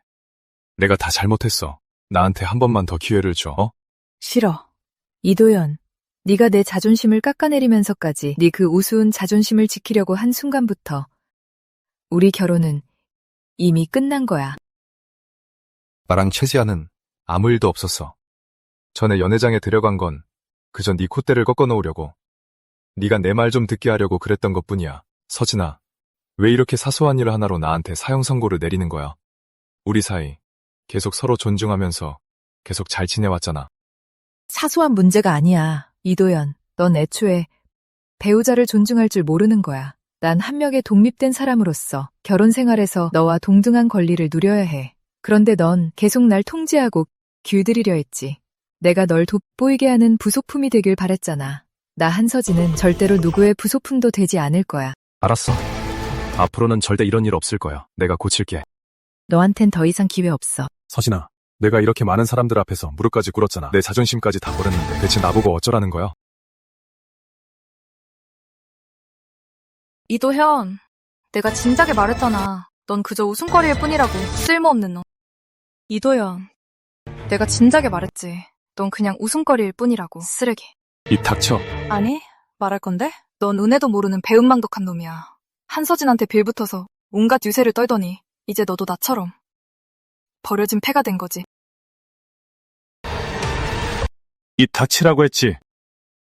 내가 다 잘못했어. 나한테 한 번만 더 기회를 줘, 어? 싫어. 이도현, 네가 내 자존심을 깎아내리면서까지 네 그 우스운 자존심을 지키려고 한 순간부터 우리 결혼은 이미 끝난 거야. 나랑 최지아는 아무 일도 없었어. 전에 연회장에 데려간 건 그저 네 콧대를 꺾어 놓으려고. 네가 내 말 좀 듣게 하려고 그랬던 것뿐이야. 서진아, 왜 이렇게 사소한 일 하나로 나한테 사형 선고를 내리는 거야? 우리 사이 계속 서로 존중하면서 계속 잘 지내왔잖아. 사소한 문제가 아니야. 이도현, 넌 애초에 배우자를 존중할 줄 모르는 거야. 난 한 명의 독립된 사람으로서 결혼 생활에서 너와 동등한 권리를 누려야 해. 그런데 넌 계속 날 통제하고 길들이려 했지. 내가 널 돋보이게 하는 부속품이 되길 바랬잖아. 나 한서진은 절대로 누구의 부속품도 되지 않을 거야. 알았어. 앞으로는 절대 이런 일 없을 거야. 내가 고칠게. 너한텐 더 이상 기회 없어. 서진아, 내가 이렇게 많은 사람들 앞에서 무릎까지 꿇었잖아. 내 자존심까지 다 버렸는데 대체 나보고 어쩌라는 거야? 이도현, 내가 진작에 말했잖아. 넌 그저 웃음거리일 뿐이라고. 쓸모없는 놈. 이도현, 내가 진작에 말했지. 넌 그냥 웃음거리일 뿐이라고. 쓰레기. 입 닥쳐. 아니, 말할 건데? 넌 은혜도 모르는 배은망덕한 놈이야. 한서진한테 빌붙어서 온갖 유세를 떨더니 이제 너도 나처럼 버려진 패가 된 거지. 입 닥치라고 했지.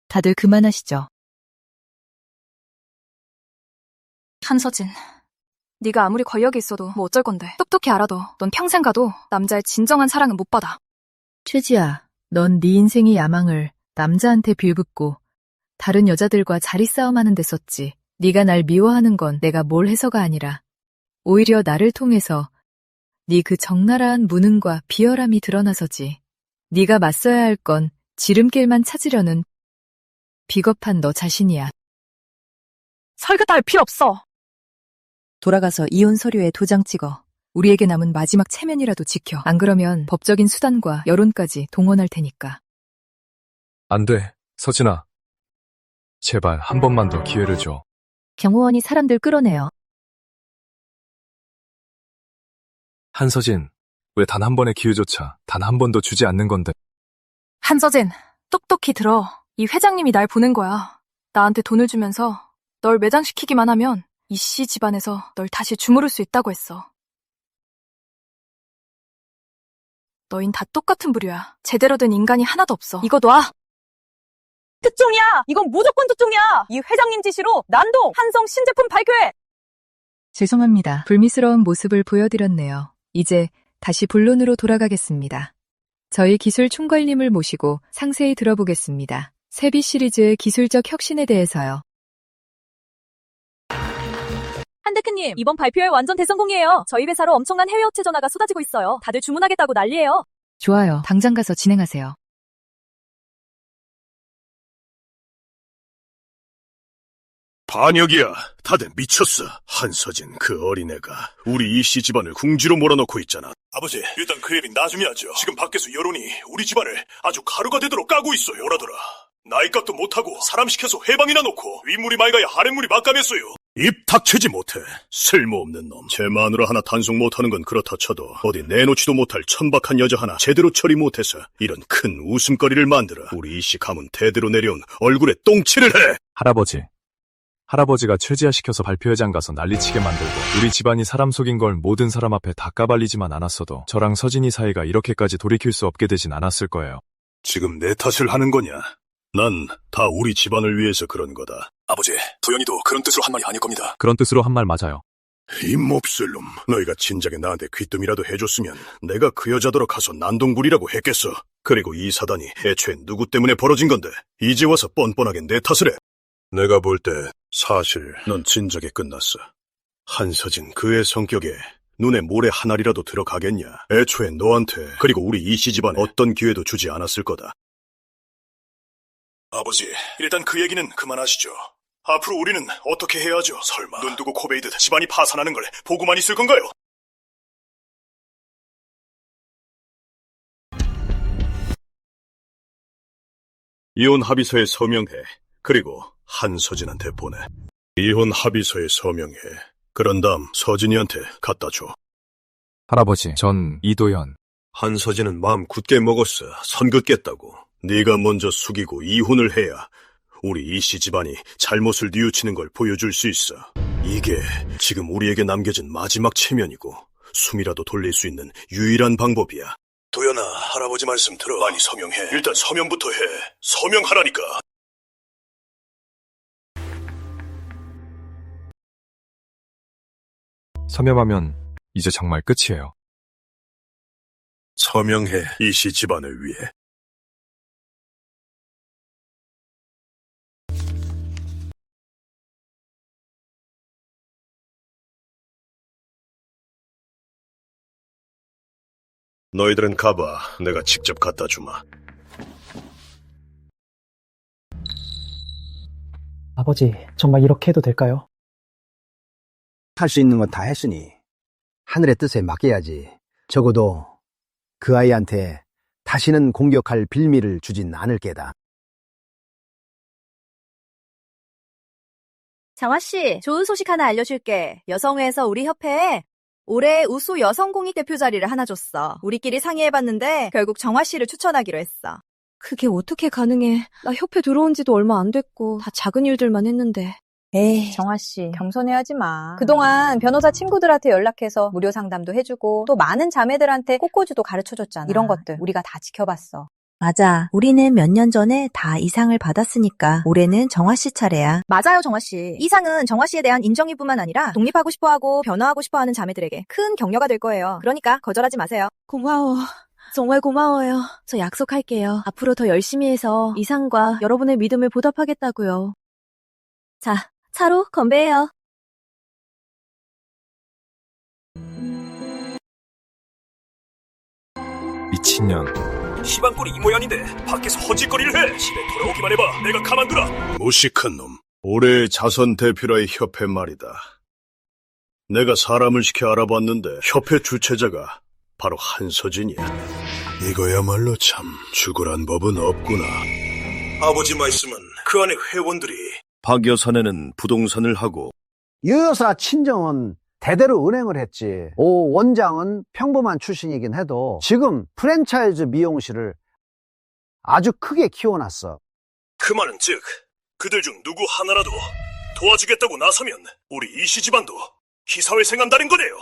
다들 그만하시죠. 한서진, 네가 아무리 권력이 있어도 뭐 어쩔 건데. 똑똑히 알아도 넌 평생 가도 남자의 진정한 사랑은 못 받아. 최지야, 넌 네 인생의 야망을 남자한테 빌붙고 다른 여자들과 자리 싸움하는 데 썼지. 네가 날 미워하는 건 내가 뭘 해서가 아니라 오히려 나를 통해서 네 그 적나라한 무능과 비열함이 드러나서지. 네가 맞서야 할 건 지름길만 찾으려는 비겁한 너 자신이야. 설교 따위 필요 없어. 돌아가서 이혼 서류에 도장 찍어. 우리에게 남은 마지막 체면이라도 지켜. 안 그러면 법적인 수단과 여론까지 동원할 테니까. 안 돼, 서진아. 제발 한 번만 더 기회를 줘. 경호원이 사람들 끌어내요. 한서진, 왜 단 한 번의 기회조차 단 한 번도 주지 않는 건데. 한서진, 똑똑히 들어. 이 회장님이 날 보낸 거야. 나한테 돈을 주면서 널 매장시키기만 하면 이 씨 집안에서 널 다시 주무를 수 있다고 했어. 너흰 다 똑같은 부류야. 제대로 된 인간이 하나도 없어. 이거 놔! 특종이야! 이건 무조건 특종이야! 이 회장님 지시로 난동 한성 신제품 발표해! 죄송합니다. 불미스러운 모습을 보여드렸네요. 이제 다시 본론으로 돌아가겠습니다. 저희 기술 총괄님을 모시고 상세히 들어보겠습니다. 세비 시리즈의 기술적 혁신에 대해서요. 한 대표님, 이번 발표회 완전 대성공이에요. 저희 회사로 엄청난 해외 업체 전화가 쏟아지고 있어요. 다들 주문하겠다고 난리예요. 좋아요. 당장 가서 진행하세요. 반역이야. 다들 미쳤어. 한서진 그 어린애가 우리 이씨 집안을 궁지로 몰아넣고 있잖아. 아버지, 일단 그 얘기 나중에 하죠. 지금 밖에서 여론이 우리 집안을 아주 가루가 되도록 까고 있어요. 뭐라더라. 나이값도 못하고 사람 시켜서 회방이나 놓고 윗물이 맑아야 아랫물이 막감했어요. 입 닥치지 못해. 쓸모없는 놈. 제 마누라 하나 단속 못하는 건 그렇다 쳐도 어디 내놓지도 못할 천박한 여자 하나 제대로 처리 못해서 이런 큰 웃음거리를 만들어 우리 이씨 가문 대대로 내려온 얼굴에 똥칠을 해. 할아버지가 최지아 시켜서 발표회장 가서 난리치게 만들고 우리 집안이 사람 속인 걸 모든 사람 앞에 다 까발리지만 않았어도 저랑 서진이 사이가 이렇게까지 돌이킬 수 없게 되진 않았을 거예요. 지금 내 탓을 하는 거냐? 난 다 우리 집안을 위해서 그런 거다. 아버지, 도연이도 그런 뜻으로 한 말이 아닐 겁니다. 그런 뜻으로 한 말 맞아요. 이 몹쓸 놈. 너희가 진작에 나한테 귀뜸이라도 해줬으면 내가 그 여자더러 가서 난동부리라고 했겠어. 그리고 이 사단이 애초에 누구 때문에 벌어진 건데 이제 와서 뻔뻔하게 내 탓을 해. 내가 볼 때 사실 넌 진작에 끝났어. 한서진 그의 성격에 눈에 모래 한 알이라도 들어가겠냐. 애초에 너한테 그리고 우리 이씨 집안에 어떤 기회도 주지 않았을 거다. 아버지, 일단 그 얘기는 그만하시죠. 앞으로 우리는 어떻게 해야 하죠? 설마 눈 뜨고 코 베이듯 집안이 파산하는 걸 보고만 있을 건가요? 이혼 합의서에 서명해. 그리고 한서진한테 보내. 이혼 합의서에 서명해. 그런 다음 서진이한테 갖다 줘. 할아버지, 전 이도현. 한서진은 마음 굳게 먹었어. 선 긋겠다고. 네가 먼저 숙이고 이혼을 해야 우리 이씨 집안이 잘못을 뉘우치는 걸 보여줄 수 있어. 이게 지금 우리에게 남겨진 마지막 체면이고 숨이라도 돌릴 수 있는 유일한 방법이야. 도연아, 할아버지 말씀 들어. 많이 서명해. 일단 서명부터 해. 서명하라니까. 서명하면 이제 정말 끝이에요. 서명해. 이씨 집안을 위해. 너희들은 가봐. 내가 직접 갖다 주마. 아버지, 정말 이렇게 해도 될까요? 할 수 있는 건 다 했으니 하늘의 뜻에 맡겨야지. 적어도 그 아이한테 다시는 공격할 빌미를 주진 않을 게다. 장화씨, 좋은 소식 하나 알려줄게. 여성회에서 우리 협회에 올해 우수 여성공익 대표 자리를 하나 줬어. 우리끼리 상의해봤는데 결국 정화씨를 추천하기로 했어. 그게 어떻게 가능해? 나 협회 들어온 지도 얼마 안 됐고 다 작은 일들만 했는데. 에이, 정화씨, 겸손해하지 마. 그동안 변호사 친구들한테 연락해서 무료 상담도 해주고 또 많은 자매들한테 꽃꽂이도 가르쳐줬잖아. 이런 것들 우리가 다 지켜봤어. 맞아. 우리는 몇 년 전에 다 이 상을 받았으니까 올해는 정화씨 차례야. 맞아요, 정화씨. 이 상은 정화씨에 대한 인정일뿐만 아니라 독립하고 싶어하고 변화하고 싶어하는 자매들에게 큰 격려가 될 거예요. 그러니까 거절하지 마세요. 고마워. 정말 고마워요. 저 약속할게요. 앞으로 더 열심히 해서 이 상과 여러분의 믿음을 보답하겠다고요. 자, 차로 건배해요. 미친년. 시방골이 이 모양인데 밖에서 헛짓거리를 해. 집에 돌아오기만 해봐. 내가 가만두라. 무식한 놈. 올해 자선 대표라의 협회 말이다. 내가 사람을 시켜 알아봤는데 협회 주최자가 바로 한서진이야. 이거야말로 참 죽으란 법은 없구나. 아버지 말씀은 그 안에 회원들이 박 여사네는 부동산을 하고 유 여사 친정은 대대로 은행을 했지. 오 원장은 평범한 출신이긴 해도 지금 프랜차이즈 미용실을 아주 크게 키워놨어. 그 말은 즉 그들 중 누구 하나라도 도와주겠다고 나서면 우리 이씨 집안도 희사회생한다는 거네요.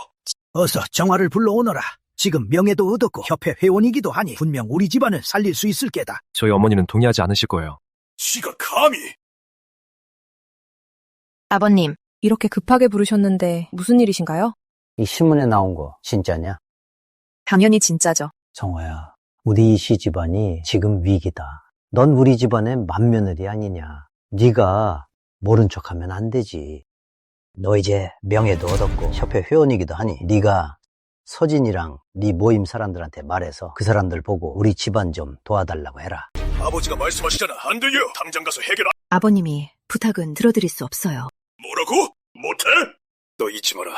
어서 정화를 불러오너라. 지금 명예도 얻었고 협회 회원이기도 하니 분명 우리 집안을 살릴 수 있을 게다. 저희 어머니는 동의하지 않으실 거예요. 지가 감히. 아버님, 이렇게 급하게 부르셨는데 무슨 일이신가요? 이 신문에 나온 거 진짜냐? 당연히 진짜죠. 정화야, 우리 이씨 집안이 지금 위기다. 넌 우리 집안의 맏며느리 아니냐. 네가 모른 척하면 안 되지. 너 이제 명예도 얻었고 협회 회원이기도 하니 네가 서진이랑 네 모임 사람들한테 말해서 그 사람들 보고 우리 집안 좀 도와달라고 해라. 아버지가 말씀하시잖아. 안 들려. 당장 가서 해결. 아버님이 부탁은 들어드릴 수 없어요. 뭐라고? 못해? 너 잊지 마라.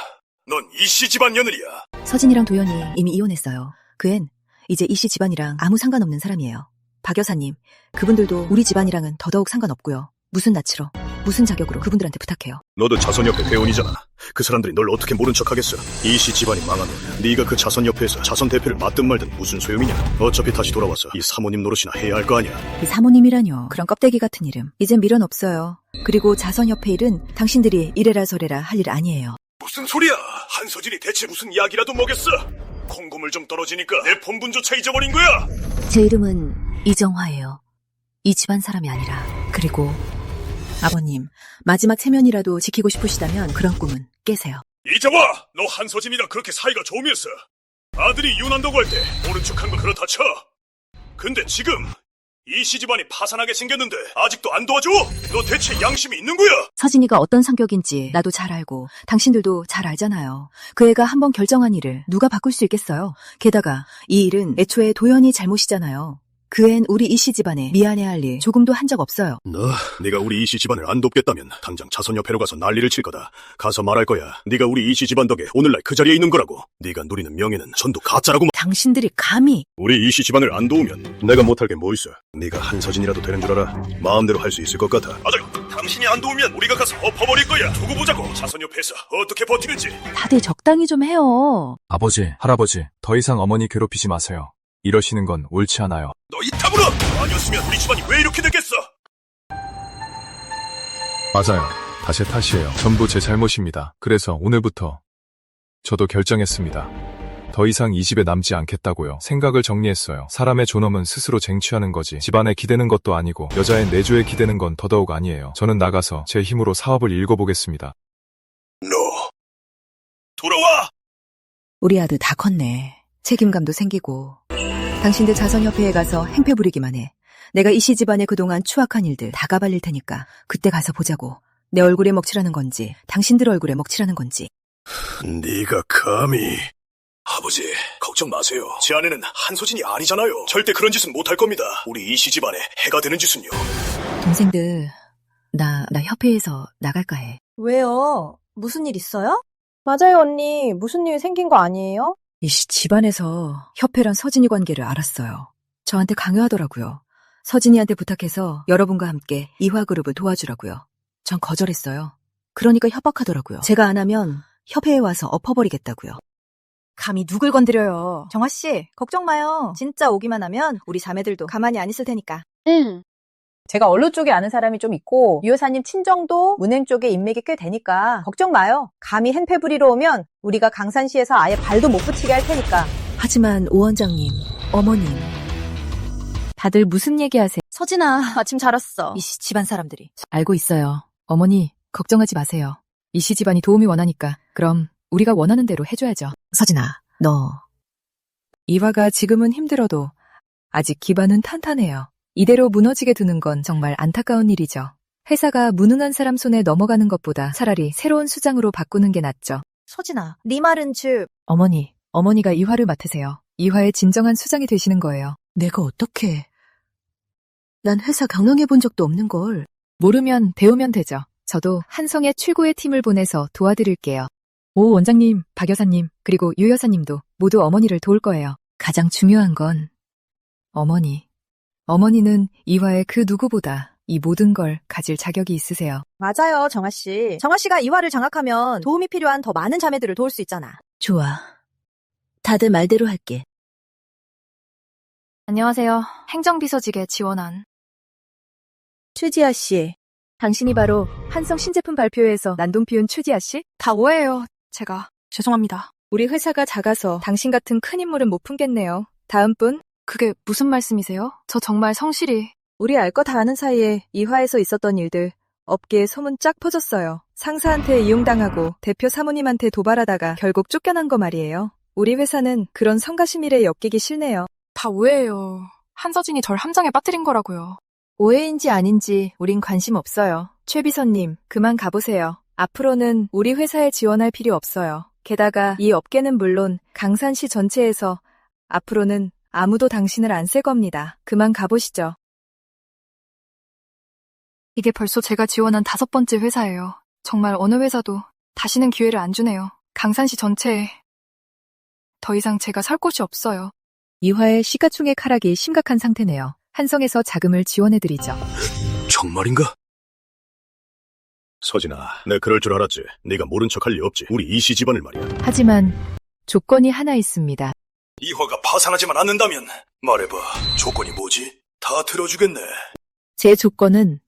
넌 이씨 집안 며느리야. 서진이랑 도연이 이미 이혼했어요. 그 앤 이제 이씨 집안이랑 아무 상관없는 사람이에요. 박 여사님, 그분들도 우리 집안이랑은 더더욱 상관없고요. 무슨 낯으로, 무슨 자격으로 그분들한테 부탁해요. 너도 자선협회 회원이잖아. 그 사람들이 널 어떻게 모른 척하겠어. 이씨 집안이 망하면 네가 그 자선협회에서 자선 대표를 맡든 말든 무슨 소용이냐. 어차피 다시 돌아와서 이 사모님 노릇이나 해야 할 거 아니야. 이 사모님이라뇨. 그런 껍데기 같은 이름. 이젠 미련 없어요. 그리고 자선협회 일은 당신들이 이래라 저래라 할 일 아니에요. 무슨 소리야. 한서진이 대체 무슨 약이라도 먹였어. 콩고물 좀 떨어지니까 내 본분조차 잊어버린 거야. 제 이름은 이정화예요. 이 집안 사람이 아니라. 그리고 아버님, 마지막 체면이라도 지키고 싶으시다면 그런 꿈은 깨세요. 이정화! 너 한서진이랑 그렇게 사이가 좋으면서 아들이 이혼한다고 할 때 모른 척한 거 그렇다 쳐. 근데 지금 이씨 집안이 파산하게 생겼는데 아직도 안 도와줘? 너 대체 양심이 있는 거야? 서진이가 어떤 성격인지 나도 잘 알고 당신들도 잘 알잖아요. 그 애가 한번 결정한 일을 누가 바꿀 수 있겠어요. 게다가 이 일은 애초에 도연이 잘못이잖아요. 그 앤 우리 이씨 집안에 미안해할 일 조금도 한 적 없어요. 네가 우리 이씨 집안을 안 돕겠다면 당장 자선협회로 가서 난리를 칠 거다. 가서 말할 거야. 네가 우리 이씨 집안 덕에 오늘날 그 자리에 있는 거라고. 네가 누리는 명예는 전부 가짜라고. 당신들이 감히. 우리 이씨 집안을 안 도우면 내가 못할 게 뭐 있어. 네가 한서진이라도 되는 줄 알아. 마음대로 할 수 있을 것 같아. 아자, 당신이 안 도우면 우리가 가서 엎어버릴 거야. 두고 보자고. 자선협회에서 어떻게 버티는지. 다들 적당히 좀 해요. 아버지, 할아버지, 더 이상 어머니 괴롭히지 마세요. 이러시는 건 옳지 않아요. 너 이 탐으로! 아니었으면 우리 집안이 왜 이렇게 됐겠어? 맞아요. 다 제 탓이에요. 전부 제 잘못입니다. 그래서 오늘부터 저도 결정했습니다. 더 이상 이 집에 남지 않겠다고요. 생각을 정리했어요. 사람의 존엄은 스스로 쟁취하는 거지 집안에 기대는 것도 아니고 여자의 내조에 기대는 건 더더욱 아니에요. 저는 나가서 제 힘으로 사업을 읽어보겠습니다. 너 돌아와! 우리 아들 다 컸네. 책임감도 생기고. 당신들 자선협회에 가서 행패 부리기만 해. 내가 이씨 집안에 그동안 추악한 일들 다 가발릴 테니까 그때 가서 보자고. 내 얼굴에 먹칠하는 건지 당신들 얼굴에 먹칠하는 건지. 네가 감히... 아버지, 걱정 마세요. 제 아내는 한서진이 아니잖아요. 절대 그런 짓은 못할 겁니다. 우리 이씨 집안에 해가 되는 짓은요. 동생들, 나 협회에서 나갈까 해. 왜요? 무슨 일 있어요? 맞아요, 언니. 무슨 일 생긴 거 아니에요? 이씨 집안에서 협회랑 서진이 관계를 알았어요. 저한테 강요하더라고요. 서진이한테 부탁해서 여러분과 함께 이화그룹을 도와주라고요. 전 거절했어요. 그러니까 협박하더라고요. 제가 안 하면 협회에 와서 엎어버리겠다고요. 감히 누굴 건드려요. 정화씨, 걱정 마요. 진짜 오기만 하면 우리 자매들도 가만히 안 있을 테니까. 응. 제가 언론 쪽에 아는 사람이 좀 있고 유 여사님 친정도 은행 쪽에 인맥이 꽤 되니까 걱정 마요. 감히 hen패 부리러 오면 우리가 강산시에서 아예 발도 못 붙이게 할 테니까. 하지만 오 원장님, 어머님, 다들 무슨 얘기하세요? 서진아, 아침 잘 왔어. 이씨 집안 사람들이. 알고 있어요. 어머니, 걱정하지 마세요. 이씨 집안이 도움이 원하니까 그럼 우리가 원하는 대로 해줘야죠. 서진아, 너 이화가 지금은 힘들어도 아직 기반은 탄탄해요. 이대로 무너지게 두는 건 정말 안타까운 일이죠. 회사가 무능한 사람 손에 넘어가는 것보다 차라리 새로운 수장으로 바꾸는 게 낫죠. 서진아, 네 말은 즉... 어머니가 이화를 맡으세요. 이화의 진정한 수장이 되시는 거예요. 내가 어떻게... 난 회사 경영해 본 적도 없는 걸. 모르면 배우면 되죠. 저도 한성의 최고의 팀을 보내서 도와드릴게요. 오 원장님, 박 여사님, 그리고 유 여사님도 모두 어머니를 도울 거예요. 가장 중요한 건 어머니. 어머니는 이화의 그 누구보다 이 모든 걸 가질 자격이 있으세요. 맞아요, 정화씨. 정화씨가 이화를 장악하면 도움이 필요한 더 많은 자매들을 도울 수 있잖아. 좋아. 다들 말대로 할게. 안녕하세요. 행정비서직에 지원한 최지아 씨. 당신이 바로 한성 신제품 발표회에서 난동 피운 최지아 씨? 다 오해예요. 제가 죄송합니다. 우리 회사가 작아서 당신 같은 큰 인물은 못 품겠네요. 다음 분? 그게 무슨 말씀이세요? 저 정말 성실히... 우리 알 거 다 아는 사이에 이화에서 있었던 일들 업계에 소문 쫙 퍼졌어요. 상사한테 이용당하고 대표 사모님한테 도발하다가 결국 쫓겨난 거 말이에요. 우리 회사는 그런 성가심 일에 엮이기 싫네요. 다 오해예요. 한서진이 절 함정에 빠뜨린 거라고요. 오해인지 아닌지 우린 관심 없어요. 최 비서님, 그만 가보세요. 앞으로는 우리 회사에 지원할 필요 없어요. 게다가 이 업계는 물론 강산시 전체에서 앞으로는 아무도 당신을 안 쓸 겁니다. 그만 가보시죠. 이게 벌써 제가 지원한 5번째 회사예요. 정말 어느 회사도 다시는 기회를 안 주네요. 강산시 전체에 더 이상 제가 살 곳이 없어요. 이화의 시가총액 하락이 심각한 상태네요. 한성에서 자금을 지원해드리죠. 정말인가? 서진아, 내 그럴 줄 알았지. 네가 모른 척할 리 없지. 우리 이씨 집안을 말이야. 하지만 조건이 하나 있습니다. 이화가 파산하지만 않는다면 말해봐. 조건이 뭐지? 다 들어주겠네. 제 조건은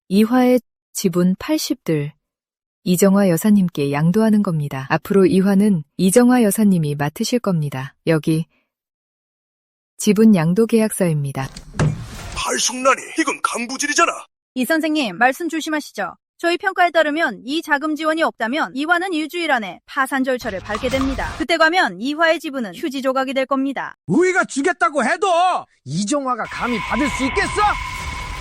이화의 지분 80들 이정화 여사님께 양도하는 겁니다. 앞으로 이화는 이정화 여사님이 맡으실 겁니다. 여기 지분 양도 계약서입니다. 팔숙나니, 이건 강부질이잖아. 이 선생님, 말씀 조심하시죠. 저희 평가에 따르면 이 자금 지원이 없다면 이화는 일주일 안에 파산 절차를 밟게 됩니다. 그때 가면 이화의 지분은 휴지 조각이 될 겁니다. 우리가 주겠다고 해도 이정화가 감히 받을 수 있겠어?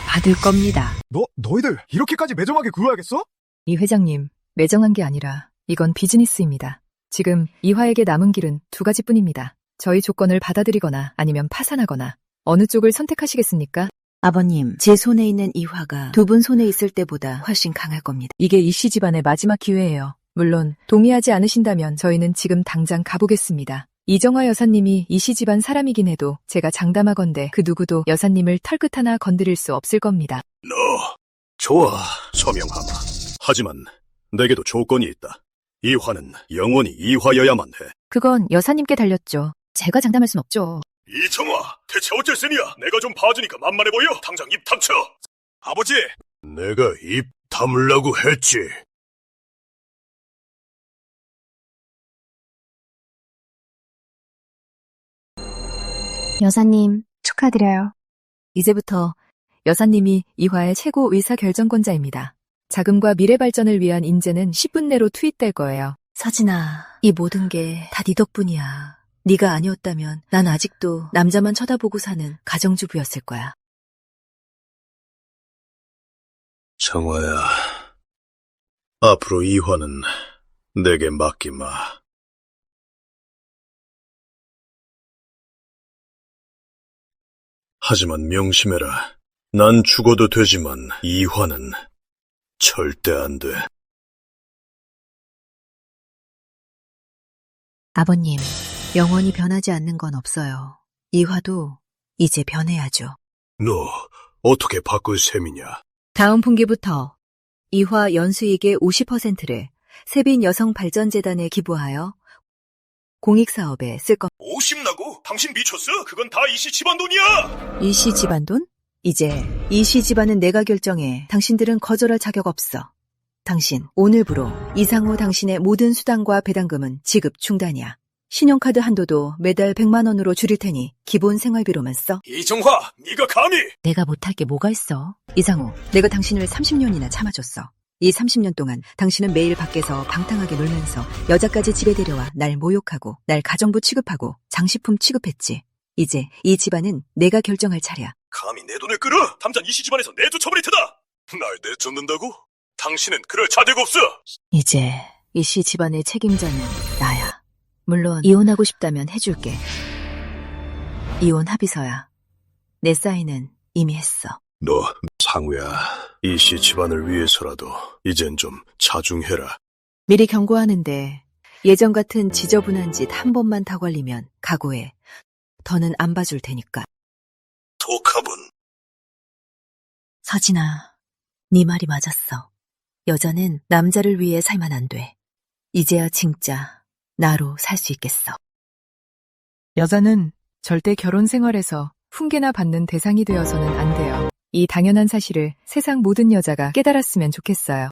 받을 겁니다. 너희들 이렇게까지 매정하게 굴어야겠어? 이 회장님, 매정한 게 아니라 이건 비즈니스입니다. 지금 이화에게 남은 길은 2가지뿐입니다. 저희 조건을 받아들이거나 아니면 파산하거나 어느 쪽을 선택하시겠습니까? 아버님, 제 손에 있는 이화가 두 분 손에 있을 때보다 훨씬 강할 겁니다. 이게 이씨 집안의 마지막 기회예요. 물론 동의하지 않으신다면 저희는 지금 당장 가보겠습니다. 이정화 여사님이 이씨 집안 사람이긴 해도 제가 장담하건대 그 누구도 여사님을 털끝 하나 건드릴 수 없을 겁니다. 너, 좋아, 서명하마. 하지만 내게도 조건이 있다. 이화는 영원히 이화여야만 해. 그건 여사님께 달렸죠. 제가 장담할 순 없죠. 이정화, 대체 어쩔 셈이야? 내가 좀 봐주니까 만만해 보여? 당장 입 닥쳐! 아버지! 내가 입 다물라고 했지. 여사님, 축하드려요. 이제부터 여사님이 이화의 최고 의사결정권자입니다. 자금과 미래 발전을 위한 인재는 10분 내로 투입될 거예요. 서진아, 이 모든 게 다 네 덕분이야. 네가 아니었다면 난 아직도 남자만 쳐다보고 사는 가정주부였을 거야. 정화야, 앞으로 이화는 내게 맡기마. 하지만 명심해라. 난 죽어도 되지만 이화는 절대 안 돼. 아버님, 영원히 변하지 않는 건 없어요. 이화도 이제 변해야죠. 너 어떻게 바꿀 셈이냐? 다음 분기부터 이화 연수익의 50%를 세빈 여성발전재단에 기부하여 공익사업에 쓸 겁니다. 50나고? 당신 미쳤어? 그건 다 이씨 집안 돈이야! 이씨 집안 돈? 이제 이씨 집안은 내가 결정해. 당신들은 거절할 자격 없어. 당신, 오늘부로 이상호 당신의 모든 수당과 배당금은 지급 중단이야. 신용카드 한도도 매달 100만 원으로 줄일 테니 기본 생활비로만 써. 이정화, 네가 감히! 내가 못할 게 뭐가 있어? 이상호, 내가 당신을 30년이나 참아줬어. 이 30년 동안 당신은 매일 밖에서 방탕하게 놀면서 여자까지 집에 데려와 날 모욕하고 날 가정부 취급하고 장식품 취급했지. 이제 이 집안은 내가 결정할 차례야. 감히 내 돈을 끌어! 당장 이씨 집안에서 내쫓아버릴 테다! 날 내쫓는다고? 당신은 그럴 자격 없어! 이제 이씨 집안의 책임자는 나야. 물론 이혼하고 싶다면 해줄게. 이혼 합의서야. 내 사인은 이미 했어. 너, 상우야. 이씨 집안을 위해서라도 이젠 좀 자중해라. 미리 경고하는데 예전 같은 지저분한 짓 한 번만 더 걸리면 각오해. 더는 안 봐줄 테니까. 독합은? 서진아, 네 말이 맞았어. 여자는 남자를 위해 살면 안 돼. 이제야 진짜 나로 살 수 있겠어. 여자는 절대 결혼 생활에서 훈계나 받는 대상이 되어서는 안 돼요. 이 당연한 사실을 세상 모든 여자가 깨달았으면 좋겠어요.